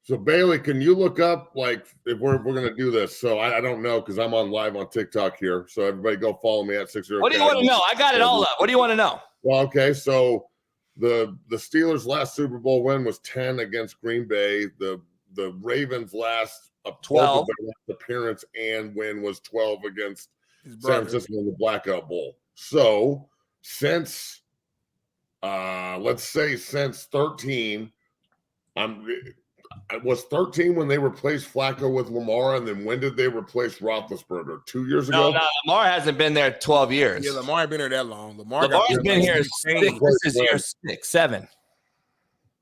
So Bailey, can you look up, like, if we're going to do this? So I don't know, because I'm on live on TikTok here. So everybody go follow me at 60. What do you want to know? I got it all up. What do you want to know? Well, okay. So the Steelers' last Super Bowl win was 10 against Green Bay. The Ravens' last 12 appearance and win was 12 against San Francisco in the Blackout Bowl. So since let's say since 13, I was 13 when they replaced Flacco with Lamar, and then when did they replace Roethlisberger? 2 years ago? No, Lamar hasn't been there 12 years. Yeah, Lamar ain't been there that long. Lamar's been here 6, 7.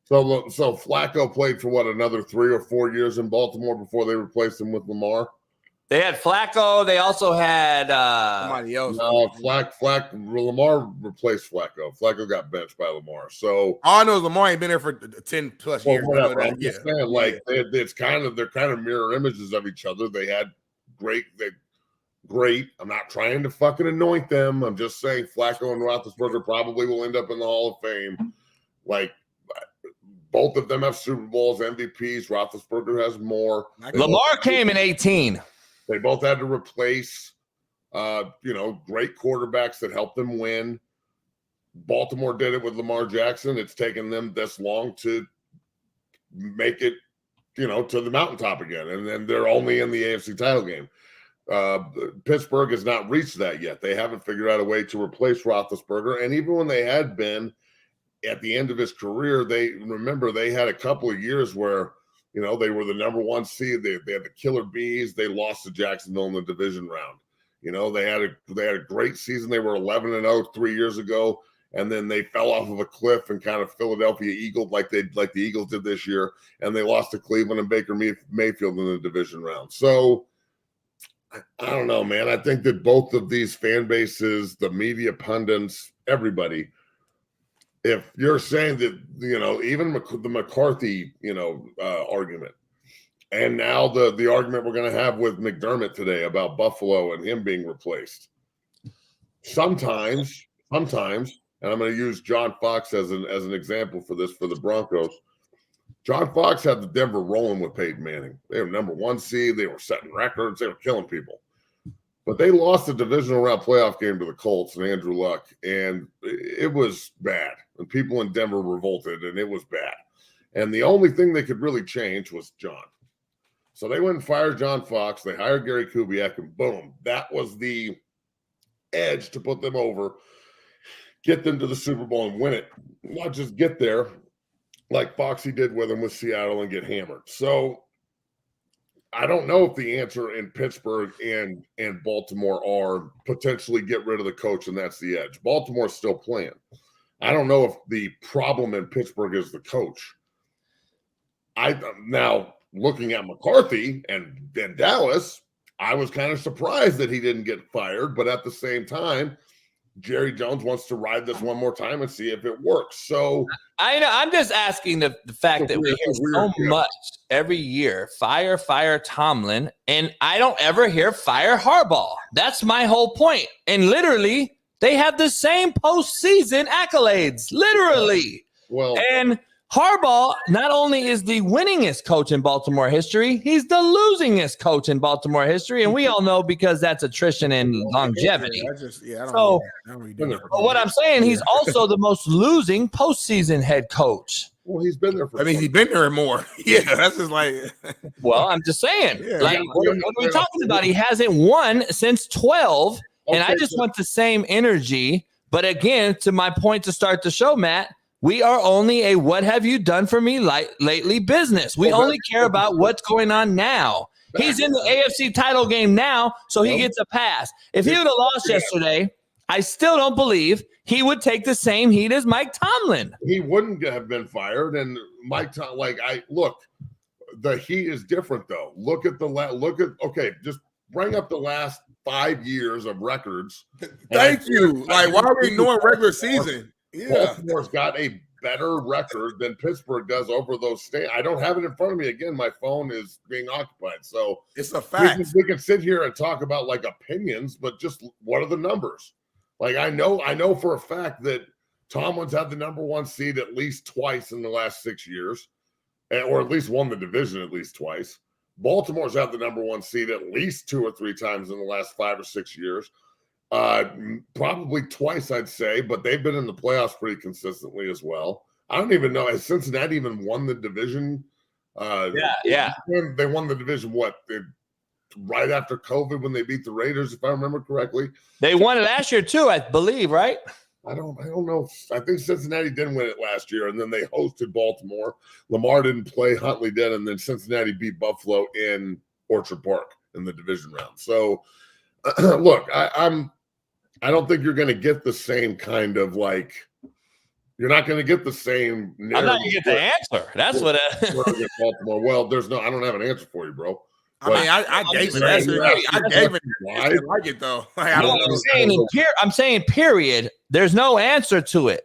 So Flacco played for another 3 or 4 years in Baltimore before they replaced him with Lamar? They had Flacco. They also had somebody else. No, Lamar replaced Flacco. Flacco got benched by Lamar. So all I know is Lamar ain't been there for 10 plus years. Whatever. I'm just saying, like, they're kind of mirror images of each other. They had great. I'm not trying to fucking anoint them. I'm just saying Flacco and Roethlisberger probably will end up in the Hall of Fame. Like, both of them have Super Bowls, MVPs. Roethlisberger has more. Lamar came in 18. They both had to replace, great quarterbacks that helped them win. Baltimore did it with Lamar Jackson. It's taken them this long to make it, to the mountaintop again. And then they're only in the AFC title game. Pittsburgh has not reached that yet. They haven't figured out a way to replace Roethlisberger. And even when they had been at the end of his career, they had a couple of years where, they were the number one seed. They had the killer bees. They lost to Jacksonville in the division round. They had a great season. They were 11-0 3 years ago, and then they fell off of a cliff and kind of Philadelphia Eagled like the Eagles did this year, and they lost to Cleveland and Baker Mayfield in the division round. So I don't know, man. I think that both of these fan bases, the media pundits, everybody, if you're saying that, even the McCarthy, argument, and now the argument we're going to have with McDermott today about Buffalo and him being replaced. Sometimes, and I'm going to use John Fox as an example for this for the Broncos. John Fox had the Denver rolling with Peyton Manning. They were number 1 seed. They were setting records. They were killing people. But they lost the divisional round playoff game to the Colts and Andrew Luck, and it was bad. And people in Denver revolted, and it was bad. And the only thing they could really change was John. So they went and fired John Fox. They hired Gary Kubiak, and boom, that was the edge to put them over, get them to the Super Bowl and win it. Not just get there, like Foxy did with him with Seattle, and get hammered. So I don't know if the answer in Pittsburgh and Baltimore are potentially get rid of the coach, and that's the edge. Baltimore's still playing. I don't know if the problem in Pittsburgh is the coach. Now, looking at McCarthy and Dallas, I was kind of surprised that he didn't get fired, but at the same time, Jerry Jones wants to ride this one more time and see if it works. So I know I'm just asking the fact that we hear so much every year, fire Tomlin, and I don't ever hear fire Harbaugh. That's my whole point. And literally, they have the same postseason accolades. Literally. Well, and Harbaugh not only is the winningest coach in Baltimore history, he's the losingest coach in Baltimore history. And we all know because that's attrition and longevity. But what I'm saying, he's also the most losing postseason head coach. Well, he's been there for he's been there more. Yeah, that's just like. Well, I'm just saying. What are we talking about? He hasn't won since 12. And I just want the same energy. But again, to my point to start the show, Matt, we are only a what have you done for me lately business. We only care about what's going on now. He's in the AFC title game now, so he gets a pass. If he would have lost yesterday, I still don't believe he would take the same heat as Mike Tomlin. He wouldn't have been fired. And Mike Tomlin, the heat is different though. Just bring up the last 5 years of records. Thank you. Like, why are we ignoring regular season? Yeah. Baltimore's got a better record than Pittsburgh does over those states. I don't have it in front of me. Again, my phone is being occupied. So it's a fact. We can sit here and talk about like opinions, but just what are the numbers? Like I know for a fact that Tomlin's had the number 1 seed at least twice in the last 6 years, or at least won the division at least twice. Baltimore's had the number 1 seed at least 2 or 3 times in the last 5 or 6 years. Probably twice, I'd say, but they've been in the playoffs pretty consistently as well. I don't even know. Has Cincinnati even won the division? Yeah. They won the division, right after COVID when they beat the Raiders, if I remember correctly. They won it last year too, I believe, right? I don't know. I think Cincinnati didn't win it last year, and then they hosted Baltimore. Lamar didn't play, Huntley did, and then Cincinnati beat Buffalo in Orchard Park in the division round. So, look, I don't think you're going to get the same kind of you're not going to get the same narrative. I'm not going to get the answer. That's what Baltimore. Well, I don't have an answer for you, bro. I gave it. I gave it. I didn't like it though. I'm saying period. There's no answer to it.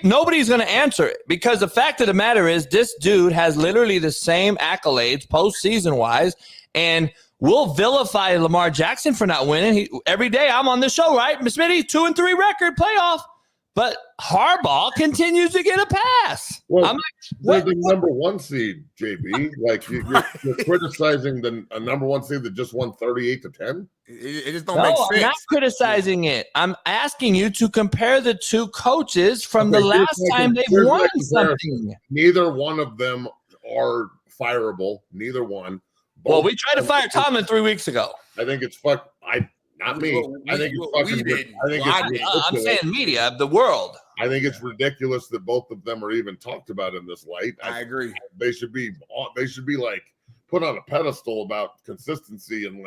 Nobody's going to answer it because the fact of the matter is this dude has literally the same accolades postseason wise, and we'll vilify Lamar Jackson for not winning. Every day I'm on the show, right? Smitty, 2-3 record playoff. But Harbaugh continues to get a pass. Well, I'm like, they're the number 1 seed, JB. You're criticizing a number 1 seed that just won 38-10. It just don't make sense. I'm not criticizing it. I'm asking you to compare the 2 coaches from the last time they've won something. Neither one of them are fireable. Neither one. Well, we tried to fire Tomlin 3 weeks ago. I think it's not me. I think it's fucking. I'm saying media, the world. I think it's ridiculous that both of them are even talked about in this light. I agree. They should be put on a pedestal about consistency and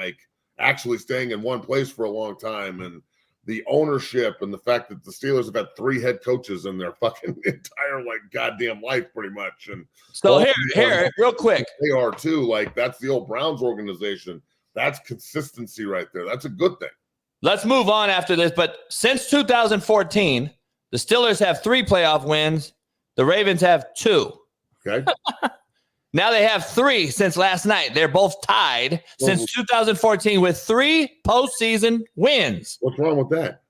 actually staying in one place for a long time, and the ownership and the fact that the Steelers have had 3 head coaches in their fucking entire goddamn life pretty much. And so here, real quick, they are too. That's the old Browns organization. That's consistency right there. That's a good thing. Let's move on after this. But since 2014, the Steelers have 3 playoff wins. The Ravens have 2. Okay. Now they have 3 since last night. They're both tied since 2014 with 3 postseason wins. What's wrong with that?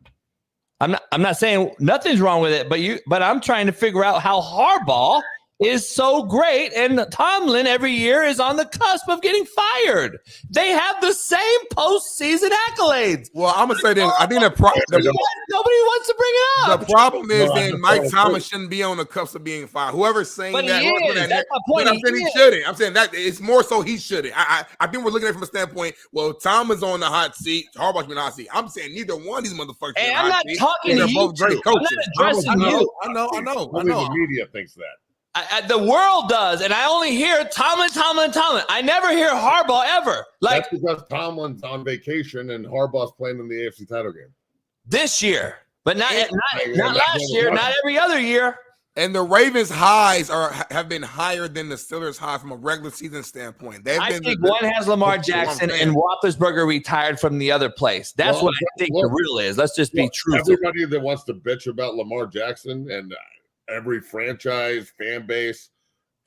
I'm not saying nothing's wrong with it, but I'm trying to figure out how Harbaugh is so great, and Tomlin every year is on the cusp of getting fired. They have the same postseason accolades. Well, I'm gonna say this. I think nobody wants to bring it up. The problem is that Mike Thomas shouldn't be on the cusp of being fired. Whoever's saying But that, he is. That's my point. I'm saying he shouldn't. I'm saying that it's more so he shouldn't. I think we're looking at it from a standpoint. Well, Tom is on the hot seat. Harbaugh's been on the hot seat. I'm saying neither one of these motherfuckers. Hey, I'm not talking to you. Both great coaches. I'm not addressing you. I know. Only the media thinks that. The world does, and I only hear Tomlin. I never hear Harbaugh ever. That's because Tomlin's on vacation and Harbaugh's playing in the AFC title game this year, but not last year, not every other year. And the Ravens' highs have been higher than the Steelers' highs from a regular season standpoint. I think one has Lamar Jackson and Roethlisberger retired from the other place. That's what I think the real is. Let's just be true. Everybody that wants to bitch about Lamar Jackson and every franchise, fan base,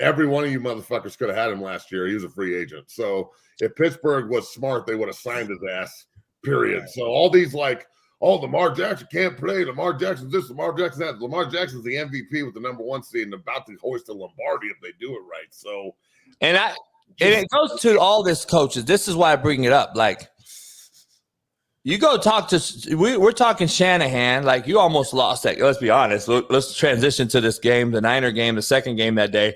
every one of you motherfuckers could have had him last year. He was a free agent. So if Pittsburgh was smart, they would have signed his ass, period. Right. So all these Lamar Jackson can't play. Lamar Jackson's this, Lamar Jackson's that. Lamar Jackson's the MVP with the #1 seed and about to hoist a Lombardi if they do it right. So, and it goes to all this coaches. This is why I bring it up. Like, you go talk to, we're talking Shanahan, like you almost lost that. Let's be honest. Let's transition to this game, the Niner game, the second game that day.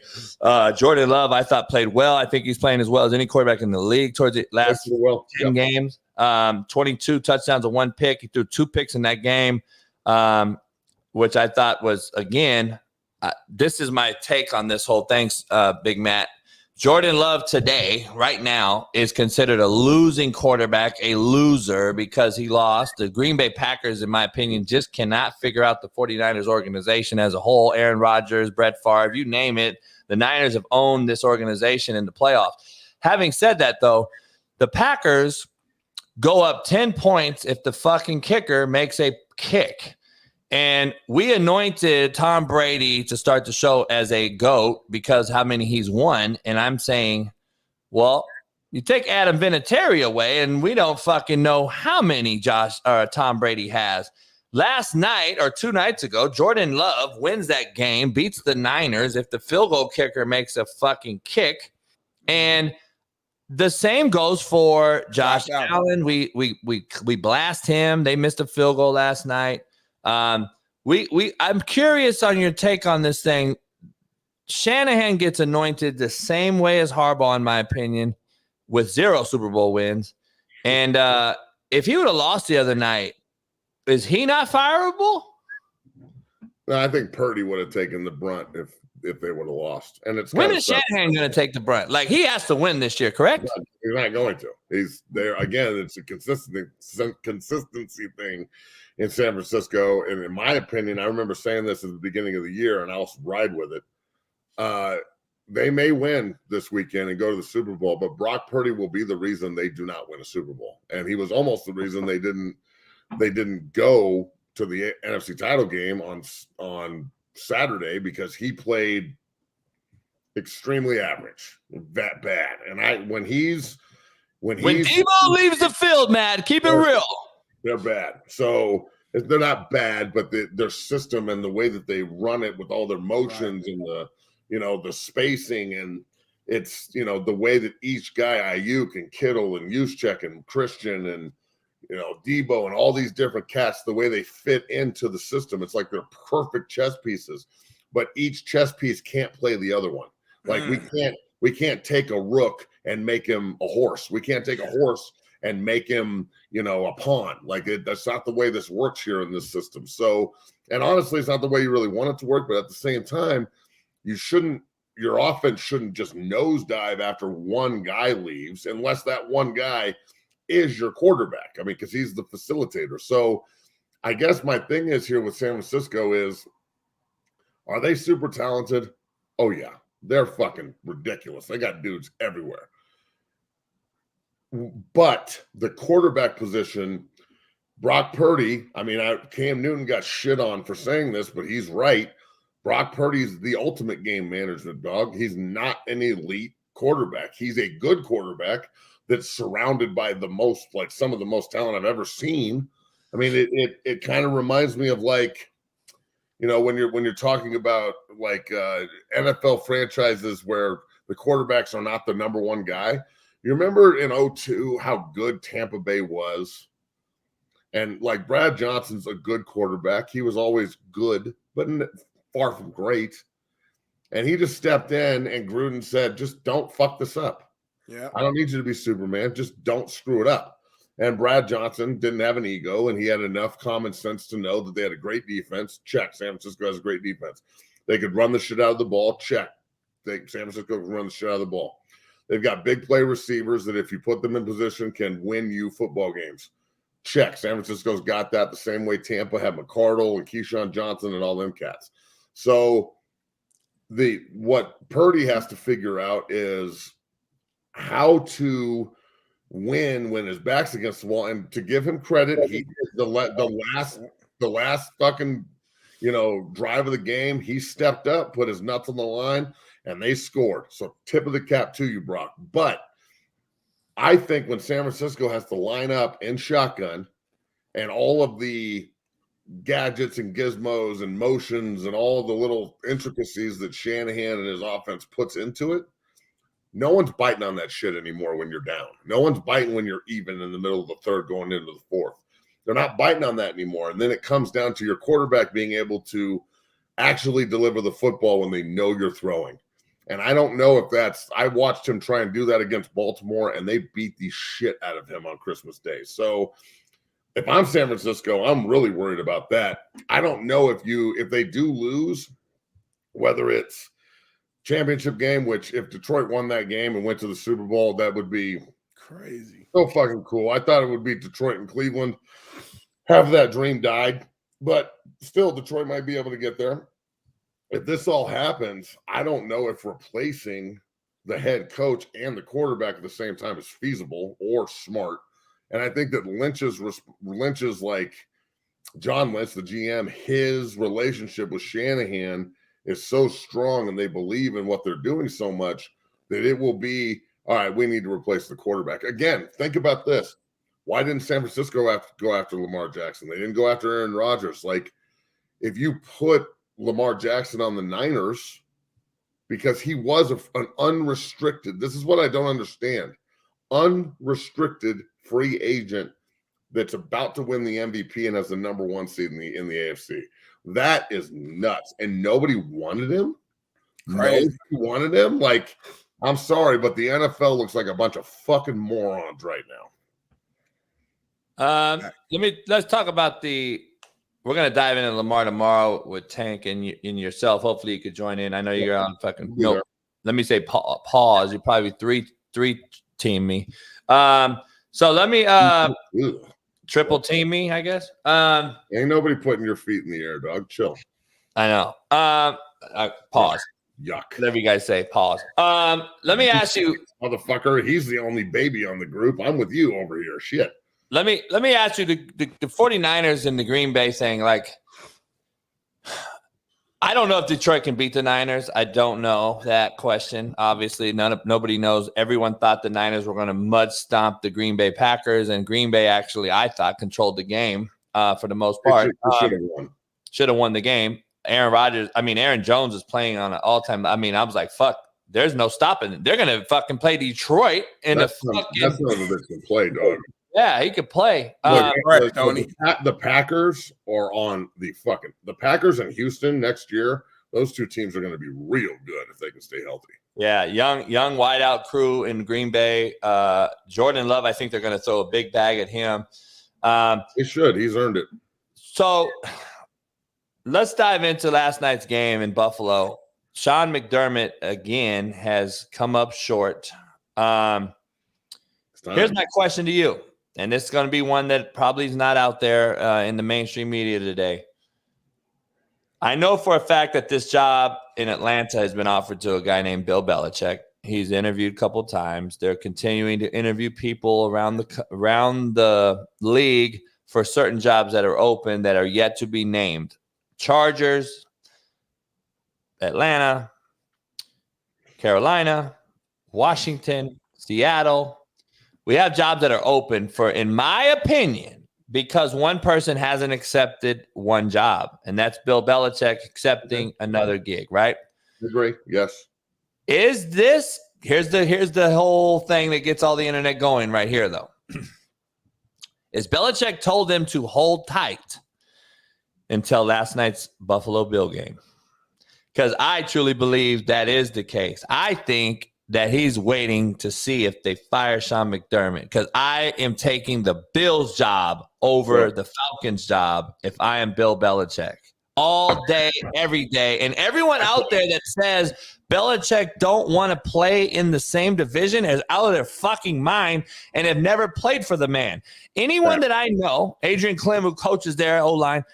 Jordan Love, I thought, played well. I think he's playing as well as any quarterback in the league towards the last 10 games. 22 touchdowns and 1 pick. He threw 2 picks in that game, which I thought was, again, this is my take on this whole thing, Big Matt. Jordan Love today, right now, is considered a losing quarterback, a loser, because he lost. The Green Bay Packers, in my opinion, just cannot figure out the 49ers organization as a whole. Aaron Rodgers, Brett Favre, you name it. The Niners have owned this organization in the playoffs. Having said that, though, the Packers go up 10 points if the fucking kicker makes a kick. And we anointed Tom Brady to start the show as a GOAT because how many he's won. And I'm saying, well, you take Adam Vinatieri away and we don't fucking know how many Tom Brady has. Last night or 2 nights ago, Jordan Love wins that game, beats the Niners if the field goal kicker makes a fucking kick. And the same goes for Josh Allen. We blast him. They missed a field goal last night. I'm curious on your take on this thing. Shanahan gets anointed the same way as Harbaugh, in my opinion, with 0 Super Bowl wins. And if he would have lost the other night, is he not fireable? No, I think Purdy would have taken the brunt if they would have lost. And it's when is Shanahan going to take the brunt? Like, he has to win this year, correct? He's not going to. He's there again. It's a consistency thing in San Francisco. And in my opinion, I remember saying this at the beginning of the year, and I'll ride with it. They may win this weekend and go to the Super Bowl, but Brock Purdy will be the reason they do not win a Super Bowl. And he was almost the reason they didn't go to the NFC title game on Saturday, because he played extremely average, that bad. And when Debo leaves the field, Matt, keep it real. They're bad. So they're not bad, but their system and the way that they run it with all their motions and the spacing, and it's, the way that each guy, Ayuk and Kittle and Juszczyk and Christian and, Debo and all these different cats, the way they fit into the system, it's like they're perfect chess pieces, but each chess piece can't play the other one. Like we can't take a rook and make him a horse. We can't take a horse and make him, a pawn. Like that's not the way this works here in this system. So, and honestly, it's not the way you really want it to work, but at the same time, your offense shouldn't just nosedive after one guy leaves, unless that one guy is your quarterback. I mean, because he's the facilitator. So I guess my thing is here with San Francisco is, are they super talented? Oh yeah, they're fucking ridiculous. They got dudes everywhere. But the quarterback position, Brock Purdy, I mean, Cam Newton got shit on for saying this, but he's right. Brock Purdy's the ultimate game management dog. He's not an elite quarterback. He's a good quarterback that's surrounded by some of the most talent I've ever seen. I mean, it kind of reminds me of like, you know, when you're talking about like NFL franchises where the quarterbacks are not the number one guy. You remember in 2002 how good Tampa Bay was? And like Brad Johnson's a good quarterback. He was always good, but far from great. And he just stepped in and Gruden said, just don't fuck this up. Yeah. I don't need you to be Superman. Just don't screw it up. And Brad Johnson didn't have an ego, and he had enough common sense to know that they had a great defense. Check. San Francisco has a great defense. They could run the shit out of the ball. Check. San Francisco can run the shit out of the ball. They've got big play receivers that if you put them in position can win you football games. Check. San Francisco's got that the same way Tampa had McCardle and Keyshawn Johnson and all them cats. So what Purdy has to figure out is how to win when his back's against the wall. And to give him credit, he the last fucking drive of the game, he stepped up, put his nuts on the line, and they scored. So tip of the cap to you, Brock. But I think when San Francisco has to line up in shotgun and all of the gadgets and gizmos and motions and all the little intricacies that Shanahan and his offense puts into it, no one's biting on that shit anymore when you're down. No one's biting when you're even in the middle of the third going into the fourth. They're not biting on that anymore. And then it comes down to your quarterback being able to actually deliver the football when they know you're throwing. And I don't know if I watched him try and do that against Baltimore, and they beat the shit out of him on Christmas Day. So if I'm San Francisco, I'm really worried about that. I don't know if they do lose, whether it's championship game, which if Detroit won that game and went to the Super Bowl, that would be crazy. So fucking cool. I thought it would be Detroit and Cleveland. Half that dream died, but still Detroit might be able to get there. If this all happens, I don't know if replacing the head coach and the quarterback at the same time is feasible or smart. And I think that Lynch's like John Lynch, the GM, his relationship with Shanahan is so strong and they believe in what they're doing so much that it will be, all right, we need to replace the quarterback. Again, think about this. Why didn't San Francisco have to go after Lamar Jackson? They didn't go after Aaron Rodgers. Like, if you put Lamar Jackson on the Niners, because he was an unrestricted, this is what I don't understand, unrestricted free agent that's about to win the MVP and has the number one seed in the AFC. That is nuts. And nobody wanted him. Right. Nobody wanted him. Like, I'm sorry, but the NFL looks like a bunch of fucking morons right now. Let's talk about we're going to dive into Lamar tomorrow with Tank and yourself. Hopefully you could join in. I know you're on fucking, no, let me say pause. You probably three team me. So let me triple team me, I guess. Ain't nobody putting your feet in the air, dog. Chill. I know. Pause. Yuck. Whatever you guys say, pause. Let me ask you, motherfucker. He's the only baby on the group. I'm with you over here. Shit. Let me ask you the 49ers and the Green Bay thing. Like, I don't know if Detroit can beat the Niners. I don't know that question. Obviously, nobody knows. Everyone thought the Niners were going to mud stomp the Green Bay Packers, and Green Bay actually, I thought, controlled the game for the most part. Should have won the game. Aaron Jones is playing on an all-time. I mean, I was like, fuck, there's no stopping it. They're going to fucking play Detroit in that's not a good play, dog. Yeah, he could play. The Packers are on the Packers and Houston next year. Those two teams are going to be real good if they can stay healthy. Yeah, young wideout crew in Green Bay. Jordan Love, I think they're going to throw a big bag at him. He should. He's earned it. So let's dive into last night's game in Buffalo. Sean McDermott, again, has come up short. Here's my question to you. And this is going to be one that probably is not out there in the mainstream media today. I know for a fact that this job in Atlanta has been offered to a guy named Bill Belichick. He's interviewed a couple times. They're continuing to interview people around the league for certain jobs that are open that are yet to be named. Chargers, Atlanta, Carolina, Washington, Seattle. We have jobs that are open for, in my opinion, because one person hasn't accepted one job, and that's Bill Belichick accepting another gig, right? Agree. Yes. Is this here's the whole thing that gets all the internet going right here, though. Is Belichick told him to hold tight until last night's Buffalo Bill game? Because I truly believe that is the case. I think that he's waiting to see if they fire Sean McDermott, because I am taking the Bills job over the Falcons job if I am Bill Belichick. All day, every day. And everyone out there that says Belichick don't want to play in the same division is out of their fucking mind and have never played for the man. Anyone that I know, Adrian Clem, who coaches there at O-line,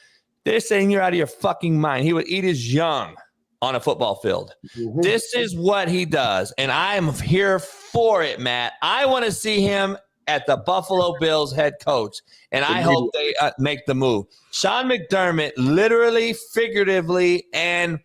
they're saying you're out of your fucking mind. He would eat his young on a football field. Mm-hmm. This is what he does, and I'm here for it, Matt. I want to see him at the Buffalo Bills head coach, and I hope they make the move. Sean McDermott literally, figuratively, and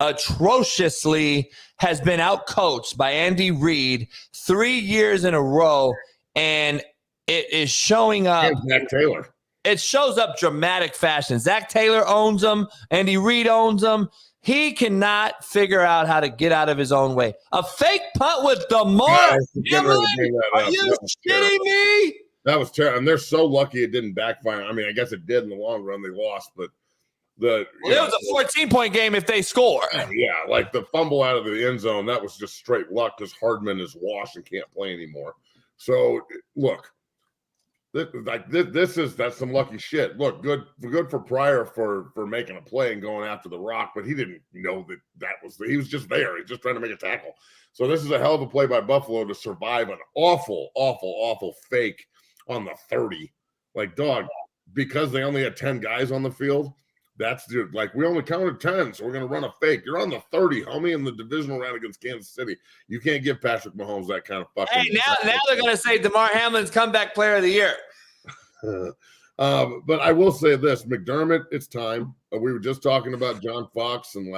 atrociously has been outcoached by Andy Reid 3 years in a row, and it is showing up. And Zach Taylor. It shows up dramatic fashion. Zach Taylor owns them. Andy Reid owns them. He cannot figure out how to get out of his own way. A fake punt with DeMar Hamlin? Are you kidding me? That was terrible. And they're so lucky it didn't backfire. I mean, I guess it did in the long run. They lost, but it was a 14-point game if they score. Yeah, like the fumble out of the end zone, that was just straight luck because Hardman is washed and can't play anymore. So, look. That's some lucky shit. Look, good for Pryor for making a play and going after the rock, but he didn't know he was just there. He's just trying to make a tackle. So this is a hell of a play by Buffalo to survive an awful fake on the 30. Like, dog, because they only had 10 guys on the field, we only counted 10, so we're going to run a fake. You're on the 30, homie, in the divisional round against Kansas City. You can't give Patrick Mahomes that kind of fucking. Hey, now they're going to say DeMar Hamlin's comeback player of the year. But I will say this, McDermott, it's time. We were just talking about John Fox and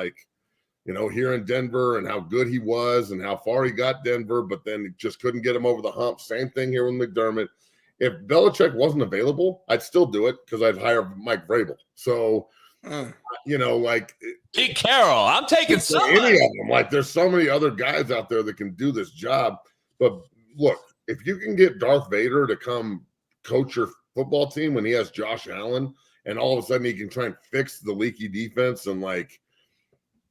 here in Denver and how good he was and how far he got Denver, but then he just couldn't get him over the hump. Same thing here with McDermott. If Belichick wasn't available, I'd still do it because I'd hire Mike Vrabel. So, Pete Carroll, I'm taking any of them. There's so many other guys out there that can do this job. But look, if you can get Darth Vader to come coach your football team when he has Josh Allen, and all of a sudden he can try and fix the leaky defense, and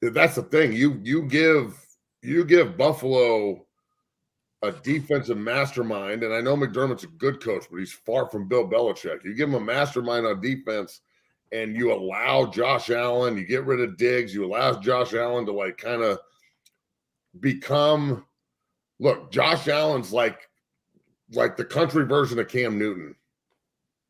that's the thing. You give Buffalo a defensive mastermind, and I know McDermott's a good coach, but he's far from Bill Belichick. You give him a mastermind on defense, and you allow Josh Allen, you get rid of Diggs, you allow Josh Allen to kind of become. Look, Josh Allen's like the country version of Cam Newton.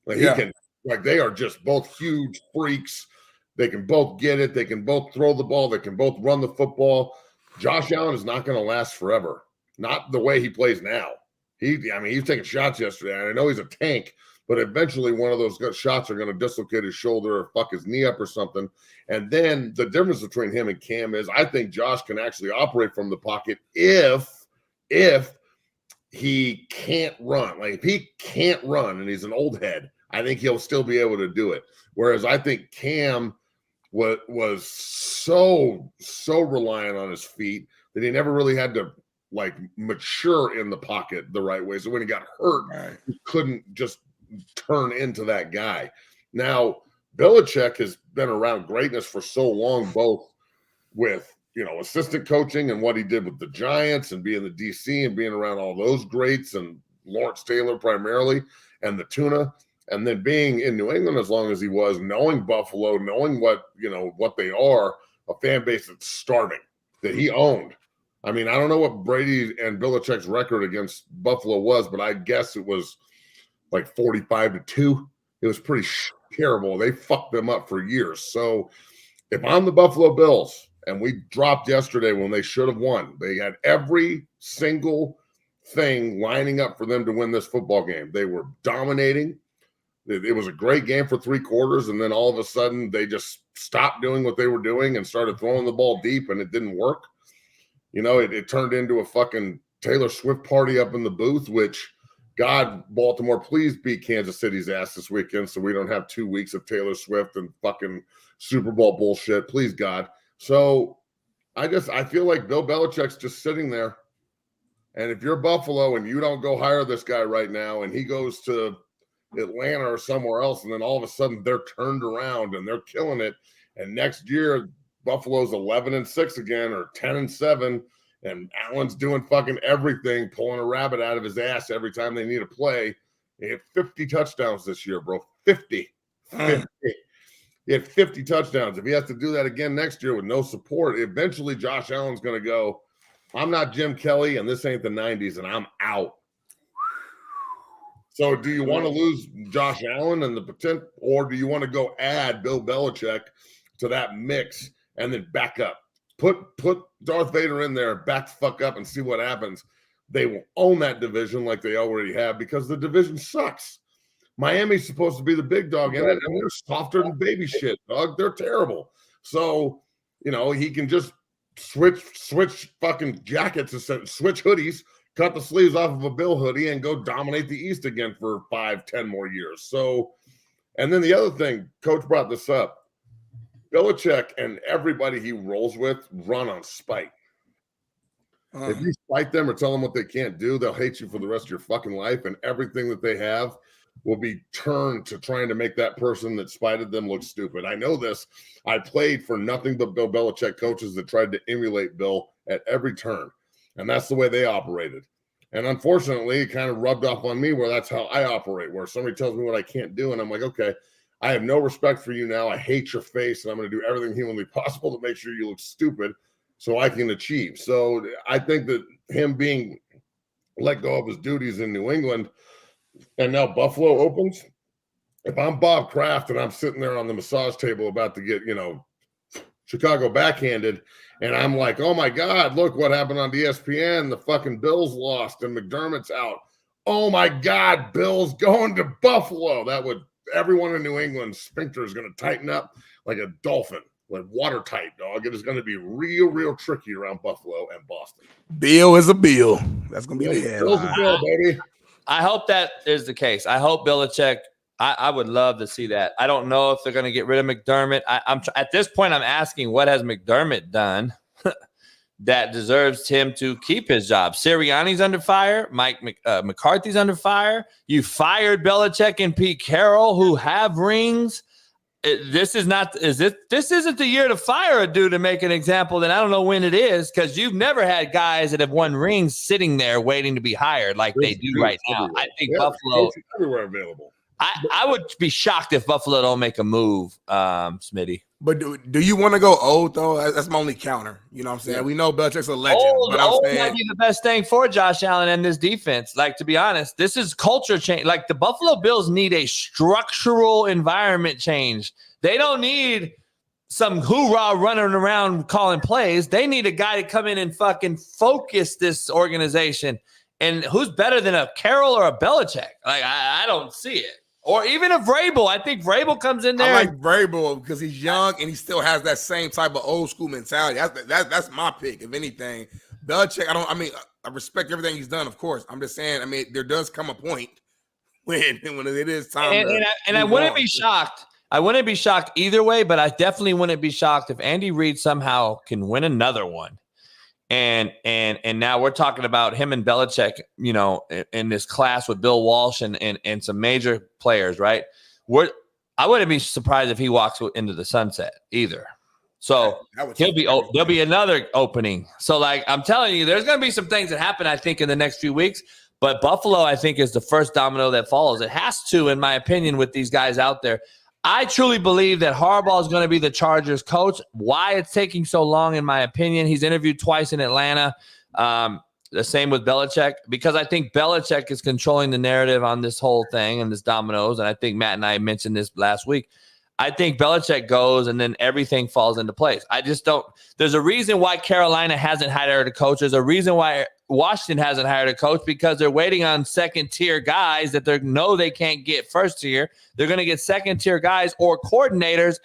They are just both huge freaks. They can both get it. They can both throw the ball. They can both run the football. Josh Allen is not going to last forever. Not the way he plays now. He was taking shots yesterday, and I know he's a tank, but eventually one of those shots are going to dislocate his shoulder or fuck his knee up or something. And then the difference between him and Cam is I think Josh can actually operate from the pocket if he can't run. If he can't run and he's an old head, I think he'll still be able to do it. Whereas I think Cam was so reliant on his feet that he never really had to mature in the pocket the right way. So when he got hurt, he couldn't just turn into that guy. Now, Belichick has been around greatness for so long, both with assistant coaching and what he did with the Giants and being the DC and being around all those greats and Lawrence Taylor primarily and the Tuna, and then being in New England as long as he was, knowing Buffalo, knowing what they are, a fan base that's starving, that he owned. I mean, I don't know what Brady and Belichick's record against Buffalo was, but I guess it was 45-2. It was pretty terrible. They fucked them up for years. So if I'm the Buffalo Bills, And we dropped yesterday when they should have won. They had every single thing lining up for them to win this football game. They were dominating. It was a great game for 3 quarters, and then all of a sudden they just stopped doing what they were doing and started throwing the ball deep, and it didn't work. You know, it turned into a fucking Taylor Swift party up in the booth, which, God, Baltimore, please beat Kansas City's ass this weekend so we don't have 2 weeks of Taylor Swift and fucking Super Bowl bullshit. Please, God. So I feel like Bill Belichick's just sitting there. And if you're Buffalo and you don't go hire this guy right now and he goes to Atlanta or somewhere else, and then all of a sudden they're turned around and they're killing it, and next year Buffalo's 11-6 again or 10-7, and Allen's doing fucking everything, pulling a rabbit out of his ass every time they need a play. He had 50 touchdowns this year, bro. 50. He had 50 touchdowns. If he has to do that again next year with no support, eventually Josh Allen's going to go, I'm not Jim Kelly, and this ain't the 90s, and I'm out. So do you want to lose Josh Allen and the potential, or do you want to go add Bill Belichick to that mix and then back up? Put Darth Vader in there, back the fuck up, and see what happens. They will own that division like they already have because the division sucks. Miami's supposed to be the big dog in it, and they're softer than baby shit, dog. They're terrible. So, you know, he can just switch fucking jackets and switch hoodies, cut the sleeves off of a Bill hoodie, and go dominate the East again for 5-10 more years. So, and then the other thing, Coach brought this up. Belichick and everybody he rolls with run on spite. If you spite them or tell them what they can't do, they'll hate you for the rest of your fucking life, and everything that they have will be turned to trying to make that person that spited them look stupid. I know this. I played for nothing but Bill Belichick coaches that tried to emulate Bill at every turn, and that's the way they operated. And unfortunately, it kind of rubbed off on me where that's how I operate, where somebody tells me what I can't do, and I'm like, okay, I have no respect for you now. I hate your face, and I'm going to do everything humanly possible to make sure you look stupid so I can achieve. So I think that him being let go of his duties in New England, and now Buffalo opens. If I'm Bob Kraft and I'm sitting there on the massage table about to get, Chicago backhanded, and I'm like, oh my God, look what happened on ESPN. The fucking Bills lost and McDermott's out. Oh my God, Bills going to Buffalo. Everyone in New England's sphincter is going to tighten up like a dolphin, like watertight, dog. It is going to be real, real tricky around Buffalo and Boston. Bill is a bill. That's going to be the Bill's a bill, baby. I hope that is the case. I hope Belichick, I would love to see that. I don't know if they're going to get rid of McDermott. I'm at this point, I'm asking, what has McDermott done that deserves him to keep his job? Sirianni's under fire. McCarthy's under fire. You fired Belichick and Pete Carroll, who have rings. This isn't the year to fire a dude to make an example. Then I don't know when it is, because you've never had guys that have won rings sitting there waiting to be hired like they do right now. I think Buffalo everywhere available. I would be shocked if Buffalo don't make a move, Smitty. But do you want to go old, though? That's my only counter. You know what I'm saying? Yeah. We know Belichick's a legend. Old might be the best thing for Josh Allen and this defense. Like, to be honest, this is culture change. Like, the Buffalo Bills need a structural environment change. They don't need some hoorah running around calling plays. They need a guy to come in and fucking focus this organization. And who's better than a Carroll or a Belichick? Like, I don't see it. Or even a Vrabel. I think Vrabel comes in there. I like Vrabel because he's young and he still has that same type of old school mentality. That's my pick, if anything. Belichick, I respect everything he's done, of course. I'm just saying, there does come a point when it is time. And I wouldn't be shocked. I wouldn't be shocked either way, but I definitely wouldn't be shocked if Andy Reid somehow can win another one. And now we're talking about him and Belichick, in this class with Bill Walsh and some major players, right? I wouldn't be surprised if he walks into the sunset either. So there'll be another opening. So, like, I'm telling you, there's going to be some things that happen, I think, in the next few weeks. But Buffalo, I think, is the first domino that falls. It has to, in my opinion, with these guys out there. I truly believe that Harbaugh is going to be the Chargers coach. Why it's taking so long, in my opinion, he's interviewed twice in Atlanta. The same with Belichick, because I think Belichick is controlling the narrative on this whole thing and this dominoes. And I think Matt and I mentioned this last week. I think Belichick goes and then everything falls into place. I just don't. There's a reason why Carolina hasn't hired a coach. There's a reason why Washington hasn't hired a coach, because they're waiting on second-tier guys that they know they can't get first-tier. They're going to get second-tier guys or coordinators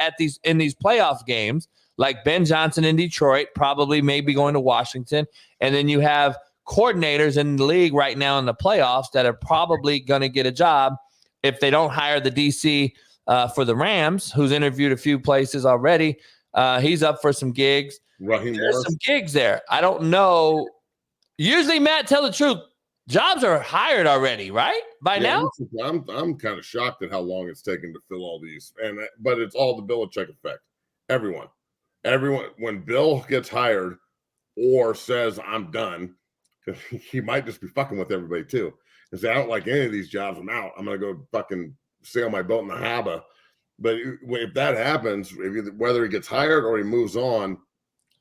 in these playoff games, like Ben Johnson in Detroit, probably maybe going to Washington. And then you have coordinators in the league right now in the playoffs that are probably going to get a job if they don't hire the DC for the Rams, who's interviewed a few places already. He's up for some gigs. There's some gigs there. I don't know. Usually, Matt, tell the truth, jobs are hired already, right? By now? I'm kind of shocked at how long it's taken to fill all these. But it's all the Belichick effect. Everyone, when Bill gets hired or says, I'm done, he might just be fucking with everybody too. And say, I don't like any of these jobs. I'm out. I'm going to go fucking sail my boat in the Harbaugh. But if that happens, whether he gets hired or he moves on,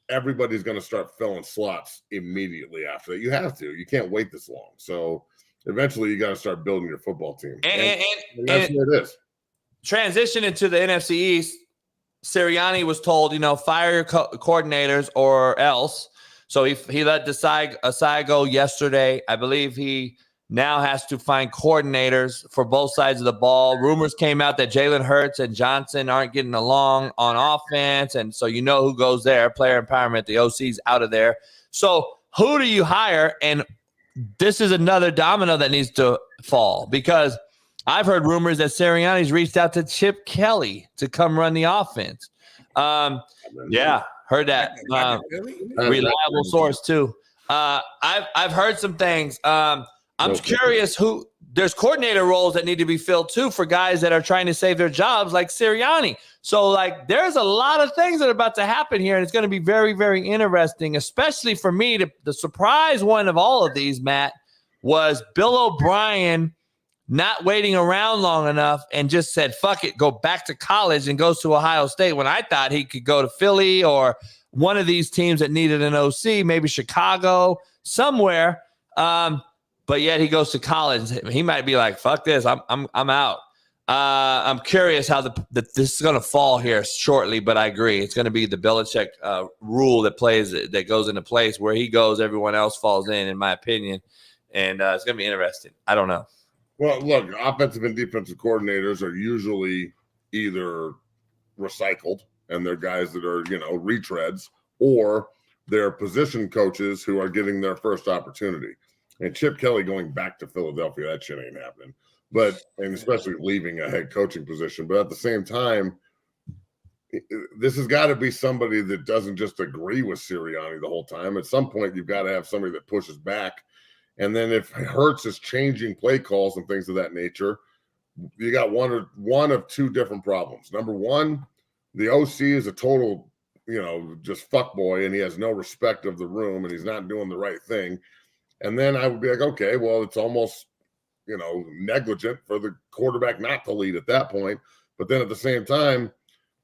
everybody's going to start filling slots immediately after that. You have to. You can't wait this long. So eventually you got to start building your football team. And that's what it is. Transition into the NFC East, Sirianni was told, fire your coordinators or else. So he let Desai go yesterday. I believe he now has to find coordinators for both sides of the ball. Rumors came out that Jalen Hurts and Johnson aren't getting along on offense, and so who goes there. Player empowerment, the OC's out of there. So who do you hire? And this is another domino that needs to fall, because I've heard rumors that Sirianni's reached out to Chip Kelly to come run the offense. Yeah, heard that. Reliable source too. I've heard some things. I'm curious there's coordinator roles that need to be filled too for guys that are trying to save their jobs like Sirianni. So there's a lot of things that are about to happen here, and it's going to be very, very interesting, especially for me. The surprise one of all of these, Matt, was Bill O'Brien not waiting around long enough and just said, fuck it, go back to college and goes to Ohio State, when I thought he could go to Philly or one of these teams that needed an OC, maybe Chicago, somewhere. But yet he goes to college. He might be like, "Fuck this, I'm out." I'm curious how this is going to fall here shortly, but I agree it's going to be the Belichick rule that goes into place. Where he goes, everyone else falls in my opinion, and it's going to be interesting. I don't know. Well, look, offensive and defensive coordinators are usually either recycled, and they're guys that are retreads, or they're position coaches who are getting their first opportunity. And Chip Kelly going back to Philadelphia, that shit ain't happening. And especially leaving a head coaching position. But at the same time, this has got to be somebody that doesn't just agree with Sirianni the whole time. At some point, you've got to have somebody that pushes back. And then if Hurts is changing play calls and things of that nature, you got one of two different problems. Number one, the OC is a total, just fuckboy, and he has no respect of the room, and he's not doing the right thing. And then I would be like, okay, well, it's almost, negligent for the quarterback not to lead at that point. But then at the same time,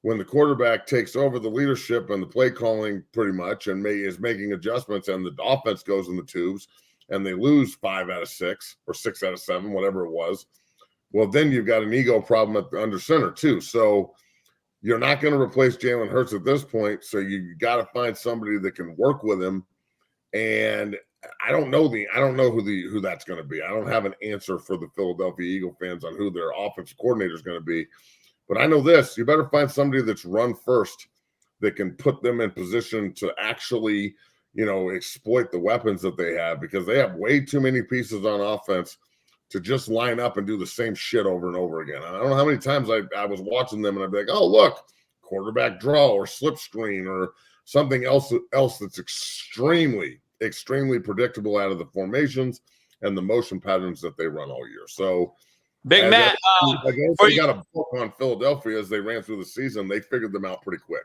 when the quarterback takes over the leadership and the play calling pretty much and is making adjustments, and the offense goes in the tubes and they lose 5 out of 6 or 6 out of 7, whatever it was, well, then you've got an ego problem under center too. So you're not going to replace Jalen Hurts at this point. So you got to find somebody that can work with him. And I don't know who that's going to be. I don't have an answer for the Philadelphia Eagle fans on who their offensive coordinator is going to be. But I know this: you better find somebody that's run first that can put them in position to actually, exploit the weapons that they have, because they have way too many pieces on offense to just line up and do the same shit over and over again. I don't know how many times I was watching them and I'd be like, oh, look, quarterback draw or slip screen or something else that's extremely predictable out of the formations and the motion patterns that they run all year. So Big Matt, they got a book on Philadelphia as they ran through the season. They figured them out pretty quick.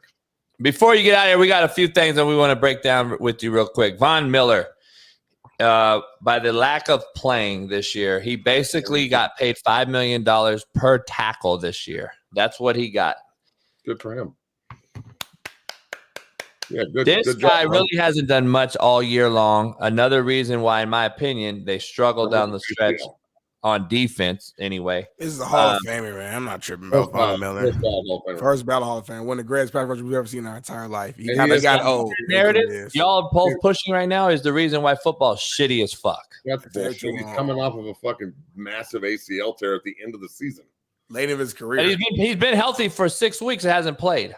Before you get out of here, we got a few things that we want to break down with you real quick. Von Miller, by the lack of playing this year, he basically got paid $5 million per tackle this year. That's what he got. Good for him. Yeah, this guy really hasn't done much all year long. Another reason why, in my opinion, they struggle down the stretch. on defense anyway. This is a Hall of Famer, man. I'm not tripping about Von Miller. First ballot Hall of Fame. One of the greatest pass rushers we've ever seen in our entire life. He kind of got old. Narrative y'all both pushing right now is the reason why football's shitty as fuck. That's bullshit. He's coming off of a fucking massive ACL tear at the end of the season. Late in his career. And he's been healthy for 6 weeks and hasn't played.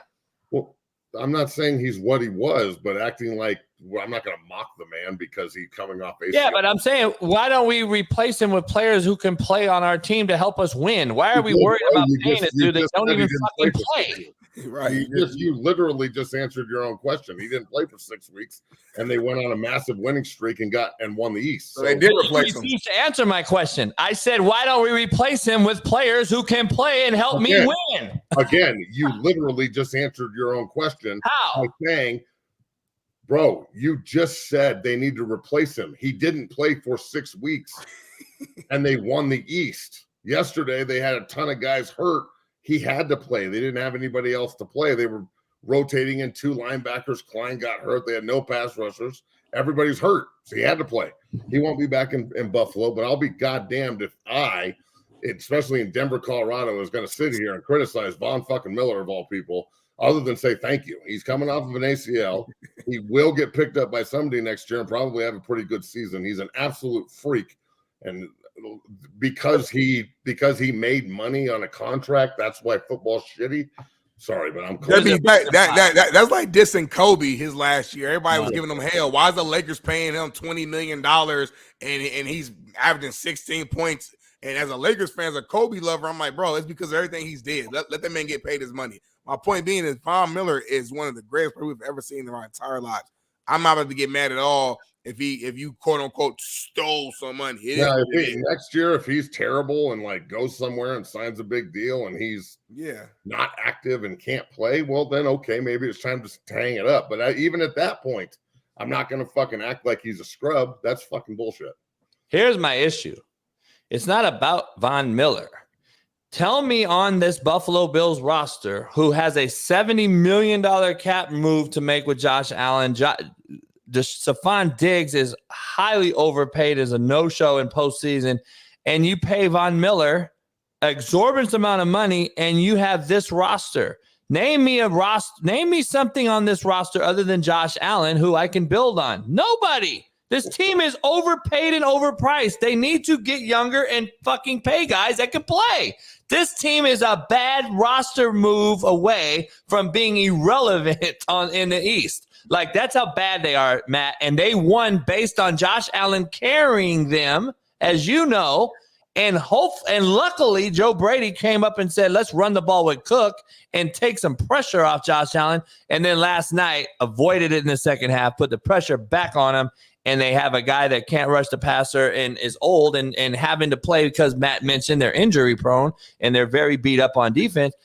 Well, I'm not saying he's what he was, but acting like I'm not going to mock the man because he's coming off ACL. Yeah, but I'm saying, why don't we replace him with players who can play on our team to help us win? Why are we worried about paying a dude that don't even fucking play? Right. You literally just answered your own question. He didn't play for 6 weeks, and they went on a massive winning streak and won the East. So they did replace him. You to answer my question. I said, why don't we replace him with players who can play and help me win? Again, you literally just answered your own question. How? By saying, bro, you just said they need to replace him. He didn't play for 6 weeks, and they won the East. Yesterday, they had a ton of guys hurt. He had to play. They didn't have anybody else to play. They were rotating in 2 linebackers. Klein got hurt. They had no pass rushers. Everybody's hurt, so he had to play. He won't be back in Buffalo, but I'll be goddamned if I, especially in Denver, Colorado, is going to sit here and criticize Von fucking Miller of all people, other than say thank you. He's coming off of an ACL. He will get picked up by somebody next year and probably have a pretty good season. He's an absolute freak, and because he made money on a contract, that's why football's shitty. Sorry, but I'm that's like dissing Kobe his last year. Everybody was giving him hell. Why is the Lakers paying him $20 million and he's averaging 16 points? And as a Lakers fan, as a Kobe lover, I'm like, bro, it's because of everything he's did. Let that man get paid his money. My point being is Von Miller is one of the greatest players we've ever seen in our entire lives. I'm not about to get mad at all if you quote unquote stole some money. Next year, if he's terrible and like goes somewhere and signs a big deal and he's not active and can't play, well then okay, maybe it's time to hang it up. But even at that point, I'm not going to fucking act like he's a scrub. That's fucking bullshit. Here's my issue. It's not about Von Miller. Tell me on this Buffalo Bills roster who has a $70 million cap move to make with Josh Allen. Stephon Diggs is highly overpaid as a no-show in postseason, and you pay Von Miller exorbitant amount of money, and you have this roster. Name me something on this roster other than Josh Allen who I can build on. Nobody. This team is overpaid and overpriced. They need to get younger and fucking pay guys that can play. This team is a bad roster move away from being irrelevant in the East. Like, that's how bad they are, Matt. And they won based on Josh Allen carrying them, as you know. And luckily, Joe Brady came up and said, let's run the ball with Cook and take some pressure off Josh Allen. And then last night, avoided it in the second half, put the pressure back on him. And they have a guy that can't rush the passer and is old and having to play because Matt mentioned they're injury prone and they're very beat up on defense.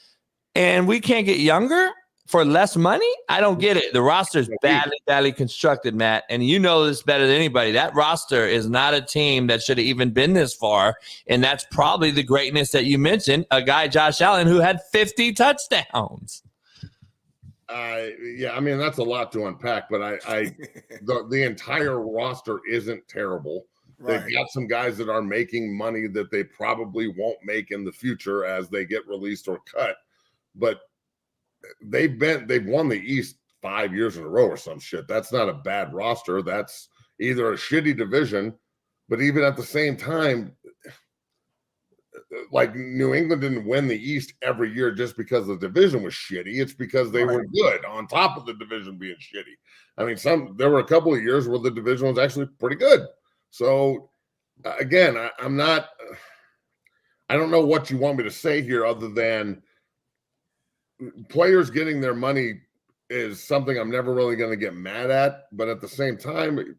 And we can't get younger for less money? I don't get it. The roster is badly constructed, Matt. And you know this better than anybody. That roster is not a team that should have even been this far. And that's probably the greatness that you mentioned, a guy, Josh Allen, who had 50 touchdowns. Yeah, I mean, that's a lot to unpack, but the entire roster isn't terrible. Right. They've got some guys that are making money that they probably won't make in the future as they get released or cut. But they've won the East 5 years in a row or some shit. That's not a bad roster. That's either a shitty division, but even at the same time, like New England didn't win the East every year just because the division was shitty. It's because they were good on top of the division being shitty. I mean, there were a couple of years where the division was actually pretty good. So again, I don't know what you want me to say here other than players getting their money is something I'm never really going to get mad at. But at the same time,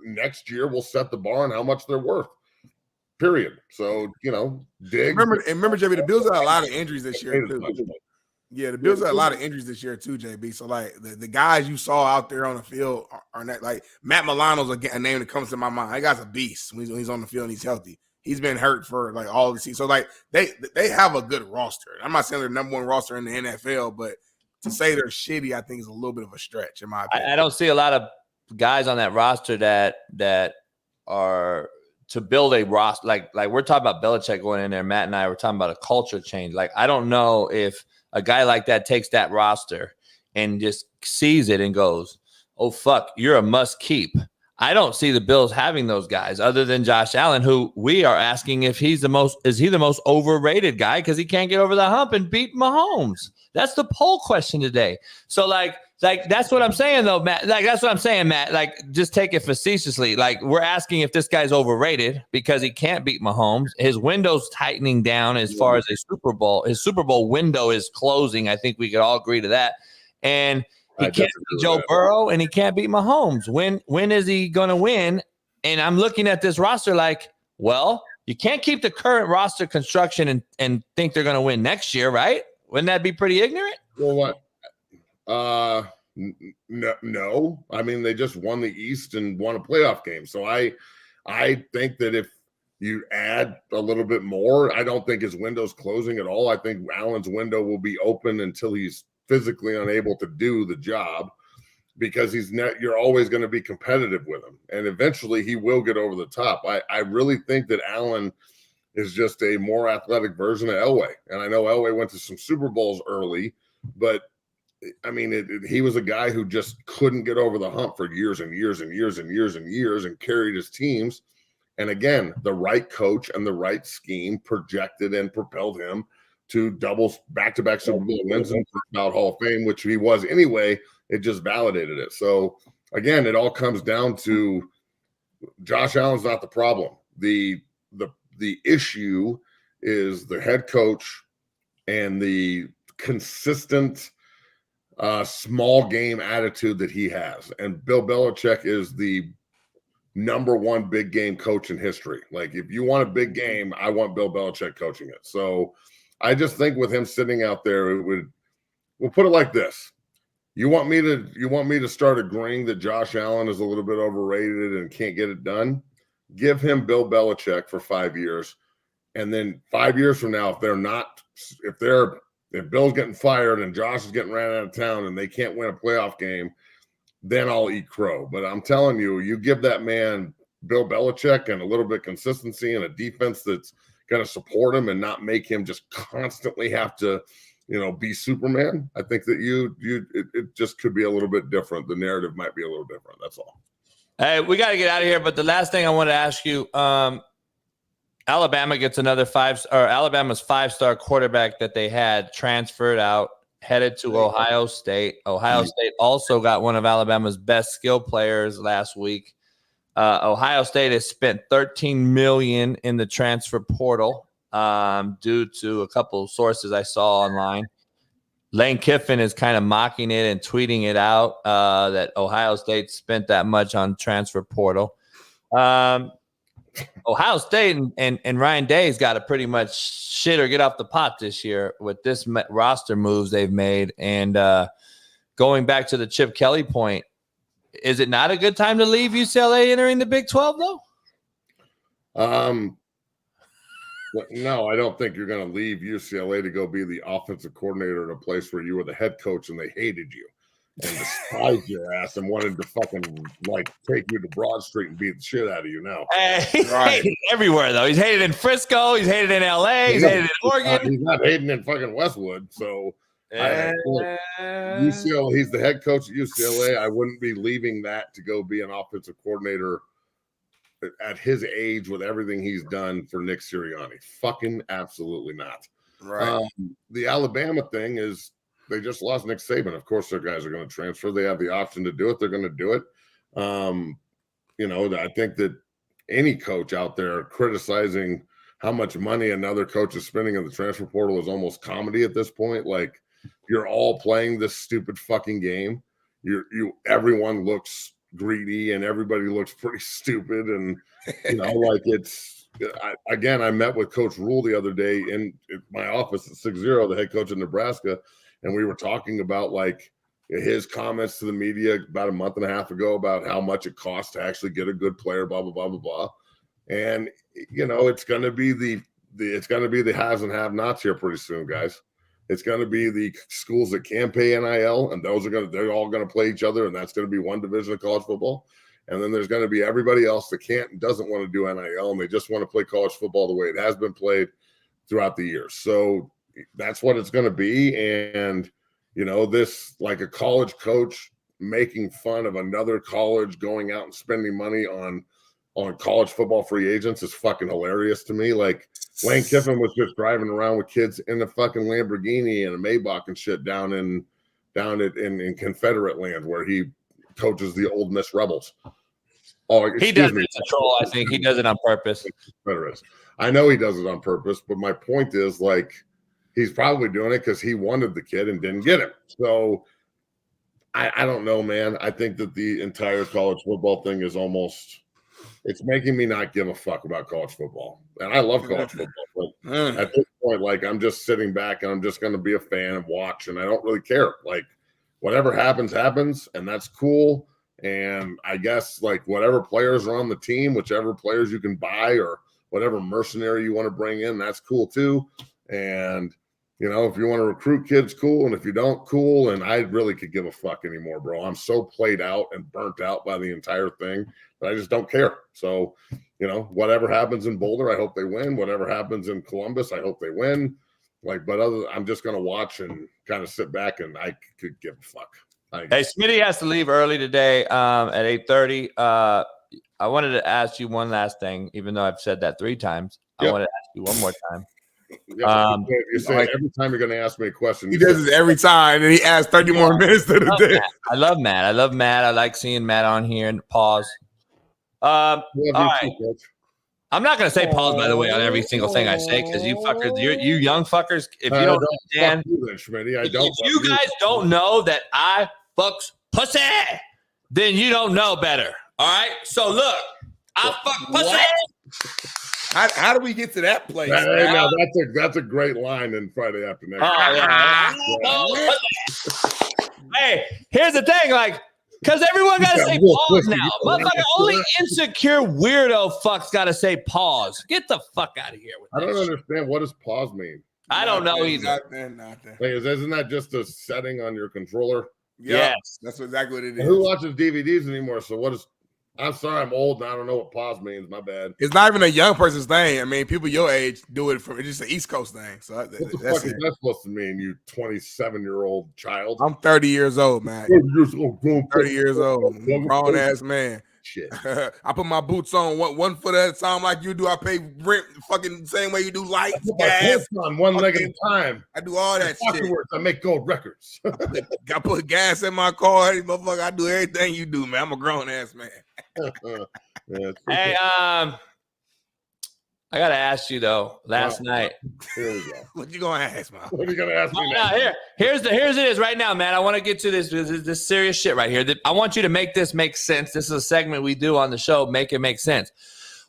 next year we'll set the bar on how much they're worth. Period. So, Diggs. Remember, JB, the Bills had a lot of injuries this year, too. Yeah, the Bills had a lot of injuries this year, too, JB. So, like, the guys you saw out there on the field are not, like, Matt Milano's a name that comes to my mind. That guy's a beast when he's on the field and he's healthy. He's been hurt for, like, all the season. So, like, they have a good roster. I'm not saying they're the number one roster in the NFL, but to say they're shitty, I think is a little bit of a stretch, in my opinion. I don't see a lot of guys on that roster that are to build a roster, like we're talking about Belichick going in there. Matt and I were talking about a culture change. Like, I don't know if a guy like that takes that roster and just sees it and goes, "Oh fuck, you're a must keep." I don't see the Bills having those guys other than Josh Allen, who we are asking if is he the most overrated guy because he can't get over the hump and beat Mahomes. That's the poll question today. So like that's what I'm saying though, Matt. Like that's what I'm saying, Matt. Like just take it facetiously. Like we're asking if this guy's overrated because he can't beat Mahomes. His window's tightening down as far as a Super Bowl. His Super Bowl window is closing. I think we could all agree to that. And he can't beat Joe Burrow and he can't beat Mahomes. When is he going to win? And I'm looking at this roster like, well, you can't keep the current roster construction and think they're going to win next year, right? Wouldn't that be pretty ignorant? Well, what? No. I mean, they just won the East and won a playoff game. So I think that if you add a little bit more, I don't think his window's closing at all. I think Allen's window will be open until he's physically unable to do the job, because you're always going to be competitive with him, and eventually he will get over the top. I really think that Allen is just a more athletic version of Elway, and I know Elway went to some Super Bowls early, but I mean he was a guy who just couldn't get over the hump for years and years and years and years and years and carried his teams. And again, the right coach and the right scheme projected and propelled him to double back-to-back Super Bowl wins and about Hall of Fame, which he was anyway. It just validated it. So again, it all comes down to Josh Allen's not the problem. The issue is the head coach and the consistent small game attitude that he has. And Bill Belichick is the number one big game coach in history. Like, if you want a big game, I want Bill Belichick coaching it. So I just think with him sitting out there, we'll put it like this. You want me to start agreeing that Josh Allen is a little bit overrated and can't get it done? Give him Bill Belichick for 5 years. And then 5 years from now, if Bill's getting fired and Josh is getting ran out of town and they can't win a playoff game, then I'll eat crow. But I'm telling you, you give that man Bill Belichick and a little bit of consistency and a defense that's going to support him and not make him just constantly have to, be Superman. I think that it just could be a little bit different. The narrative might be a little different. That's all. Hey, we got to get out of here. But the last thing I want to ask you, Alabama gets Alabama's 5-star quarterback that they had transferred out, headed to Ohio State. Ohio State also got one of Alabama's best skill players last week. Ohio State has spent $13 million in the transfer portal due to a couple of sources I saw online. Lane Kiffin is kind of mocking it and tweeting it out that Ohio State spent that much on transfer portal. Ohio State and Ryan Day's got to pretty much shit or get off the pot this year with this roster moves they've made. And going back to the Chip Kelly point, is it not a good time to leave UCLA entering the Big 12, though? No, I don't think you're going to leave UCLA to go be the offensive coordinator in a place where you were the head coach and they hated you and despised your ass and wanted to fucking take you to Broad Street and beat the shit out of you now. He's hated everywhere, though. He's hated in Frisco. He's hated in LA. He's hated in Oregon. He's not hating in fucking Westwood. So UCLA, he's the head coach at UCLA. I wouldn't be leaving that to go be an offensive coordinator at his age with everything he's done for Nick Sirianni. Fucking absolutely not. Right. The Alabama thing is they just lost Nick Saban. Of course, their guys are going to transfer. They have the option to do it. They're going to do it. I think that any coach out there criticizing how much money another coach is spending in the transfer portal is almost comedy at this point. Like, you're all playing this stupid fucking game. Everyone looks greedy and everybody looks pretty stupid. And, I met with Coach Rule the other day in my office at 6-0, the head coach of Nebraska. And we were talking about his comments to the media about a month and a half ago about how much it costs to actually get a good player, blah, blah, blah, blah, blah. And, it's going to be the haves and have-nots here pretty soon, guys. It's going to be the schools that can pay NIL, and they're all going to play each other, and that's going to be one division of college football. And then there's going to be everybody else that can't and doesn't want to do NIL, and they just want to play college football the way it has been played throughout the years. So that's what it's going to be. And, this like a college coach making fun of another college going out and spending money on college football free agents is fucking hilarious to me. Like Lane Kiffin was just driving around with kids in a fucking Lamborghini and a Maybach and shit down in Confederate land where he coaches the Ole Miss Rebels. Oh, he does it to troll. I think he does it on purpose. I know he does it on purpose, but my point is, like, he's probably doing it because he wanted the kid and didn't get him. So I don't know, man. I think that the entire college football thing is it's making me not give a fuck about college football. And I love college football, but at this point, like, I'm just sitting back and I'm just going to be a fan and watch, and I don't really care. Like, whatever happens, and that's cool. And I guess, like, whatever players are on the team, whichever players you can buy or whatever mercenary you want to bring in, that's cool too. And, if you want to recruit kids, cool. And if you don't, cool. And I really could give a fuck anymore, bro. I'm so played out and burnt out by the entire thing that I just don't care. So, whatever happens in Boulder, I hope they win. Whatever happens in Columbus, I hope they win. Like, but I'm just going to watch and kind of sit back, and I could give a fuck. Hey, Smitty has to leave early today at 8:30. I wanted to ask you one last thing, even though I've said that 3 times. Yep. I wanted to ask you one more time. You say every time you're going to ask me a question. He does this every time, and he asks 30 more minutes to the day. I love Matt. I like seeing Matt on here and pause. All right. I'm not going to say pause, by the way, on every single thing I say, because you fuckers, you young fuckers, if you don't understand, if you guys don't know that I fucks pussy, then you don't know better. All right? So look, I fuck pussy. How do we get to that place? Hey, now that's a great line in Friday After Next. Hey, here's the thing, like, because everyone got to say pause now. Motherfucker, only insecure weirdo fucks got to say pause. Get the fuck out of here with I don't understand. What does pause mean? I don't know either. Nothing. Isn't that just a setting on your controller? Yes. That's exactly what it is. Who watches DVDs anymore? So what is... I'm sorry, I'm old and I don't know what pause means. My bad. It's not even a young person's thing. I mean, people your age do it for it's just an East Coast thing. So what the fuck is that supposed to mean, you 27-year-old child? I'm 30 years old, man. 30 years old. Grown ass man. Shit. I put my boots on one foot at a time like you do. I pay rent fucking the same way you do lights, gas. On one leg at a time. I do all that shit. Afterwards, I make gold records. I put gas in my car. Motherfucker, I do everything you do, man. I'm a grown ass man. Hey, I gotta ask you though. Last night, here we go. What you gonna ask, man? What are you gonna ask me now? Here's it is right now, man. I want to get to this serious shit right here. I want you to make this make sense. This is a segment we do on the show. Make it make sense.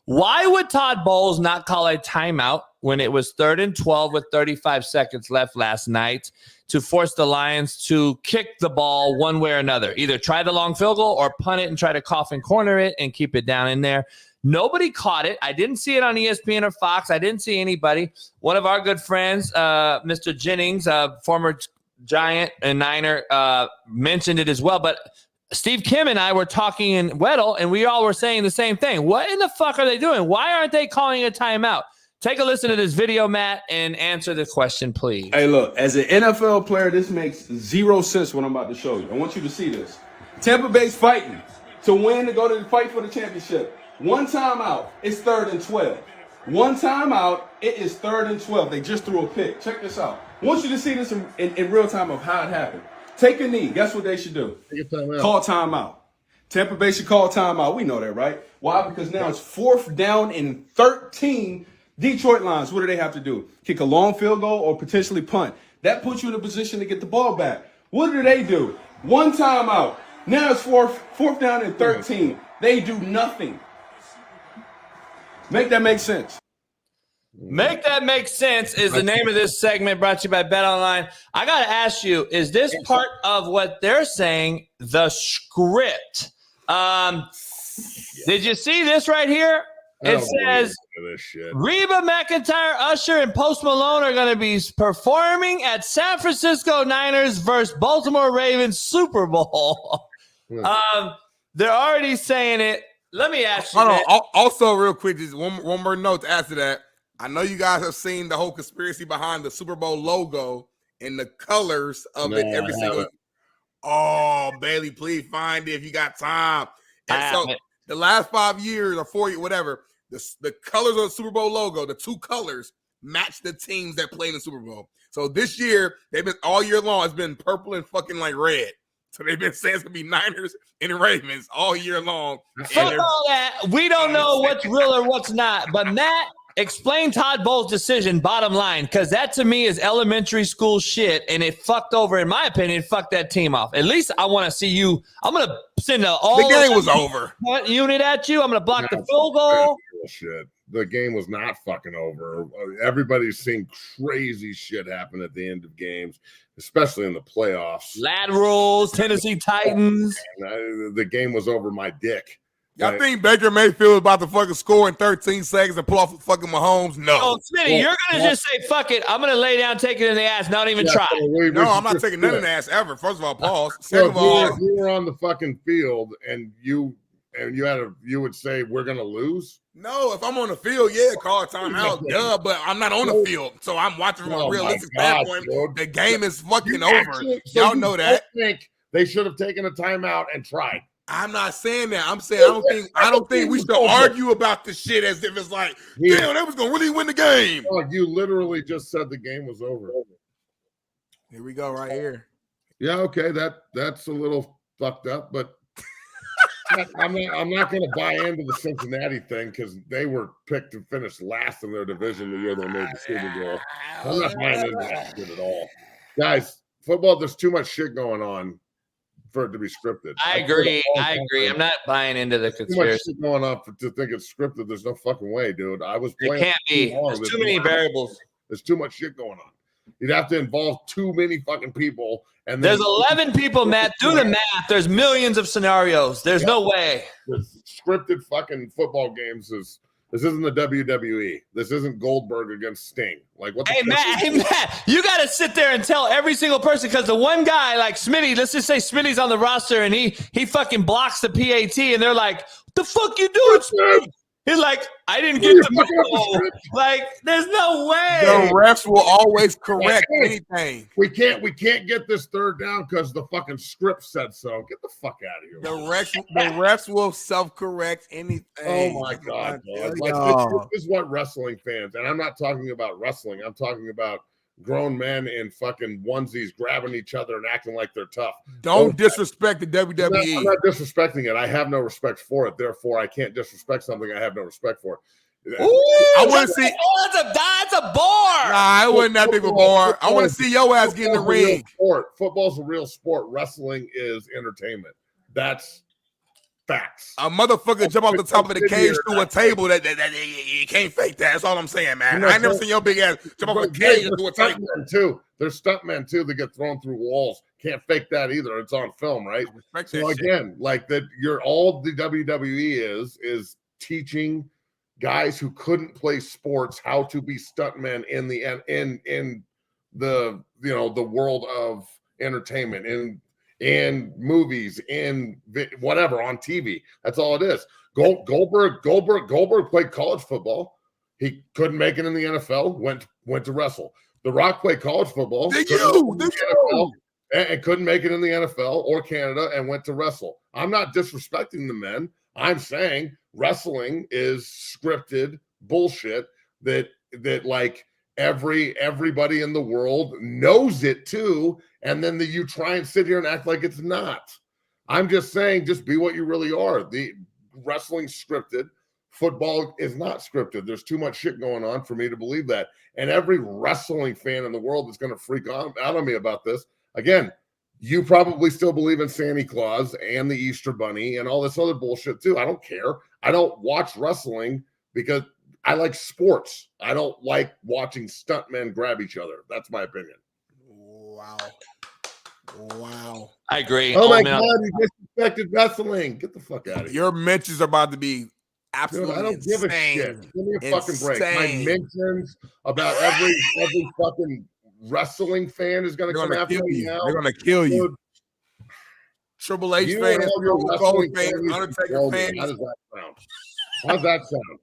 Why would Todd Bowles not call a timeout when it was 3rd and 12 with 35 seconds left last night to force the Lions to kick the ball one way or another? Either try the long field goal or punt it and try to coffin corner it and keep it down in there. Nobody caught it. I didn't see it on ESPN or Fox. I didn't see anybody. One of our good friends, Mr. Jennings, former Giant and Niner, mentioned it as well. But Steve Kim and I were talking in Weddle, and we all were saying the same thing. What in the fuck are they doing? Why aren't they calling a timeout? Take a listen to this video, Matt, and answer the question, please. Hey, look, as an NFL player, this makes 0 sense what I'm about to show you. I want you to see this. Tampa Bay's fighting to win, to go to the fight for the championship. One timeout, it's 3rd and 12. One timeout, it is 3rd and 12. They just threw a pick. Check this out. I want you to see this in real time of how it happened. Take a knee. Guess what they should do? Call timeout. Tampa Bay should call timeout. We know that, right? Why? Because now it's 4th down and 13. Detroit Lions, what do they have to do? Kick a long field goal or potentially punt. That puts you in a position to get the ball back. What do? One timeout. Now it's 4th down and 13. They do nothing. Make that make sense. Make that make sense is the name of this segment brought to you by BetOnline. I got to ask you, is this part of what they're saying, the script? Did you see this right here? It says Reba McEntire, Usher, and Post Malone are going to be performing at San Francisco Niners versus Baltimore Ravens Super Bowl. They're already saying it. Let me ask you. Hold on. Also, real quick, just one more note to add to that. I know you guys have seen the whole conspiracy behind the Super Bowl logo and the colors of it every single. Oh, Bailey, please find it if you got time. And so the last 5 years or 4 years, whatever, the colors of the Super Bowl logo, the two colors match the teams that play in the Super Bowl. So this year, they've been all year long, it's been purple and fucking like red. So they've been saying it's gonna be Niners and Ravens all year long. Fuck all that. We don't know what's real or what's not. But Matt, explain Todd Bowles' decision, bottom line, because that to me is elementary school shit, and it fucked over, in my opinion, fucked that team off. At least I want to see you. I'm going to send all the game was over unit at you. I'm going to block the field goal. Shit. The game was not fucking over. Everybody's seen crazy shit happen at the end of games, especially in the playoffs. Laterals, Tennessee Titans. The game was over my dick. Y'all think Baker Mayfield is about to fucking score in 13 seconds and pull off fucking Mahomes? No. Oh, Smitty, you're going to just say, fuck it. I'm going to lay down, take it in the ass, not even try. No, I'm not taking none in the ass ever. First of all, pause. Second of all, if you were on the fucking field and you would say we're going to lose? No, if I'm on the field, yeah, call a timeout, duh, but I'm not on the field. So I'm watching from a realistic standpoint. The game is fucking over. Y'all know that. I think they should have taken a timeout and tried. I'm not saying that. I'm saying I don't think we should argue about the shit as if it's like, damn, that was gonna really win the game. Oh, you literally just said the game was over. Here we go, right here. Yeah, okay, that's a little fucked up, but I'm not going to buy into the Cincinnati thing because they were picked to finish last in their division the year they made the Super Bowl. I'm not buying into that shit at all, guys. Football, there's too much shit going on for it to be scripted. I agree. I'm not buying into the conspiracy. Too much shit going on to think it's scripted. There's no fucking way, dude. I was playing. It can't be. There's too many variables. There's too much shit going on. You'd have to involve too many fucking people. And there's 11 people, Matt. Do the math. There's millions of scenarios. There's no way. The scripted fucking football games this isn't the WWE. This isn't Goldberg against Sting. Like what? Hey Matt, you got to sit there and tell every single person because the one guy like Smitty, let's just say Smitty's on the roster and he fucking blocks the PAT and they're like, "What the fuck you doing, Smitty?" He's like, I didn't get the ball. Like, there's no way. The refs will always correct anything. We can't get this third down because the fucking script said so. Get the fuck out of here. The refs will self-correct anything. Oh my God. Like, this is what wrestling fans, and I'm not talking about wrestling. I'm talking about grown men in fucking onesies grabbing each other and acting like they're tough. Don't disrespect the WWE. I'm not disrespecting it. I have no respect for it. Therefore, I can't disrespect something I have no respect for. Ooh, I want to see. That's a bar. Nah, I wasn't that big of a bar. I want to see your ass get in the ring. Football's a real sport. Wrestling is entertainment. That's facts. A motherfucker jump off the top of the cage through a table that you can't fake that. That's all I'm saying, man. I ain't never seen your big ass jump off a cage through a table. Too. There's stuntmen too that get thrown through walls. Can't fake that either. It's on film, right? So again, like that, you're all the WWE is teaching guys who couldn't play sports how to be stuntmen in the the world of entertainment in movies, in whatever, on TV. That's all it is. Goldberg played college football. He couldn't make it in the NFL. Went to wrestle. The Rock played college football. And couldn't make it in the NFL or Canada and went to wrestle. I'm not disrespecting the men. I'm saying wrestling is scripted bullshit that like everybody in the world knows it too, and then you try and sit here and act like it's not. I'm just saying, just be what you really are. The wrestling scripted, football is not scripted. There's too much shit going on for me to believe that. And every wrestling fan in the world is going to freak out on me about this. Again, you probably still believe in Santa Claus and the Easter Bunny and all this other bullshit too. I don't care. I don't watch wrestling because I like sports. I don't like watching stuntmen grab each other. That's my opinion. Wow. I agree. Oh my God, you disrespected wrestling. Get the fuck out of here. Your mentions are about to be absolutely Dude, I don't insane. give a shit. Give me a fucking break. My mentions about every fucking wrestling fan is going to come after me now. They're going to kill you. Triple H You fans, and all your Gold wrestling fans, fans, Undertaker how fans. does that sound? How's that sound?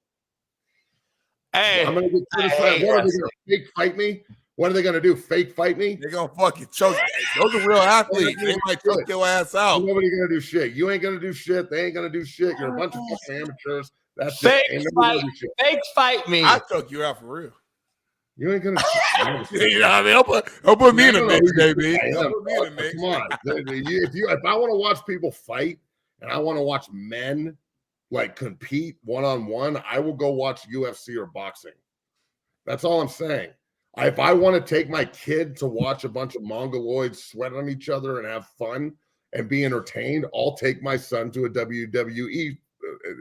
Hey, I'm gonna get criticized. What are they gonna fake fight me? What are they gonna do? Fake fight me? They're gonna fucking choke. Those are real athletes. They might choke your ass out. Nobody gonna do shit. You ain't gonna do shit. They ain't gonna do shit. You're a bunch of fucking amateurs. That's fake it. Ain't nobody fight, gonna do shit. fake fight me. I choke you out for real. You ain't gonna. You know what I mean? Don't put me in the mix, baby. Come Don't put me in the mix. on. If I want to watch people fight and I want to watch men like compete one-on-one, I will go watch UFC or boxing. That's all I'm saying. If I want to take my kid to watch a bunch of mongoloids sweat on each other and have fun and be entertained, I'll take my son to a WWE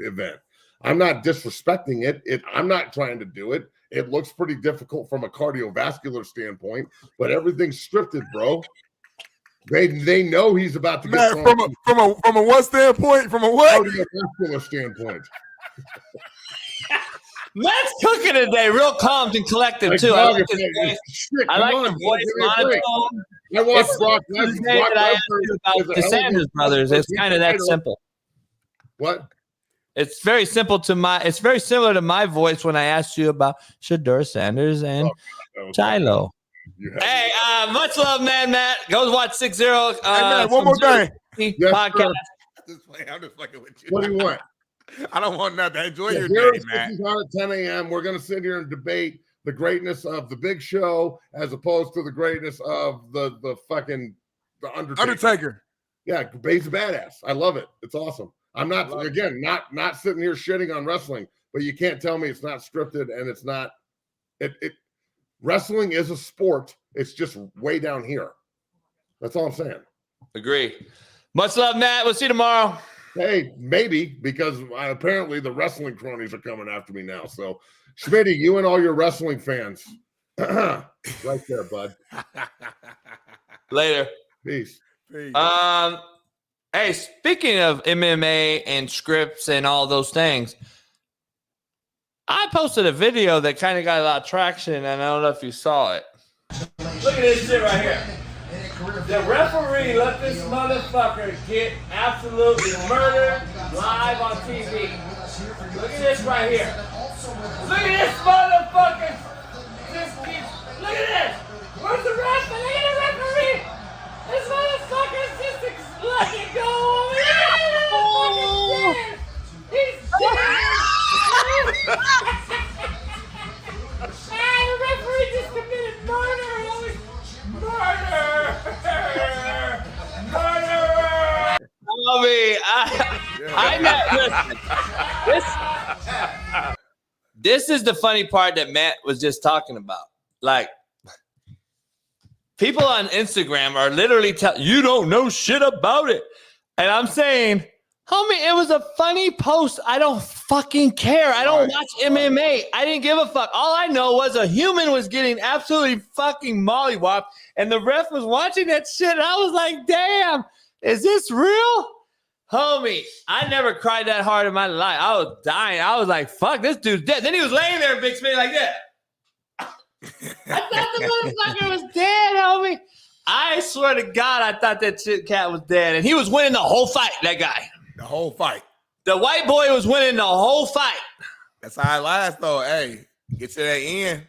event. I'm not disrespecting it. I'm not trying to do it. It looks pretty difficult from a cardiovascular standpoint, but everything's scripted, bro. They know he's about to get Matt, from a what standpoint? From a what? Cardiovascular standpoint. Matt's cooking today, real calm and collected too. I like his voice. I like the voice monotone. I watched Brock about the Sanders brothers. It's kind of that simple. What? It's very simple it's very similar to my voice when I asked you about Shedeur Sanders and Shiloh. Hey, much love, man, Matt. Go watch 6-0. Hey, man, one more thing. Podcast. I'm just fucking with you. What do you want? I don't want nothing. Enjoy your day, day, man. On at 10 a.m. We're going to sit here and debate the greatness of the Big Show as opposed to the greatness of the fucking the Undertaker. Yeah, he's a badass. I love it. It's awesome. I'm not not sitting here shitting on wrestling, but you can't tell me it's not scripted and it's not. Wrestling is a sport. It's just way down here. That's all I'm saying. Agree. Much love, Matt. We'll see you tomorrow. Hey, maybe, because apparently the wrestling cronies are coming after me now. So, Smitty, you and all your wrestling fans. Right there, bud. Later. Peace. Hey, speaking of MMA and scripts and all those things, I posted a video that kind of got a lot of traction, and I don't know if you saw it. Look at this shit right here. The referee let this motherfucker get absolutely murdered live on TV. Look at this right here. Look at this motherfucker. Look at this. Where's the ref? Look at the referee. This motherfucker's just letting go. He's dead. The referee just committed murder. This is the funny part that Matt was just talking about. Like, people on Instagram are literally telling you don't know shit about it. And I'm saying, homie, it was a funny post. I don't fucking care. I don't watch MMA. I didn't give a fuck. All I know was a human was getting absolutely fucking mollywopped, and the ref was watching that shit. And I was like, damn, is this real? Homie, I never cried that hard in my life. I was dying. I was like, fuck, this dude's dead. Then he was laying there, Big Smitty, like that. I thought the motherfucker was dead, homie. I swear to God, I thought that shit cat was dead. And he was winning the whole fight, that guy. The whole fight. The white boy was winning the whole fight. That's how it lasts, though. Hey, get to that end.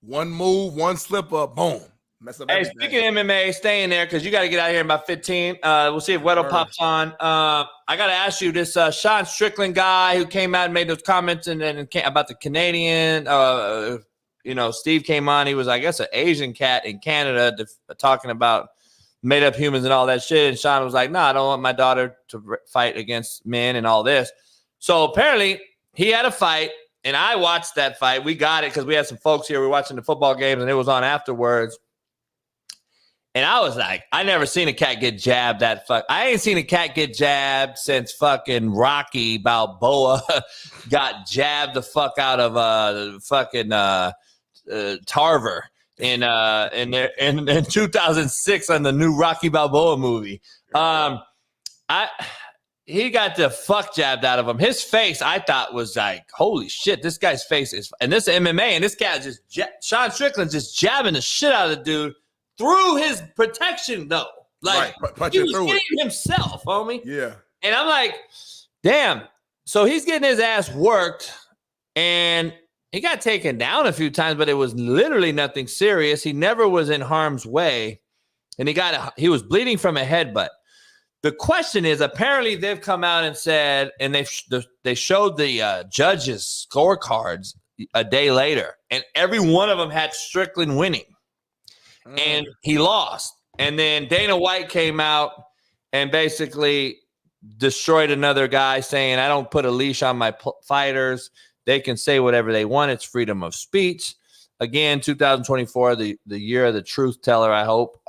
One move, one slip up, boom. Mess up everything. Speaking of MMA, stay in there because you got to get out of here in about 15. We'll see if Weddle pops on. I got to ask you, this Sean Strickland guy who came out and made those comments and about the Canadian, Steve came on. He was, I guess, an Asian cat in Canada talking about made up humans and all that shit. And Sean was like, no, I don't want my daughter to fight against men and all this. So apparently he had a fight, and I watched that fight. We got it because we had some folks here. We were watching the football games, and it was on afterwards. And I was like, I never seen a cat get jabbed I ain't seen a cat get jabbed since fucking Rocky Balboa got jabbed the fuck out of Tarver in 2006 on the new Rocky Balboa movie. He got the fuck jabbed out of him. His face, I thought, was like, holy shit, this guy's face is, and this is MMA, and this guy Sean Strickland just jabbing the shit out of the dude through his protection, though. Like he was hitting himself, homie. Yeah. And I'm like, damn. So he's getting his ass worked, and he got taken down a few times, but it was literally nothing serious. He never was in harm's way, and he was bleeding from a headbutt. The question is, apparently they've come out and said, and they showed the judges' scorecards a day later, and every one of them had Strickland winning, and he lost. And then Dana White came out and basically destroyed another guy, saying, I don't put a leash on my fighters. They can say whatever they want. It's freedom of speech. Again, 2024, the year of the truth teller, I hope.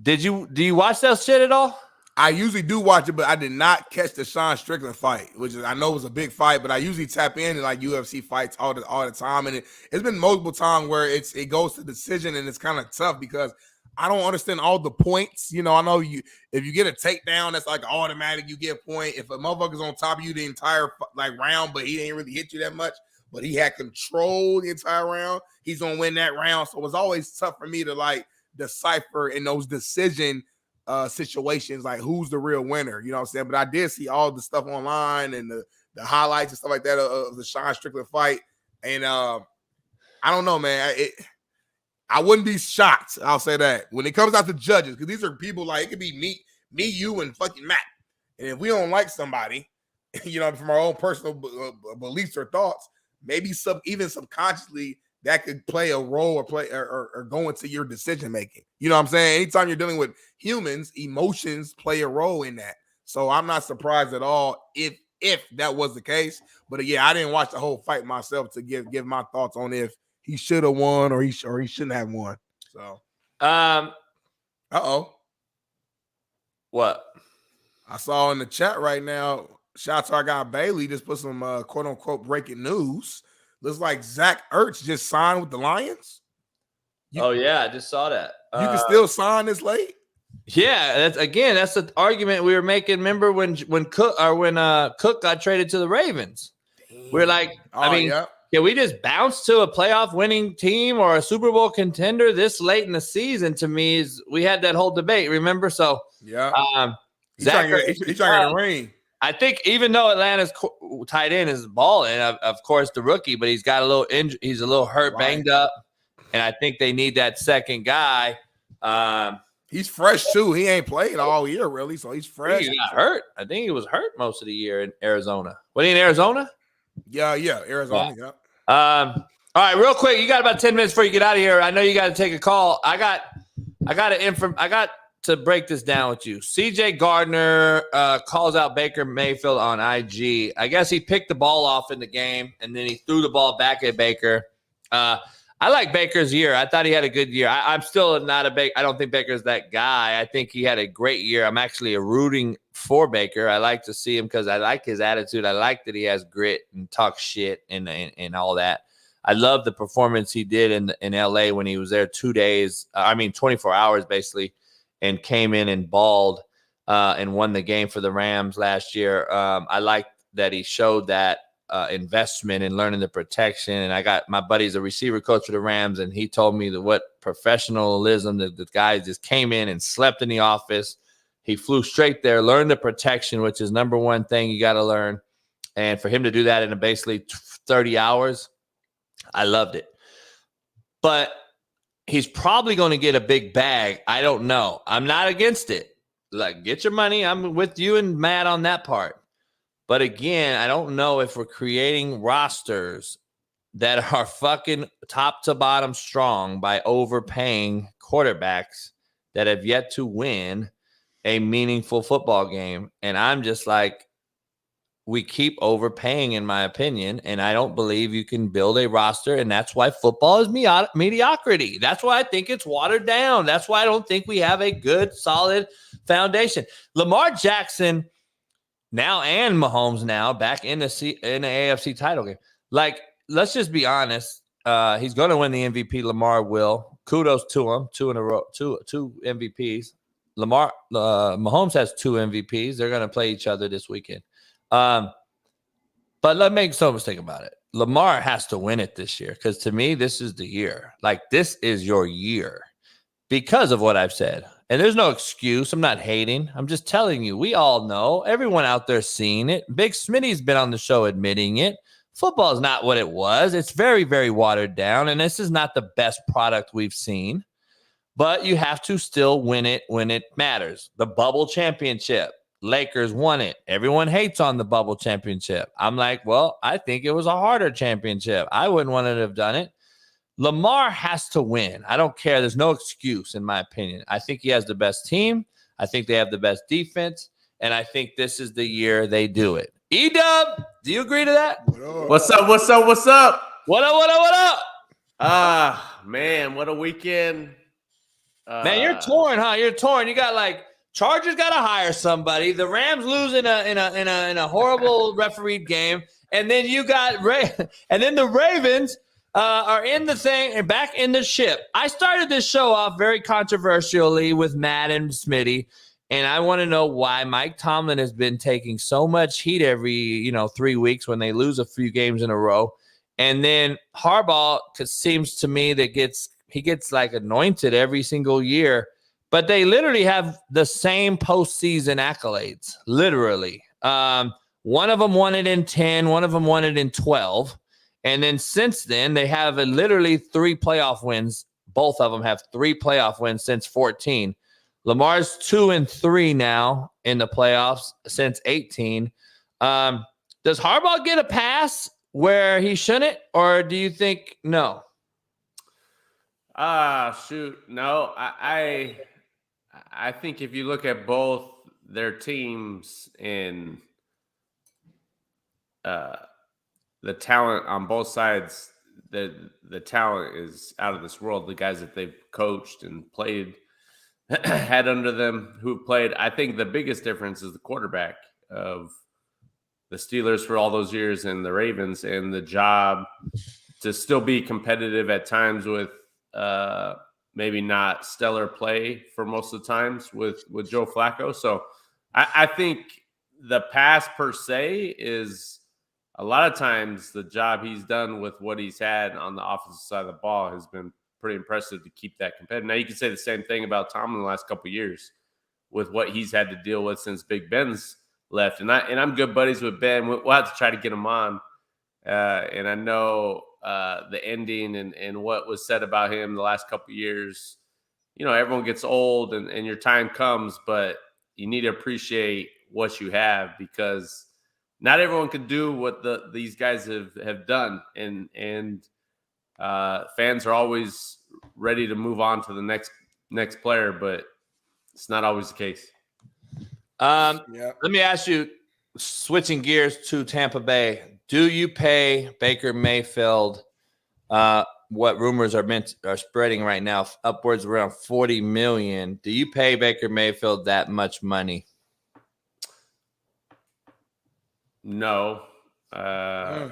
Do you watch that shit at all? I usually do watch it, but I did not catch the Sean Strickland fight, which I know was a big fight, but I usually tap in like UFC fights all the time. And it's been multiple times where it goes to decision, and it's kind of tough because I don't understand all the points. You know, I know if you get a takedown, that's like automatic, you get a point. If a motherfucker's on top of you the entire round, but he didn't really hit you that much, but he had control the entire round, he's gonna win that round. So it was always tough for me to like decipher in those decision situations, like who's the real winner, you know what I'm saying? But I did see all the stuff online and the highlights and stuff like that of the Sean Strickland fight. And I don't know, man. I wouldn't be shocked, I'll say that, when it comes out to judges, because these are people like, it could be me, you, and fucking Matt. And if we don't like somebody, you know, from our own personal beliefs or thoughts, maybe even subconsciously that could play a role or go into your decision making. You know what I'm saying? Anytime you're dealing with humans, emotions play a role in that. So I'm not surprised at all if that was the case. But yeah, I didn't watch the whole fight myself to give my thoughts on if he should have won or he shouldn't have won. So, what? I saw in the chat right now, shout out to our guy Bailey, just put some quote unquote breaking news. Looks like Zach Ertz just signed with the Lions. I just saw that. You can still sign this late? Yeah, that's the argument we were making. Remember when Cook got traded to the Ravens? We're like, can we just bounce to a playoff winning team or a Super Bowl contender this late in the season? To me, we had that whole debate. Remember? So he's trying to get a ring. I think even though Atlanta's tight end is balling, of course, the rookie, but he's got a little injury. He's a little hurt, banged up, and I think they need that second guy. He's fresh too. He ain't played all year really, so he's fresh. He got hurt. I think he was hurt most of the year in Arizona. Was he in Arizona? Yeah, Arizona. Yeah. All right, real quick. You got about 10 minutes before you get out of here. I know you got to take a call. I got to break this down with you. CJ Gardner calls out Baker Mayfield on IG. I guess he picked the ball off in the game, and then he threw the ball back at Baker. I like Baker's year. I thought he had a good year. I'm still not a Baker. I don't think Baker's that guy. I think he had a great year. I'm actually rooting for Baker. I like to see him because I like his attitude. I like that he has grit and talks shit and all that. I love the performance he did in LA when he was there 24 hours basically, and came in and balled and won the game for the Rams last year. I like that he showed that investment in learning the protection. And I got my buddy's a receiver coach for the Rams, and he told me what professionalism the guy just came in and slept in the office. He flew straight there, learned the protection, which is number one thing you got to learn. And for him to do that in basically 30 hours, I loved it. But he's probably going to get a big bag. I don't know. I'm not against it. Like, get your money. I'm with you and Matt on that part. But again, I don't know if we're creating rosters that are fucking top to bottom strong by overpaying quarterbacks that have yet to win a meaningful football game. And I'm just like, we keep overpaying, in my opinion, and I don't believe you can build a roster, and that's why football is mediocrity. That's why I think it's watered down. That's why I don't think we have a good, solid foundation. Lamar Jackson now and Mahomes now back in the AFC title game. Like, let's just be honest. He's going to win the MVP. Lamar will. Kudos to him. 2 in a row, two MVPs. Mahomes has 2 MVPs. They're going to play each other this weekend. But let's make no mistake about it. Lamar has to win it this year because to me, this is the year. Like, this is your year. because of what I've said. And there's no excuse. I'm not hating. I'm just telling you, we all know, everyone out there seeing it. Big Smitty's been on the show admitting it. Football is not what it was. It's very, very watered down, and this is not the best product we've seen. But you have to still win it when it matters. The bubble championship, Lakers won it. Everyone hates on the bubble championship. I'm like, well, I think it was a harder championship. I wouldn't want to have done it. Lamar has to win. I don't care. There's no excuse, in my opinion. I think he has the best team. I think they have the best defense. And I think this is the year they do it. E-Dub, do you agree to that? What's up? What's up? What's up? What up, what up, what up? Man, what a weekend. Man, you're torn, huh? You're torn. You got like Chargers got to hire somebody. The Rams lose in a horrible refereed game. And then you got and then the Ravens are in the thing and back in the ship. I started this show off very controversially with Matt and Smitty, and I want to know why Mike Tomlin has been taking so much heat every 3 weeks when they lose a few games in a row, and then Harbaugh seems to me that he gets like anointed every single year, but they literally have the same postseason accolades. Literally, one of them won it in 10, one of them won it in 12. And then since then, they have literally 3 playoff wins. Both of them have 3 playoff wins since 14. Lamar's 2-3 now in the playoffs since 18. Does Harbaugh get a pass where he shouldn't, or do you think no? Shoot, no. I think if you look at both their teams in the talent on both sides, the talent is out of this world. The guys that they've coached and played, had under them, who played. I think the biggest difference is the quarterback of the Steelers for all those years and the Ravens, and the job to still be competitive at times with maybe not stellar play for most of the times with Joe Flacco. So I think the pass per se is a lot of times the job he's done with what he's had on the offensive side of the ball has been pretty impressive to keep that competitive. Now, you can say the same thing about Tomlin the last couple of years with what he's had to deal with since Big Ben's left. And I'm good buddies with Ben. We'll have to try to get him on. And I know the ending and what was said about him the last couple of years. Everyone gets old and your time comes, but you need to appreciate what you have, because not everyone can do what these guys have done, and fans are always ready to move on to the next player, but it's not always the case. Let me ask you, switching gears to Tampa Bay, do you pay Baker Mayfield what rumors are spreading right now, upwards around $40 million? Do you pay Baker Mayfield that much money? No, not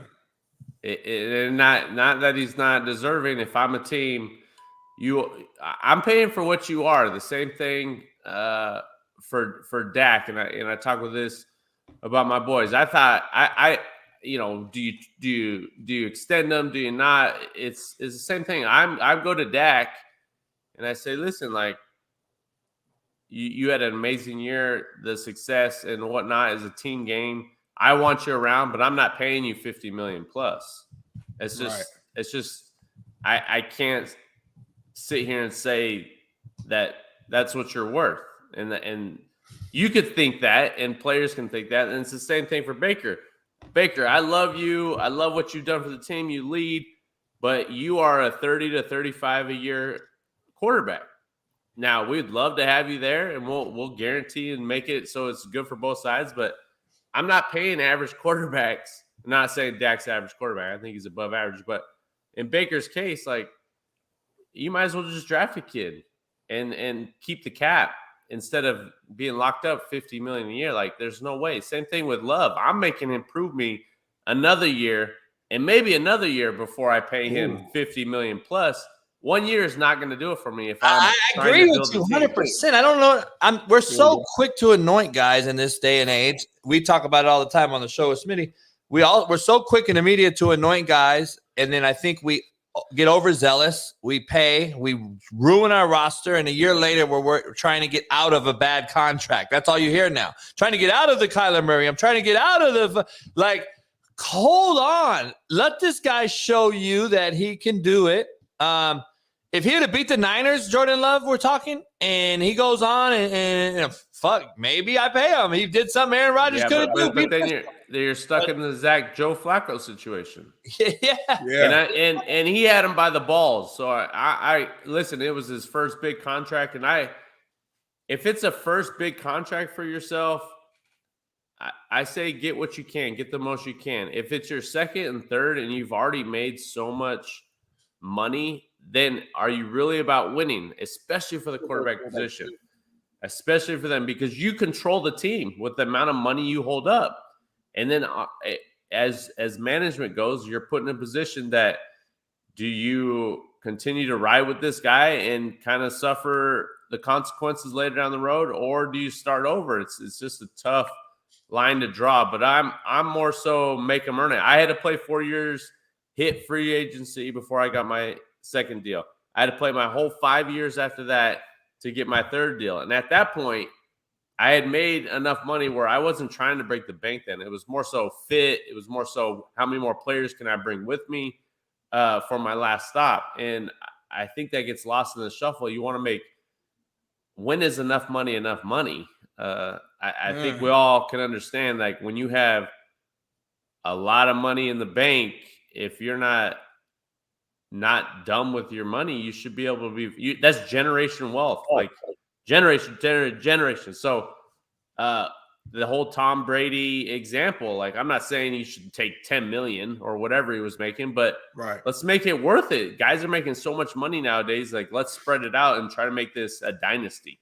that he's not deserving. If I'm a team, I'm paying for what you are. The same thing for Dak, and I talk with this about my boys. I thought do you extend them? Do you not? It's the same thing. I go to Dak and I say, listen, like you had an amazing year. The success and whatnot is a team game. I want you around, but I'm not paying you $50 million plus. It's just I can't sit here and say that that's what you're worth. And you could think that, and players can think that. And it's the same thing for Baker. Baker, I love you. I love what you've done for the team. You lead, but you are a 30 to 35 a year quarterback. Now, we'd love to have you there, and we'll guarantee and make it so it's good for both sides, but I'm not paying average quarterbacks. I'm not saying Dak's average quarterback. I think he's above average. But in Baker's case, like, you might as well just draft a kid and keep the cap instead of being locked up $50 million a year. Like, there's no way. Same thing with Love. I'm making him prove me another year and maybe another year before I pay him $50 million plus. 1 year is not going to do it for me. If I agree with you 100%. I don't know. We're so quick to anoint guys in this day and age. We talk about it all the time on the show with Smitty. We're so quick and immediate to anoint guys, and then I think we get overzealous. We pay. We ruin our roster. And a year later, we're trying to get out of a bad contract. That's all you hear now. Trying to get out of the Kyler Murray. I'm trying to get out of the – like, hold on. Let this guy show you that he can do it. If he had beat the Niners, Jordan Love, we're talking, and he goes on and fuck, maybe I pay him. He did something Aaron Rodgers couldn't do. But then you're stuck in the Joe Flacco situation. Yeah. And he had him by the balls. So I listen, it was his first big contract. And if it's a first big contract for yourself, I say get what you can, get the most you can. If it's your second and third and you've already made so much money, then are you really about winning, especially for the quarterback position, especially for them, because you control the team with the amount of money you hold up. And then as management goes, you're put in a position that, do you continue to ride with this guy and kind of suffer the consequences later down the road, or do you start over? It's just a tough line to draw, but I'm more so make them earn it. I had to play 4 years, hit free agency before I got my second deal. I had to play my whole 5 years after that to get my third deal. And at that point, I had made enough money where I wasn't trying to break the bank then. It was more so fit. It was more so how many more players can I bring with me for my last stop. And I think that gets lost in the shuffle. You want to make, when is enough money enough money? I think we all can understand, like, when you have a lot of money in the bank, if you're not dumb with your money, you should be able to be. That's generation wealth, like generation. So the whole Tom Brady example, like, I'm not saying you should take 10 million or whatever he was making, but let's make it worth it. Guys are making so much money nowadays. Like, let's spread it out and try to make this a dynasty.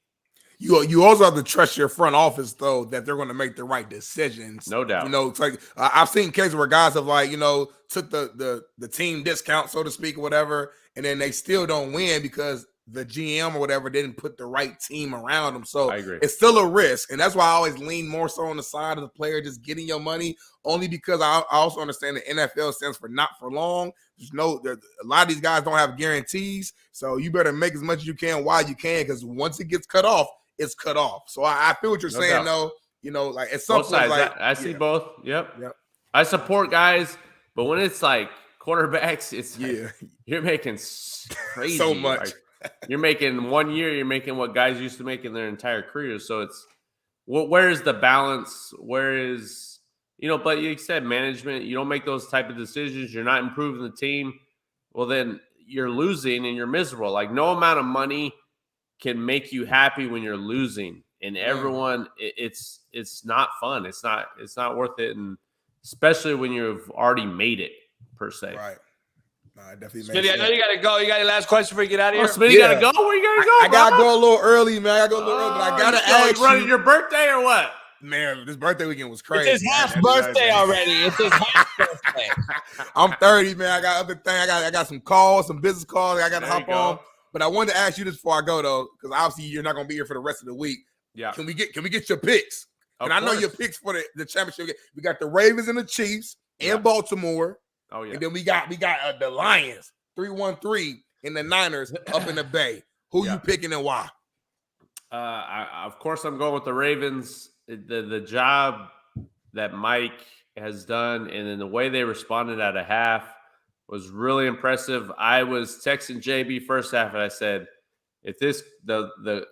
You also have to trust your front office, though, that they're going to make the right decisions. No doubt. It's like I've seen cases where guys have, like, took the team discount, so to speak, or whatever, and then they still don't win because the GM or whatever didn't put the right team around them. So I agree. It's still a risk, and that's why I always lean more so on the side of the player just getting your money, only because I also understand the NFL stands for not for long. A lot of these guys don't have guarantees, so you better make as much as you can while you can, because once it gets cut off, it's cut off. So I feel what you're saying, though. Like, at some point, like, I see both. Yep. I support guys, but when it's like quarterbacks, it's like, you're making crazy, so much. Like, you're making 1 year, you're making what guys used to make in their entire careers. So it's, where is the balance? Where is, but like you said, management, you don't make those type of decisions. You're not improving the team. Well, then you're losing and you're miserable. Like, no amount of money can make you happy when you're losing, and everyone, it's not fun. It's not worth it. And especially when you've already made it, per se. Right. No, I definitely. Smitty, I know you got to go. You got your last question before you get out of here? Smitty, got to go? Where you got to go, I got to go a little early, man. But I got to ask you. Running your birthday or what? Man, this birthday weekend was crazy. It's his half birthday already. It's his half birthday. I'm 30, man. I got other things. I got some calls, some business calls I got to hop on. But I wanted to ask you this before I go, though, because obviously you're not going to be here for the rest of the week. Yeah. Can we get your picks? And I know your picks for the championship. We got the Ravens and the Chiefs and Baltimore. Oh, yeah. And then we got the Lions, 3-1-3, and the Niners up in the Bay. Who you picking and why? Of course, I'm going with the Ravens. The job that Mike has done, and then the way they responded at a half was really impressive. I was texting JB first half, and I said, if the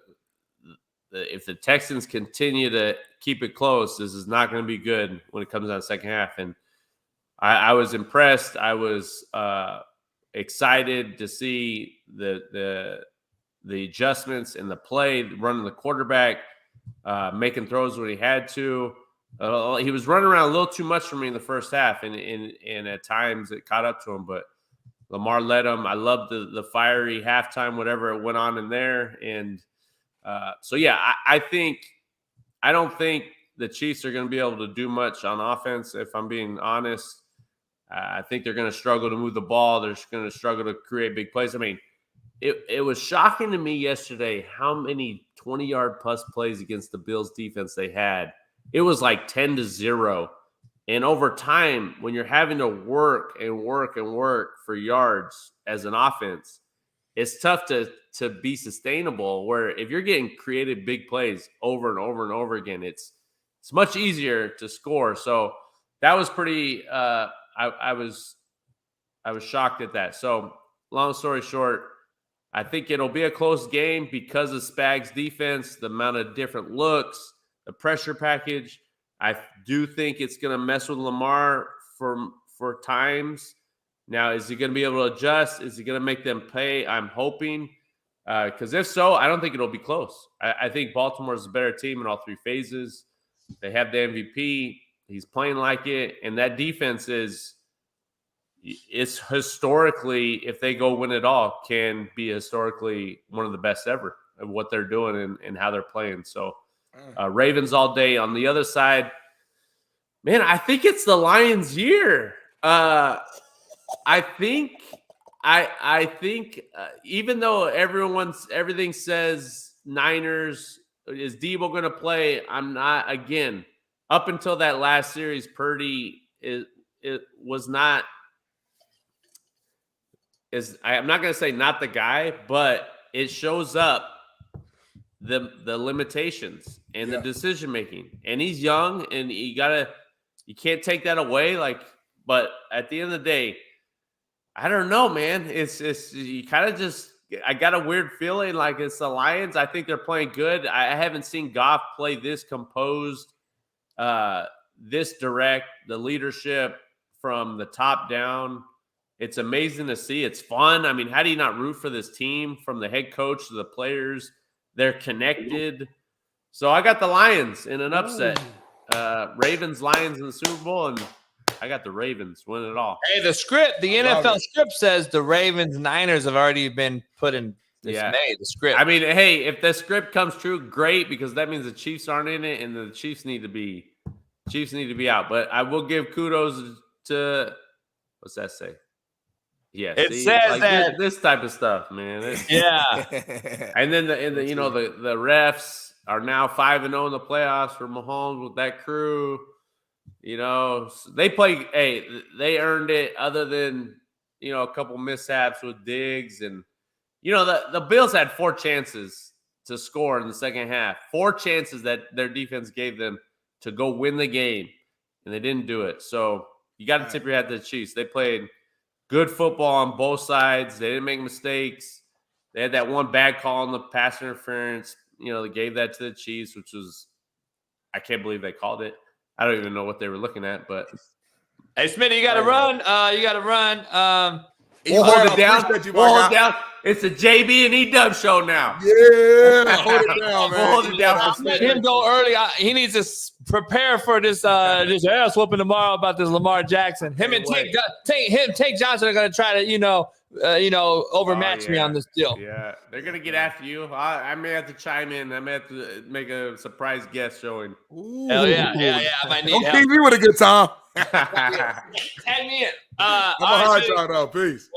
Texans continue to keep it close, this is not going to be good when it comes down to the second half. And I was impressed. I was excited to see the adjustments in the play, running the quarterback, making throws when he had to. He was running around a little too much for me in the first half, and at times it caught up to him. But Lamar led him. I loved the fiery halftime, whatever went on in there. And so, yeah, I don't think the Chiefs are going to be able to do much on offense, if I'm being honest. I think they're going to struggle to move the ball. They're going to struggle to create big plays. I mean, it was shocking to me yesterday how many 20-yard plus plays against the Bills defense they had. It was like 10-0 And over time, when you're having to work and work and work for yards as an offense, it's tough to be sustainable. Where if you're getting creative big plays over and over and over again, it's much easier to score. So that was pretty. I was shocked at that. So long story short, I think it'll be a close game because of Spags' defense, the amount of different looks, the pressure package. I do think it's going to mess with Lamar for times. Now, is he going to be able to adjust? Is he going to make them pay? I'm hoping. Because if so, I don't think it'll be close. I think Baltimore's a better team in all three phases. They have the MVP. He's playing like it. And that defense it's historically, if they go win it all, can be historically one of the best ever of what they're doing and how they're playing. So Ravens all day. On the other side, man, I think it's the Lions' year. I think even though everything says Niners, is Debo going to play? I'm not. Again, up until that last series, Purdy it was not. I'm not going to say not the guy, but it shows up the limitations and the decision making. And he's young, and you can't take that away. But at the end of the day, I don't know, man. It's you kind of just. I got a weird feeling like it's the Lions. I think they're playing good. I haven't seen Goff play this composed, this direct. The leadership from the top down. It's amazing to see. It's fun. I mean, how do you not root for this team from the head coach to the players? They're connected. So I got the Lions in an upset. Ravens, Lions in the Super Bowl, and I got the Ravens winning it all. Hey, the NFL script says the Ravens, Niners have already been put in this May, the script. I mean, hey, if the script comes true, great, because that means the Chiefs aren't in it, and the Chiefs need to be out. But I will give kudos to what's that say? Yeah, it says that this type of stuff, man. And then the refs are now 5-0 in the playoffs for Mahomes with that crew. They play. Hey, they earned it. Other than a couple mishaps with Diggs, and the Bills had 4 chances to score in the second half. 4 chances that their defense gave them to go win the game, and they didn't do it. So you got to tip your hat to the Chiefs. They played good football on both sides. They didn't make mistakes. They had that one bad call on the pass interference. They gave that to the Chiefs, which was, I can't believe they called it. I don't even know what they were looking at, but. Hey, Smitty, you got to run. You got to run. We'll hold it down. We'll hold it down. It's a JB and E-Dub show now. Yeah, hold it down, man. We'll hold it down. Let him go early. He needs to prepare for this ass whooping tomorrow about this Lamar Jackson. Him and Tank Johnson are going to try to overmatch me on this deal. Yeah, they're going to get after you. I may have to chime in. I may have to make a surprise guest showing. Ooh. Hell yeah. I might need Don't help. keep me with a good time. Tag me in. I'm a hard y'all though. Peace.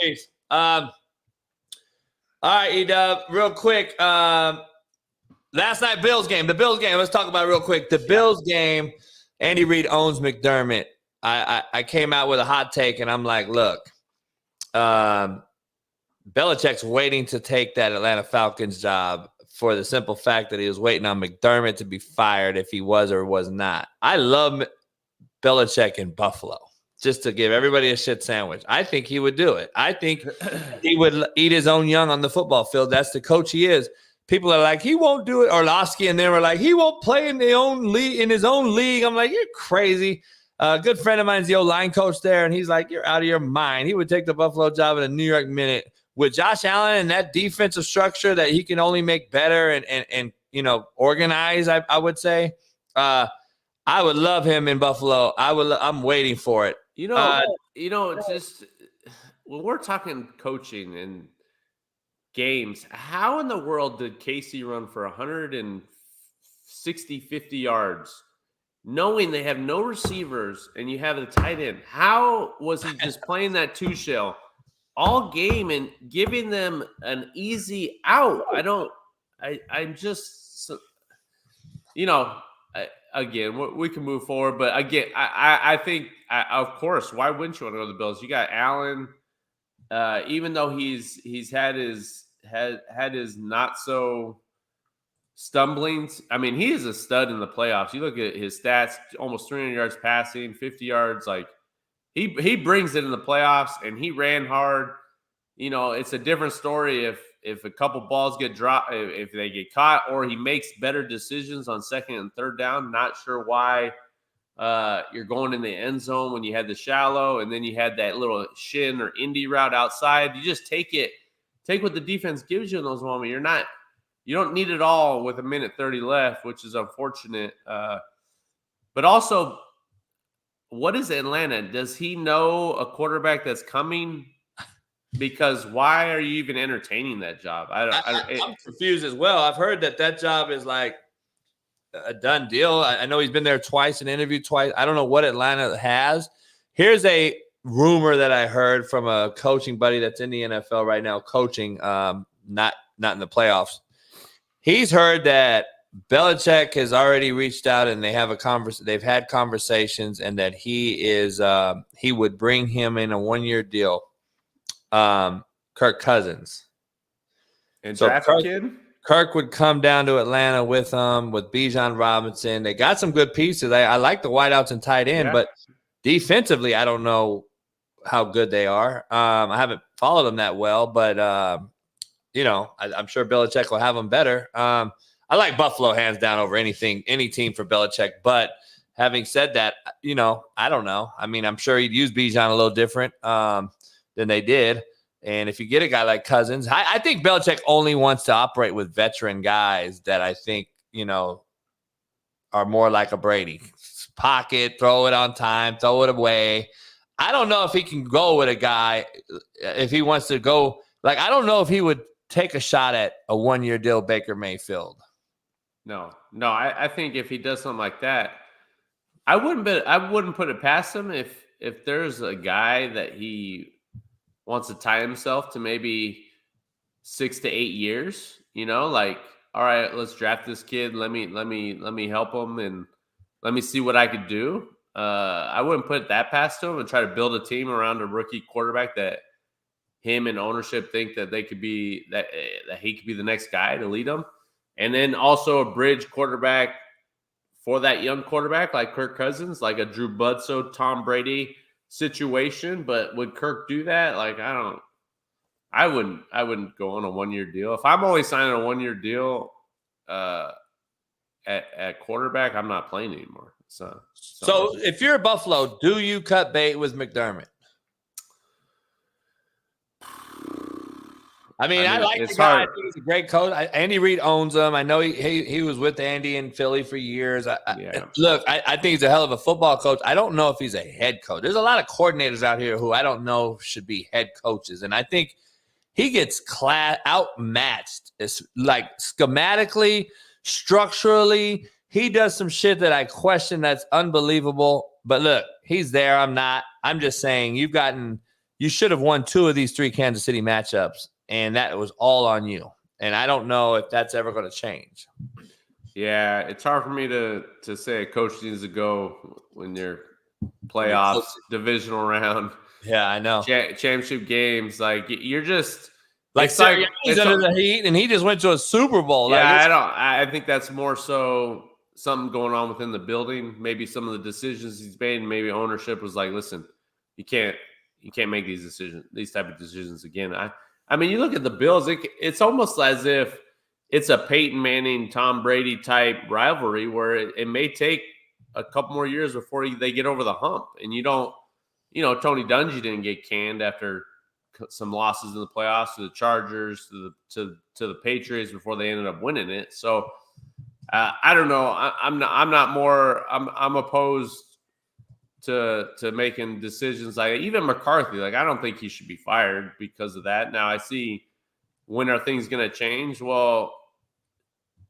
All right, E-Dub, real quick. Last night, Bills game. The Bills game. Let's talk about it real quick. The Bills game. Andy Reid owns McDermott. I came out with a hot take, and I'm like, look, Belichick's waiting to take that Atlanta Falcons job for the simple fact that he was waiting on McDermott to be fired if he was or was not. I love Belichick in Buffalo. Just to give everybody a shit sandwich. I think he would do it. I think he would eat his own young on the football field. That's the coach he is. People are like, he won't do it. Orlovsky and them are like, he won't play in his own league. I'm like, you're crazy. A good friend of mine's the O-line coach there, and he's like, you're out of your mind. He would take the Buffalo job in a New York minute. With Josh Allen and that defensive structure that he can only make better and organize, I would say. I would love him in Buffalo. I'm waiting for it. Just when we're talking coaching and games, how in the world did Casey run for 160, 50 yards, knowing they have no receivers and you have the tight end? How was he just playing that two shell all game and giving them an easy out? again, we can move forward. But again, I think, of course, why wouldn't you want to go to the Bills? You got Allen, even though he's had his not so stumblings. I mean, he is a stud in the playoffs. You look at his stats, almost 300 yards passing, 50 yards. Like he brings it in the playoffs, and he ran hard. You know, it's a different story if a couple balls get dropped, if they get caught, or he makes better decisions on second and third down. Not sure why you're going in the end zone when you had the shallow, and then you had that little shin or indie route outside. You just take what the defense gives you in those moments. You don't need it all with 1:30 left, which is unfortunate. But also, what is Atlanta? Does he know a quarterback that's coming? Because why are you even entertaining that job? I'm confused as well. I've heard that job is like a done deal. I know he's been there twice and interviewed twice. I don't know what Atlanta has. Here's a rumor that I heard from a coaching buddy that's in the NFL right now, coaching, not in the playoffs. He's heard that Belichick has already reached out and they have they've had conversations, and that he would bring him in a 1-year deal. Kirk Cousins. And so Kirk would come down to Atlanta with Bijan Robinson. They got some good pieces. I like the wideouts and tight end, but defensively, I don't know how good they are. I haven't followed them that well, but I'm sure Belichick will have them better. I like Buffalo hands down over any team for Belichick. But having said that, I don't know. I mean, I'm sure he'd use Bijan a little different than they did. And if you get a guy like Cousins, I think Belichick only wants to operate with veteran guys that I think, are more like a Brady. Pocket, throw it on time, throw it away. I don't know if he can go with a guy if he wants to go. Like, I don't know if he would take a shot at a 1-year deal Baker Mayfield. No, I think if he does something like that, I wouldn't put it past him if there's a guy that he wants to tie himself to maybe 6 to 8 years, like, all right, let's draft this kid. Let me help him and let me see what I could do. I wouldn't put that past him and try to build a team around a rookie quarterback that him and ownership think that they could be that he could be the next guy to lead them. And then also a bridge quarterback for that young quarterback like Kirk Cousins, like a Drew Bledsoe, Tom Brady situation. But would Kirk do that? Like, I wouldn't go on a 1-year deal. If I'm only signing a 1-year deal at quarterback, I'm not playing anymore. So if you're Buffalo, do you cut bait with McDermott? I mean, I like the guy. I think he's a great coach. Andy Reid owns him. I know he was with Andy in Philly for years. Look, I think he's a hell of a football coach. I don't know if he's a head coach. There's a lot of coordinators out here who I don't know should be head coaches. And I think he gets outmatched. It's like schematically, structurally. He does some shit that I question that's unbelievable. But look, he's there. I'm not. I'm just saying you should have won 2 of these 3 Kansas City matchups. And that was all on you. And I don't know if that's ever going to change. Yeah, it's hard for me to say a coach needs to go when you're playoffs, divisional round. Yeah, I know. Championship games. Like, you're just like he's under the heat, and he just went to a Super Bowl. Yeah, I think that's more so something going on within the building. Maybe some of the decisions he's made, and maybe ownership was like, listen, you can't make these type of decisions again. I mean, you look at the Bills, it's almost as if it's a Peyton Manning, Tom Brady type rivalry where it may take a couple more years before they get over the hump. And Tony Dungy didn't get canned after some losses in the playoffs to the Chargers, to the Patriots before they ended up winning it. So I don't know. I'm opposed to making decisions like even McCarthy. Like, I don't think he should be fired because of that. Now I see when are things going to change? Well,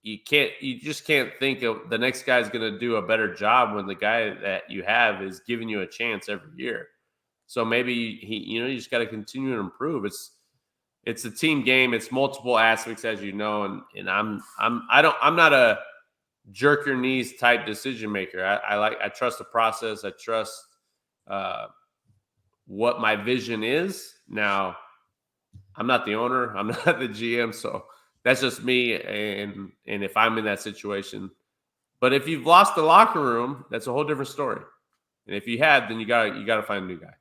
you just can't think of the next guy's going to do a better job when the guy that you have is giving you a chance every year. So maybe you just got to continue to improve. It's a team game. It's multiple aspects, as you know, and I'm not a jerk your knees type decision maker. I trust the process. I trust what my vision is. Now, I'm not the owner. I'm not the GM, so that's just me. And if I'm in that situation, but if you've lost the locker room, that's a whole different story. And if you had, then you gotta find a new guy.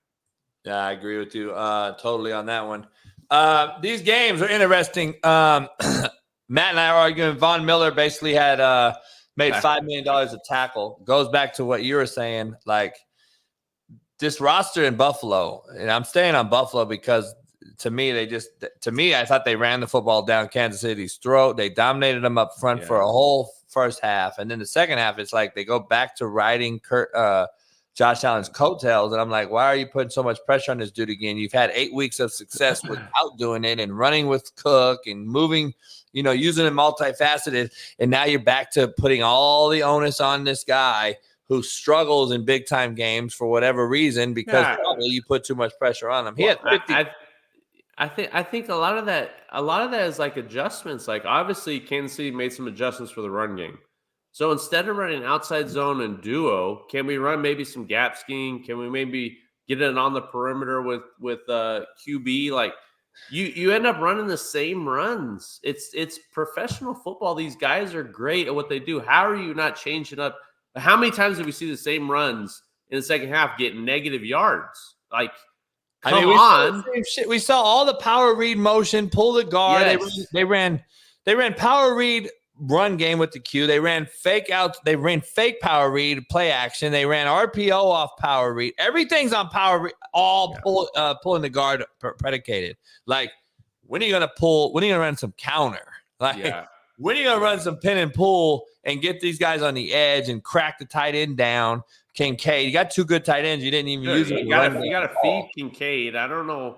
Yeah, I agree with you totally on that one. These games are interesting. Matt and I are arguing. Von Miller basically had made $5 million a tackle. Goes back to what you were saying, like this roster in Buffalo. And I'm staying on Buffalo because to me, I thought they ran the football down Kansas City's throat. They dominated them up front for a whole first half. And then the second half, it's like they go back to riding Josh Allen's coattails. And I'm like, why are you putting so much pressure on this dude again? You've had 8 weeks of success without doing it and running with Cook and moving, using it multifaceted. And now you're back to putting all the onus on this guy who struggles in big time games for whatever reason, because probably you put too much pressure on him. He had 50. I think a lot of that is like adjustments. Like obviously Kansas City made some adjustments for the run game. So instead of running outside zone and duo, can we run maybe some gap scheme? Can we maybe get it on the perimeter with QB? Like you end up running the same runs. It's professional football. These guys are great at what they do. How are you not changing up? How many times did we see the same runs in the second half get negative yards? Like, we saw all the power read motion, pull the guard. Yes. They ran power read run game with the Q. They ran fake out. They ran fake power read play action. They ran RPO off power read. Everything's on power read. Pulling the guard predicated. Like, when are you gonna pull? When are you gonna run some counter? Like, when are you gonna run some pin and pull and get these guys on the edge and crack the tight end down? Kincaid, you got two good tight ends. You didn't even use it. You got to feed Kincaid. I don't know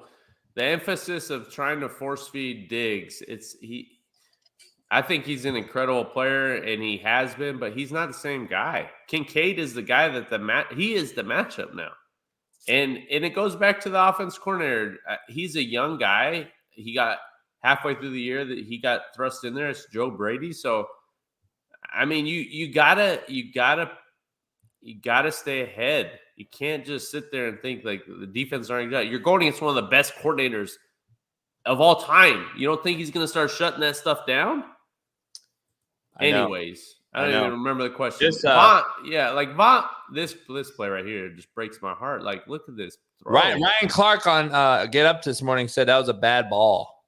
the emphasis of trying to force feed Diggs. I think he's an incredible player, and he has been, but he's not the same guy. Kincaid is the guy that he is the matchup now, and it goes back to the offense coordinator. He's a young guy. He got halfway through the year that he got thrust in there. It's Joe Brady. So, I mean, you gotta stay ahead. You can't just sit there and think like the defense aren't good. You're going against one of the best coordinators of all time. You don't think he's going to start shutting that stuff down? Anyways, I don't even remember the question. Von, this play right here just breaks my heart. Like, look at this. Ryan Clark on Get Up this morning said that was a bad ball.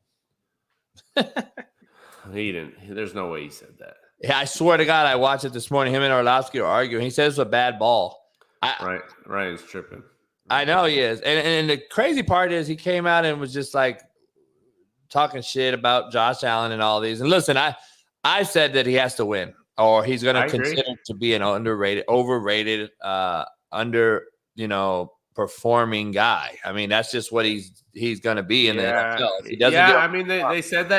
He didn't. There's no way he said that. Yeah, I swear to God, I watched it this morning. Him and Orlovsky are arguing. He says it's a bad ball. Ryan's tripping. I know he is. And the crazy part is he came out and was just like talking shit about Josh Allen and all these. And listen, I said that he has to win, or he's going to consider to be an overrated, performing guy. I mean, that's just what he's going to be in the NFL. If he doesn't they said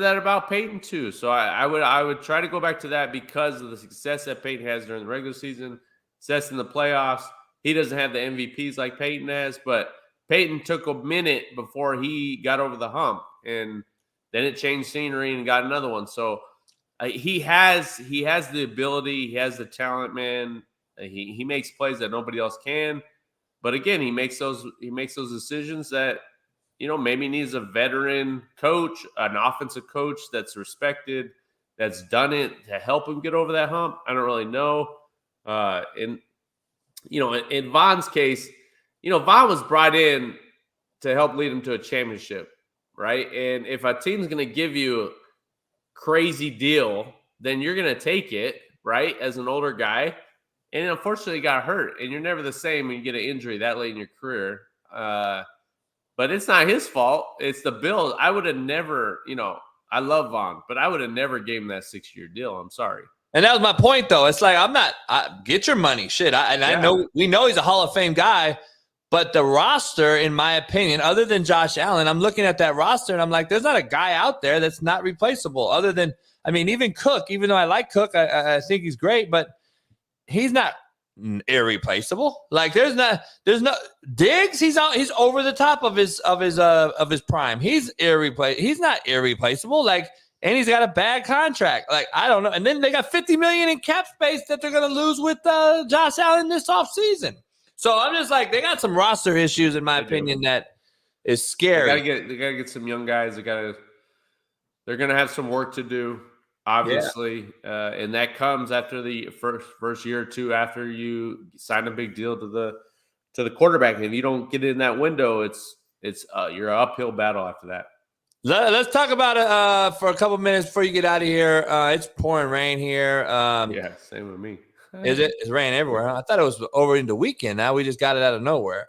that about Peyton too. So I would try to go back to that because of the success that Peyton has during the regular season, success in the playoffs. He doesn't have the MVPs like Peyton has, but Peyton took a minute before he got over the hump, and then it changed scenery and got another one. So he has the ability, he has the talent, man. He makes plays that nobody else can. But again, he makes those decisions that, maybe needs a veteran coach, an offensive coach that's respected, that's done it to help him get over that hump. I don't really know. In Von's case, Von was brought in to help lead him to a championship, right? And if a team's going to give you a crazy deal, then you're going to take it, right, as an older guy. And unfortunately, he got hurt, and you're never the same when you get an injury that late in your career. But it's not his fault. It's the Bills. I would have never, I love Von, but I would have never gave him that 6-year deal. I'm sorry. And that was my point, though. It's like, get your money. Shit. I know we know he's a Hall of Fame guy, but the roster, in my opinion, other than Josh Allen, I'm looking at that roster and I'm like, there's not a guy out there that's not replaceable other than, even Cook, even though I like Cook, I think he's great, but he's not irreplaceable. Like there's no Diggs. He's over the top of his prime. He's not irreplaceable. Like, and he's got a bad contract. Like, I don't know. And then they got $50 million in cap space that they're going to lose with Josh Allen this offseason. So I'm just like, they got some roster issues, in my opinion, that is scary. They gotta get some young guys. They're gonna have some work to do, obviously, and that comes after the first year or two after you sign a big deal to the quarterback. And if you don't get in that window, it's you're an uphill battle after that. Let's talk about it for a couple minutes before you get out of here. It's pouring rain here. Yeah, same with me. Is it? It's raining everywhere. Huh? I thought it was over in the weekend. Now we just got it out of nowhere.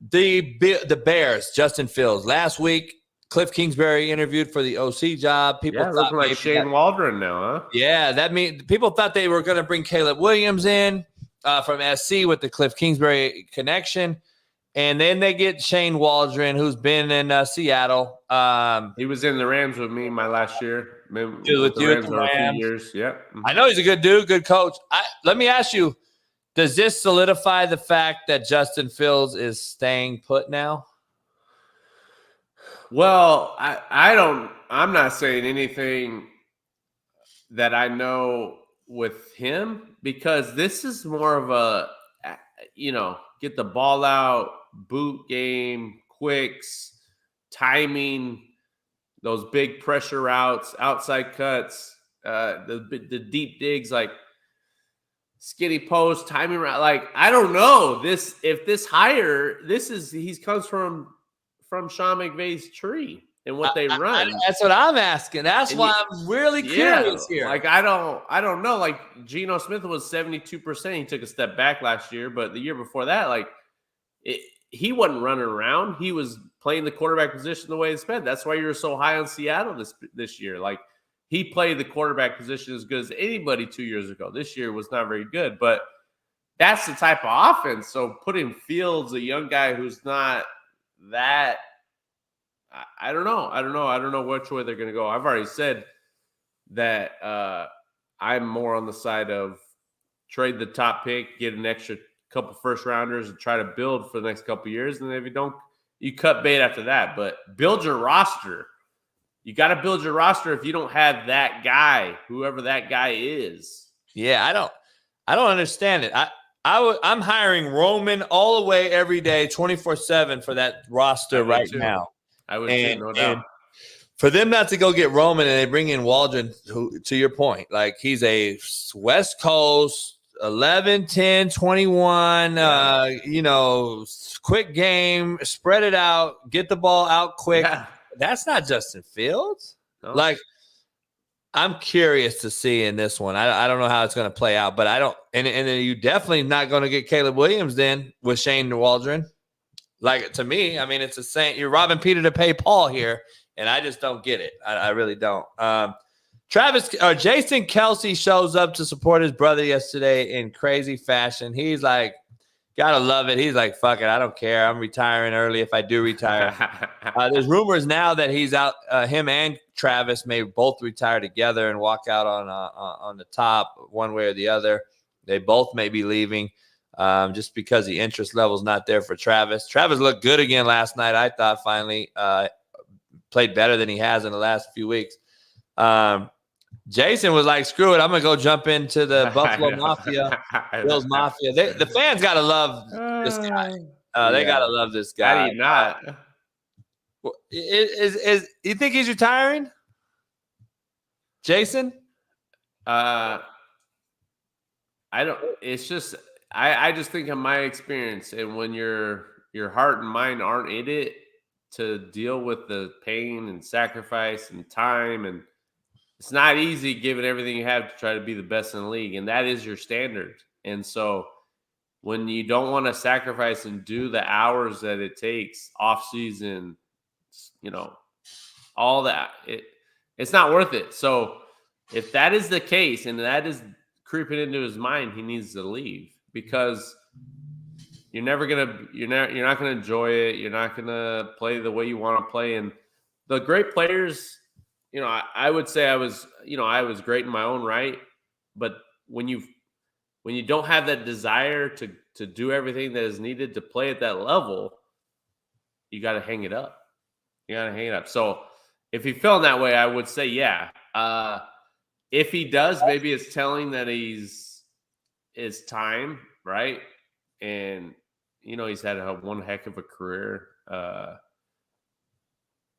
The Bears, Justin Fields. Last week, Cliff Kingsbury interviewed for the OC job. People thought looking like Shane Waldron now, huh? Yeah, that means people thought they were going to bring Caleb Williams in from SC with the Cliff Kingsbury connection. And then they get Shane Waldron, who's been in Seattle. He was in the Rams with me my last year. With you at the Rams. Years. Yep. I know he's a good dude, good coach. Let me ask you, does this solidify the fact that Justin Fields is staying put now? Well, I'm not saying anything that I know with him, because this is more of a, get the ball out, boot game, quicks, timing, those big pressure routes, outside cuts, the deep digs, like skinny post, timing route. Like, I don't know he comes from Sean McVay's tree and what they run. That's what I'm asking. That's why I'm really curious here. Like, I don't know. Like, Geno Smith was 72%. He took a step back last year, but the year before that, he wasn't running around. He was playing the quarterback position the way it's been. That's why you were so high on Seattle this year. Like, he played the quarterback position as good as anybody 2 years ago. This year was not very good, but that's the type of offense. So putting Fields, a young guy who's not that, I don't know. I don't know which way they're going to go. I've already said that I'm more on the side of trade the top pick, get an extra couple first rounders, and try to build for the next couple years. And if you don't, you cut bait after that. But build your roster. You got to build your roster if you don't have that guy, whoever that guy is. Yeah, I don't understand it. I'm hiring Roman all the way every day, 24/7 for that roster right now. I would say, no doubt. For them not to go get Roman and they bring in Waldron, who, to your point, like, he's a West Coast 11, 10, 21, quick game, spread it out, get the ball out quick. Yeah. That's not Justin Fields. No. Like, I'm curious to see in this one. I don't know how it's going to play out, but I don't. And you definitely not going to get Caleb Williams then with Shane Waldron. Like, to me, I mean, it's the same. You're robbing Peter to pay Paul here, and I just don't get it. I really don't. Jason Kelsey shows up to support his brother yesterday in crazy fashion. He's like, gotta love it. He's like, fuck it, I don't care. I'm retiring early if I do retire. There's rumors now that he's out. Him and Travis may both retire together and walk out on the top one way or the other. They both may be leaving just because the interest level's not there for Travis. Travis looked good again last night, I thought, finally. Played better than he has in the last few weeks. Jason was like, screw it, I'm going to go jump into the Buffalo Mafia, Bills Mafia. The fans got to love this guy. They got to love this guy. How do you not? You think he's retiring? Jason? I don't. It's just I just think in my experience, and when your heart and mind aren't in it to deal with the pain and sacrifice and time, and it's not easy given everything you have to try to be the best in the league, and that is your standard. And so when you don't want to sacrifice and do the hours that it takes off season, all that, it's not worth it. So if that is the case, and that is creeping into his mind, he needs to leave, because you're not going to enjoy it. You're not going to play the way you want to play. And the great players, I would say I was great in my own right, but when you don't have that desire to do everything that is needed to play at that level, you got to hang it up. So if he feeling that way, I would say yeah. If he does, maybe it's telling that it's time, right? And he's had one heck of a career.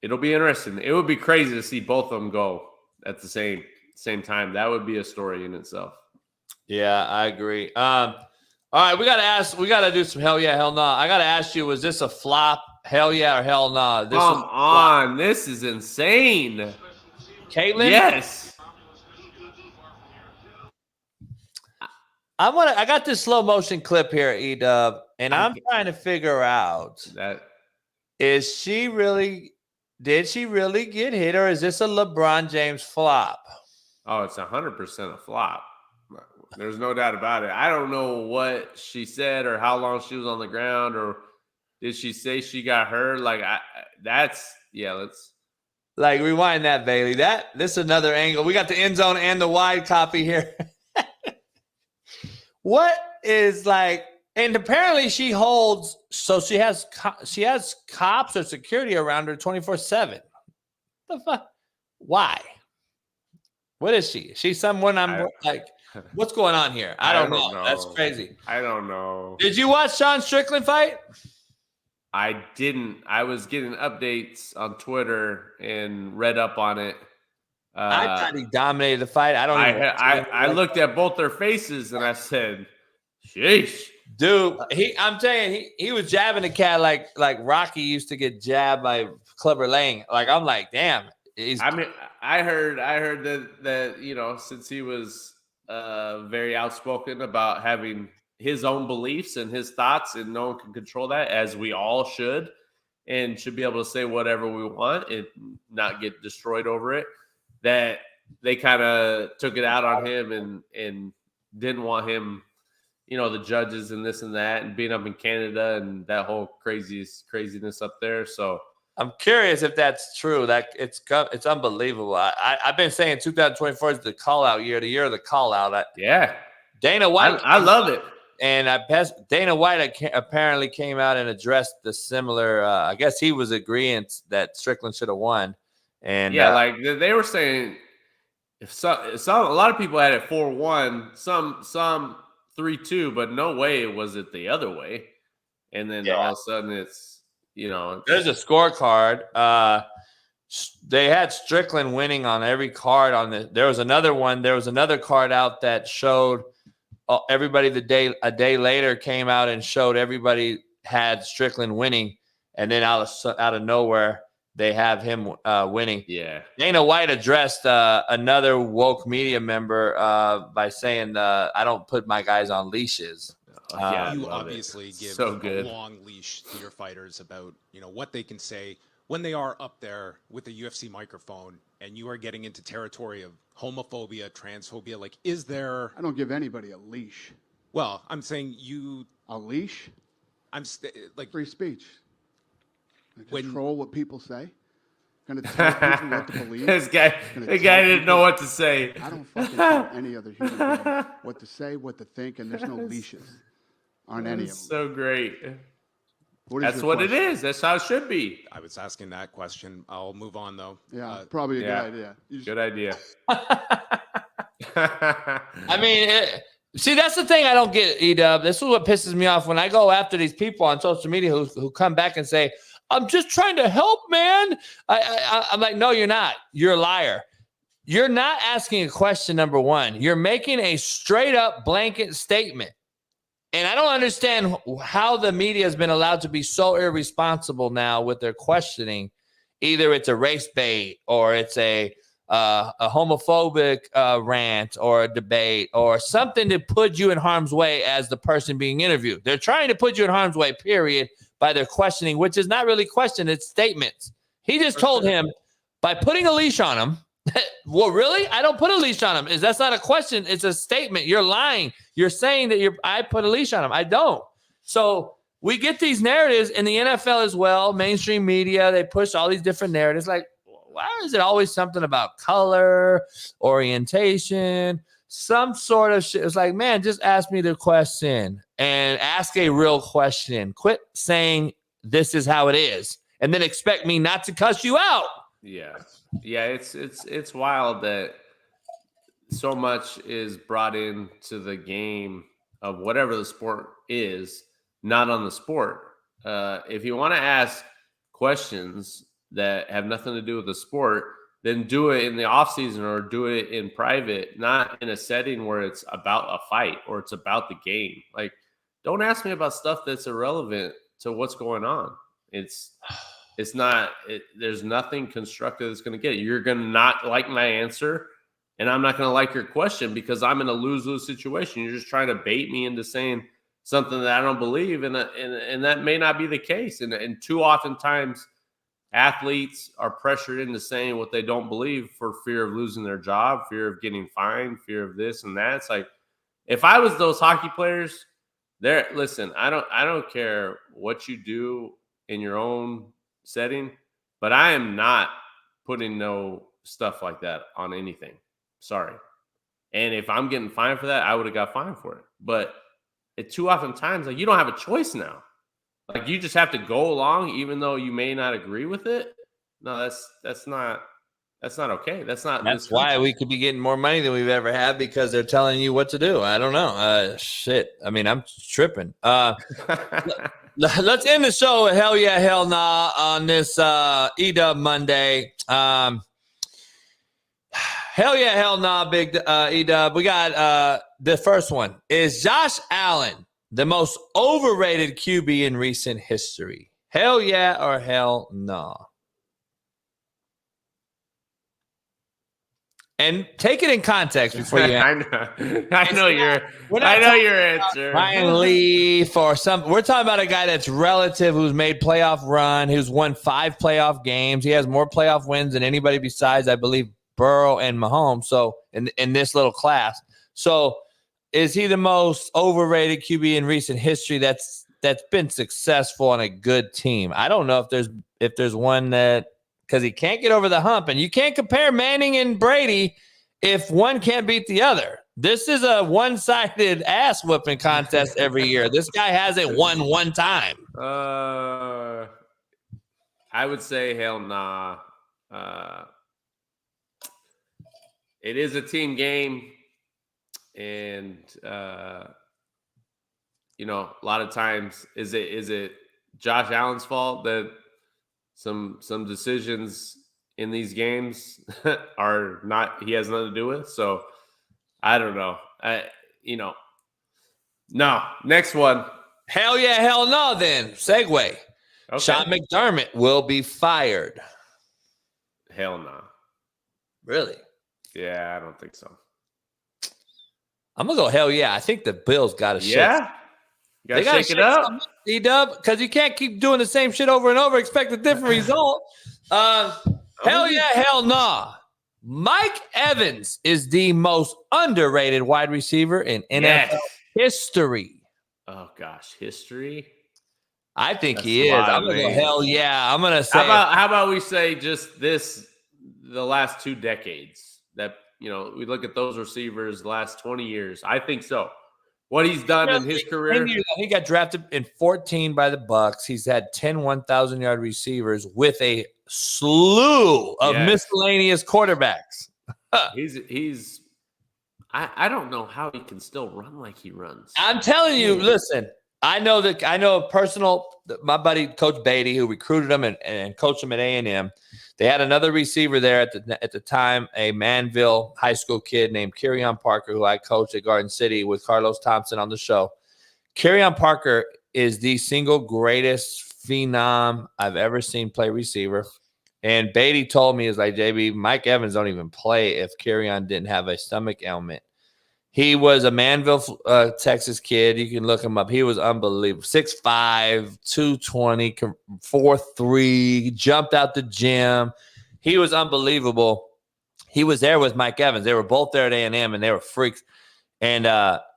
It'll be interesting. It would be crazy to see both of them go at the same time. That would be a story in itself. Yeah, I agree. All right, we gotta do some hell yeah, hell nah. I gotta ask you, was this a flop? Hell yeah or hell nah? Come on, this is insane. Caitlin? Yes. I got this slow motion clip here, E-Dub, and I'm trying to figure out that did she really get hit, or is this a LeBron James flop? Oh, it's 100% a flop. There's no doubt about it. I don't know what she said or how long she was on the ground, or did she say she got hurt? Like let's like rewind that, Bailey. This is another angle. We got the end zone and the wide copy here. What is like? And apparently she holds. So she has cops or security around her 24/7. The fuck? Why? What is she? She's someone what's going on here? I don't know. That's crazy. I don't know. Did you watch Sean Strickland fight? I didn't. I was getting updates on Twitter and read up on it. I thought he dominated the fight. I looked at both their faces and I said, "Sheesh, dude." I'm telling you, he was jabbing the cat like Rocky used to get jabbed by Clubber Lang. Like I'm like, damn. I heard that since he was very outspoken about having his own beliefs and his thoughts, and no one can control that, as we all should, and should be able to say whatever we want and not get destroyed over it, that they kind of took it out on him and didn't want him, the judges and this and that, and being up in Canada and that whole craziness up there. So I'm curious if that's true. That it's unbelievable. I've been saying 2024 is the call out year, the year of the call out. Yeah, Dana White. I love it. And Dana White apparently came out and addressed the similar. I guess he was agreeing that Strickland should have won. And like they were saying, a lot of people had it 4-1, some 3-2, but no way was it the other way. And then all of a sudden it's there's a scorecard. They had Strickland winning on every card on the. There was another one. There was another card out that showed everybody a day later came out and showed everybody had Strickland winning, and then out of nowhere they have him winning. Yeah. Dana White addressed another woke media member by saying, "I don't put my guys on leashes." You obviously give a long leash to your fighters about what they can say when they are up there with the UFC microphone, and you are getting into territory of homophobia, transphobia. Like, is there? I don't give anybody a leash. Well, I'm saying a leash. I'm like free speech. Control what people say. Going to tell people what to believe. The guy didn't know what to say. I don't fucking tell any other human being what to say, what to think, and there's no leashes on any of them. So great. That's what it is. That's how it should be. I was asking that question. I'll move on, though. Yeah, probably a good idea. Good idea. I mean, see, that's the thing I don't get, E-Dub. This is what pisses me off when I go after these people on social media who come back and say, "I'm just trying to help, man." I'm like, no, you're not. You're a liar. You're not asking a question, number one. You're making a straight up blanket statement. And I don't understand how the media has been allowed to be so irresponsible now with their questioning. Either it's a race bait, or it's a homophobic rant or a debate or something to put you in harm's way as the person being interviewed. They're trying to put you in harm's way, period, by their questioning, which is not really question, it's statements. He just told him by putting a leash on him. Well, really? I don't put a leash on him. That's not a question. It's a statement. You're lying. You're saying that I put a leash on him. I don't. So we get these narratives in the NFL as well. Mainstream media, they push all these different narratives. Like, why is it always something about color, orientation, some sort of shit? It's like, man, just ask me the question and ask a real question. Quit saying this is how it is and then expect me not to cuss you out Yeah. It's wild that so much is brought into the game of whatever the sport is, not on the sport. If you want to ask questions that have nothing to do with the sport, then do it in the off season or do it in private, not in a setting where it's about a fight or it's about the game. Like, don't ask me about stuff that's irrelevant to what's going on. It's not, there's nothing constructive that's going to get it. You're going to not like my answer, and I'm not going to like your question because I'm in a lose-lose situation. You're just trying to bait me into saying something that I don't believe, and that may not be the case. And too often times, athletes are pressured into saying what they don't believe for fear of losing their job, fear of getting fined, fear of this and that. It's like, if I was those hockey players, listen, I don't care what you do in your own setting, but I am not putting no stuff like that on anything. Sorry. And if I'm getting fined for that, I would have got fined for it. But too often times, like, you don't have a choice now. Like, you just have to go along, even though you may not agree with it. No, that's not okay. That's why we could be getting more money than we've ever had, because they're telling you what to do. I don't know. Shit. I mean, I'm tripping. Let's end the show with hell yeah, hell nah on this E-Dub Monday. Hell yeah, hell nah, big E-Dub. We got the first one. Is Josh Allen the most overrated QB in recent history? Hell yeah or hell nah? And take it in context before you answer. I know your answer. Ryan Leaf or some. We're talking about a guy that's relative, who's made playoff run, who's won 5 playoff games. He has more playoff wins than anybody besides, I believe, Burrow and Mahomes. So in this little class. So is he the most overrated QB in recent history that's been successful on a good team? I don't know if there's one that, because he can't get over the hump, and you can't compare Manning and Brady if one can't beat the other. This is a one-sided ass whooping contest every year. This guy hasn't won one time. I would say hell nah. It is a team game, and a lot of times, is it Josh Allen's fault that some decisions in these games are not, he has nothing to do with? So I don't know. No. Next one. Hell yeah, hell no. Then segue. Okay. Sean McDermott will be fired. Hell no. Really? Yeah, I don't think so. I'm gonna go hell yeah. I think the Bills got to shake. Yeah. They got to shake it up. E-Dub, because you can't keep doing the same shit over and over, expect a different result. Hell yeah, hell nah. Mike Evans is the most underrated wide receiver in NFL history. Oh gosh, history. I think he is. I'm gonna go hell yeah. I'm gonna say. How about we say just the last 2 decades, that we look at those receivers the last 20 years. I think so. What he's done in his career. He got drafted in 2014 by the Bucks. He's had 10 1,000-yard receivers with a slew of miscellaneous quarterbacks. I don't know how he can still run like he runs. I'm telling you, listen, I know my buddy Coach Beatty, who recruited him and coached him at A&M. They had another receiver there at the time, a Manville high school kid named Kerryon Parker, who I coached at Garden City with Carlos Thompson on the show. Kerryon Parker is the single greatest phenom I've ever seen play receiver. And Beatty told me, like, JB, Mike Evans don't even play if Kerryon didn't have a stomach ailment. He was a Manville, Texas kid. You can look him up. He was unbelievable. 6'5", 220, 4'3", jumped out the gym. He was unbelievable. He was there with Mike Evans. They were both there at A&M, and they were freaks. And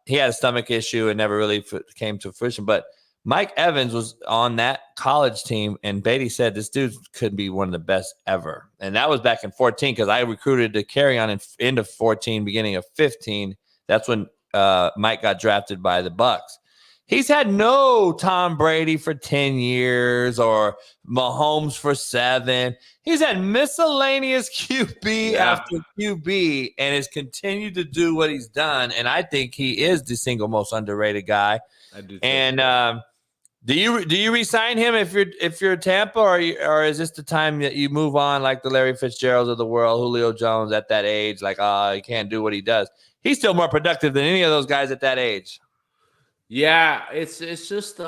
he had a stomach issue and never really came to fruition. But Mike Evans was on that college team, and Beatty said this dude could be one of the best ever. And that was back in 2014, because I recruited to Kerryon in end of 2014, beginning of 2015. That's when Mike got drafted by the Bucks. He's had no Tom Brady for 10 years or Mahomes for 7. He's had miscellaneous QB after QB and has continued to do what he's done. And I think he is the single most underrated guy. I do. And do you re-sign him if you're Tampa, or is this the time that you move on like the Larry Fitzgeralds of the world, Julio Jones at that age? Like, he can't do what he does. He's still more productive than any of those guys at that age. Yeah, it's just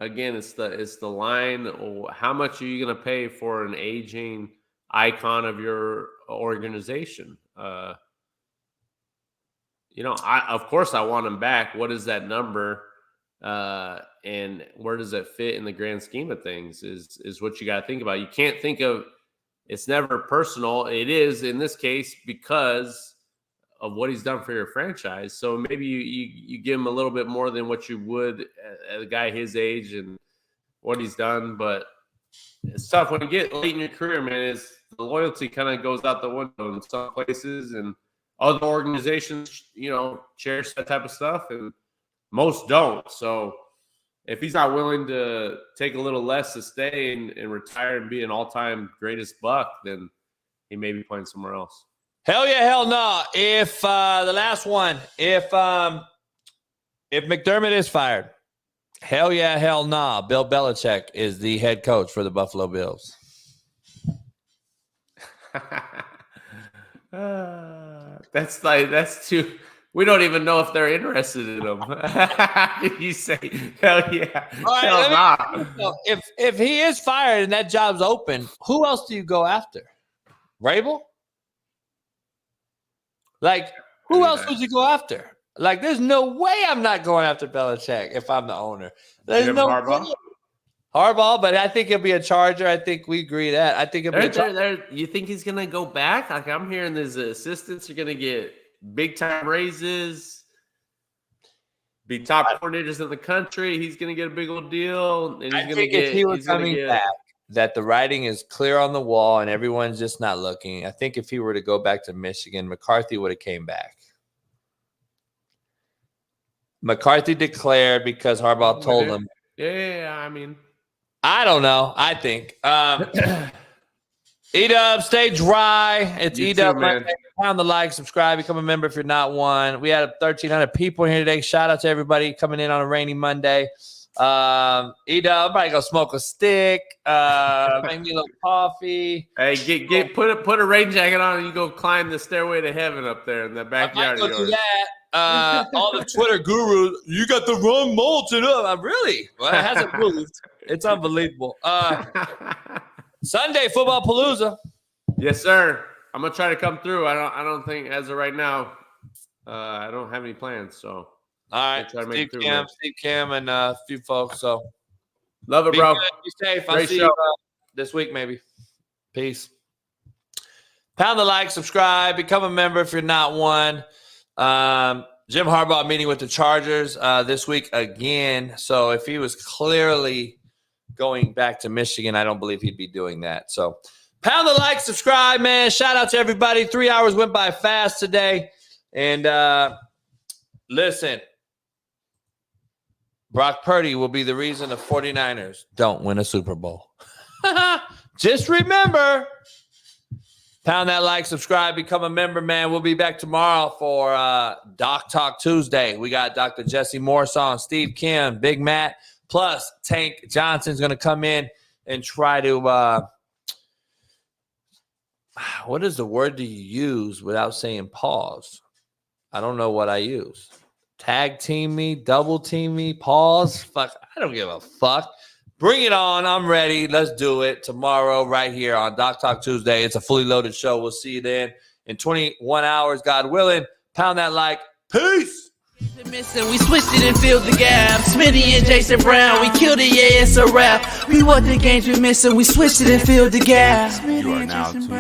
it's the line. How much are you going to pay for an aging icon of your organization? Of course I want him back. What is that number? And where does it fit in the grand scheme of things is what you got to think about. You can't think of, it's never personal. It is in this case because of what he's done for your franchise. So maybe you give him a little bit more than what you would a guy his age and what he's done. But it's tough when you get late in your career, man. The loyalty kind of goes out the window in some places, and other organizations, cherish that type of stuff, and most don't. So if he's not willing to take a little less to stay and retire and be an all-time greatest Buck, then he may be playing somewhere else. Hell yeah, hell no. If the last one, if McDermott is fired, hell yeah, hell no. Bill Belichick is the head coach for the Buffalo Bills. That's too. We don't even know if they're interested in him. You say, hell yeah, hell no. If he is fired and that job's open, who else do you go after? Rabel? Like, who else would you go after? Like, there's no way I'm not going after Belichick if I'm the owner. There's no Harbaugh? Harbaugh, but I think it'll be a Charger. I think we agree that. I think it'll be a Charger. You think he's going to go back? Like, I'm hearing his assistants are going to get big-time raises, be top coordinators in the country. He's going to get a big old deal. And he's I think if he was coming back, that the writing is clear on the wall and everyone's just not looking. I think if he were to go back to Michigan, McCarthy would have came back. McCarthy declared because Harbaugh told him. Yeah, I mean. I don't know. I think. E-Dub, stay dry. It's E-Dub. Pound the like, subscribe, become a member if you're not one. We had 1,300 people here today. Shout out to everybody coming in on a rainy Monday. E-Dub, I'm probably go smoke a stick. Make me a little coffee. Hey, put a rain jacket on and you go climb the stairway to heaven up there in the backyard. I might go do that. All the Twitter gurus, you got the wrong Molten up. Really? Well, it hasn't moved. It's unbelievable. Sunday football palooza. Yes, sir. I'm gonna try to come through. I don't think as of right now, I don't have any plans. So all right, Steve Cam, and a few folks. So love it, bro. Good, be safe. Great I'll see you this week, maybe. Peace. Pound the like, subscribe, become a member if you're not one. Jim Harbaugh meeting with the Chargers this week again. So if he was clearly going back to Michigan, I don't believe he'd be doing that. So pound the like, subscribe, man. Shout out to everybody. 3 hours went by fast today. And listen, Brock Purdy will be the reason the 49ers don't win a Super Bowl. Just remember, pound that like, subscribe, become a member, man. We'll be back tomorrow for Doc Talk Tuesday. We got Dr. Jesse Morse on, Steve Kim, Big Matt, plus Tank Johnson's going to come in and try to what is the word do you use without saying pause? I don't know what I use. Tag team me, double team me, pause. Fuck, I don't give a fuck. Bring it on. I'm ready. Let's do it tomorrow right here on Doc Talk Tuesday. It's a fully loaded show. We'll see you then in 21 hours, God willing. Pound that like. Peace. Missing, we switched it and filled the gap. Smitty and Jason Brown, we killed it, yeah, it's a wrap. We want the games we're missing, we switched it and filled the gap. You are now tuned in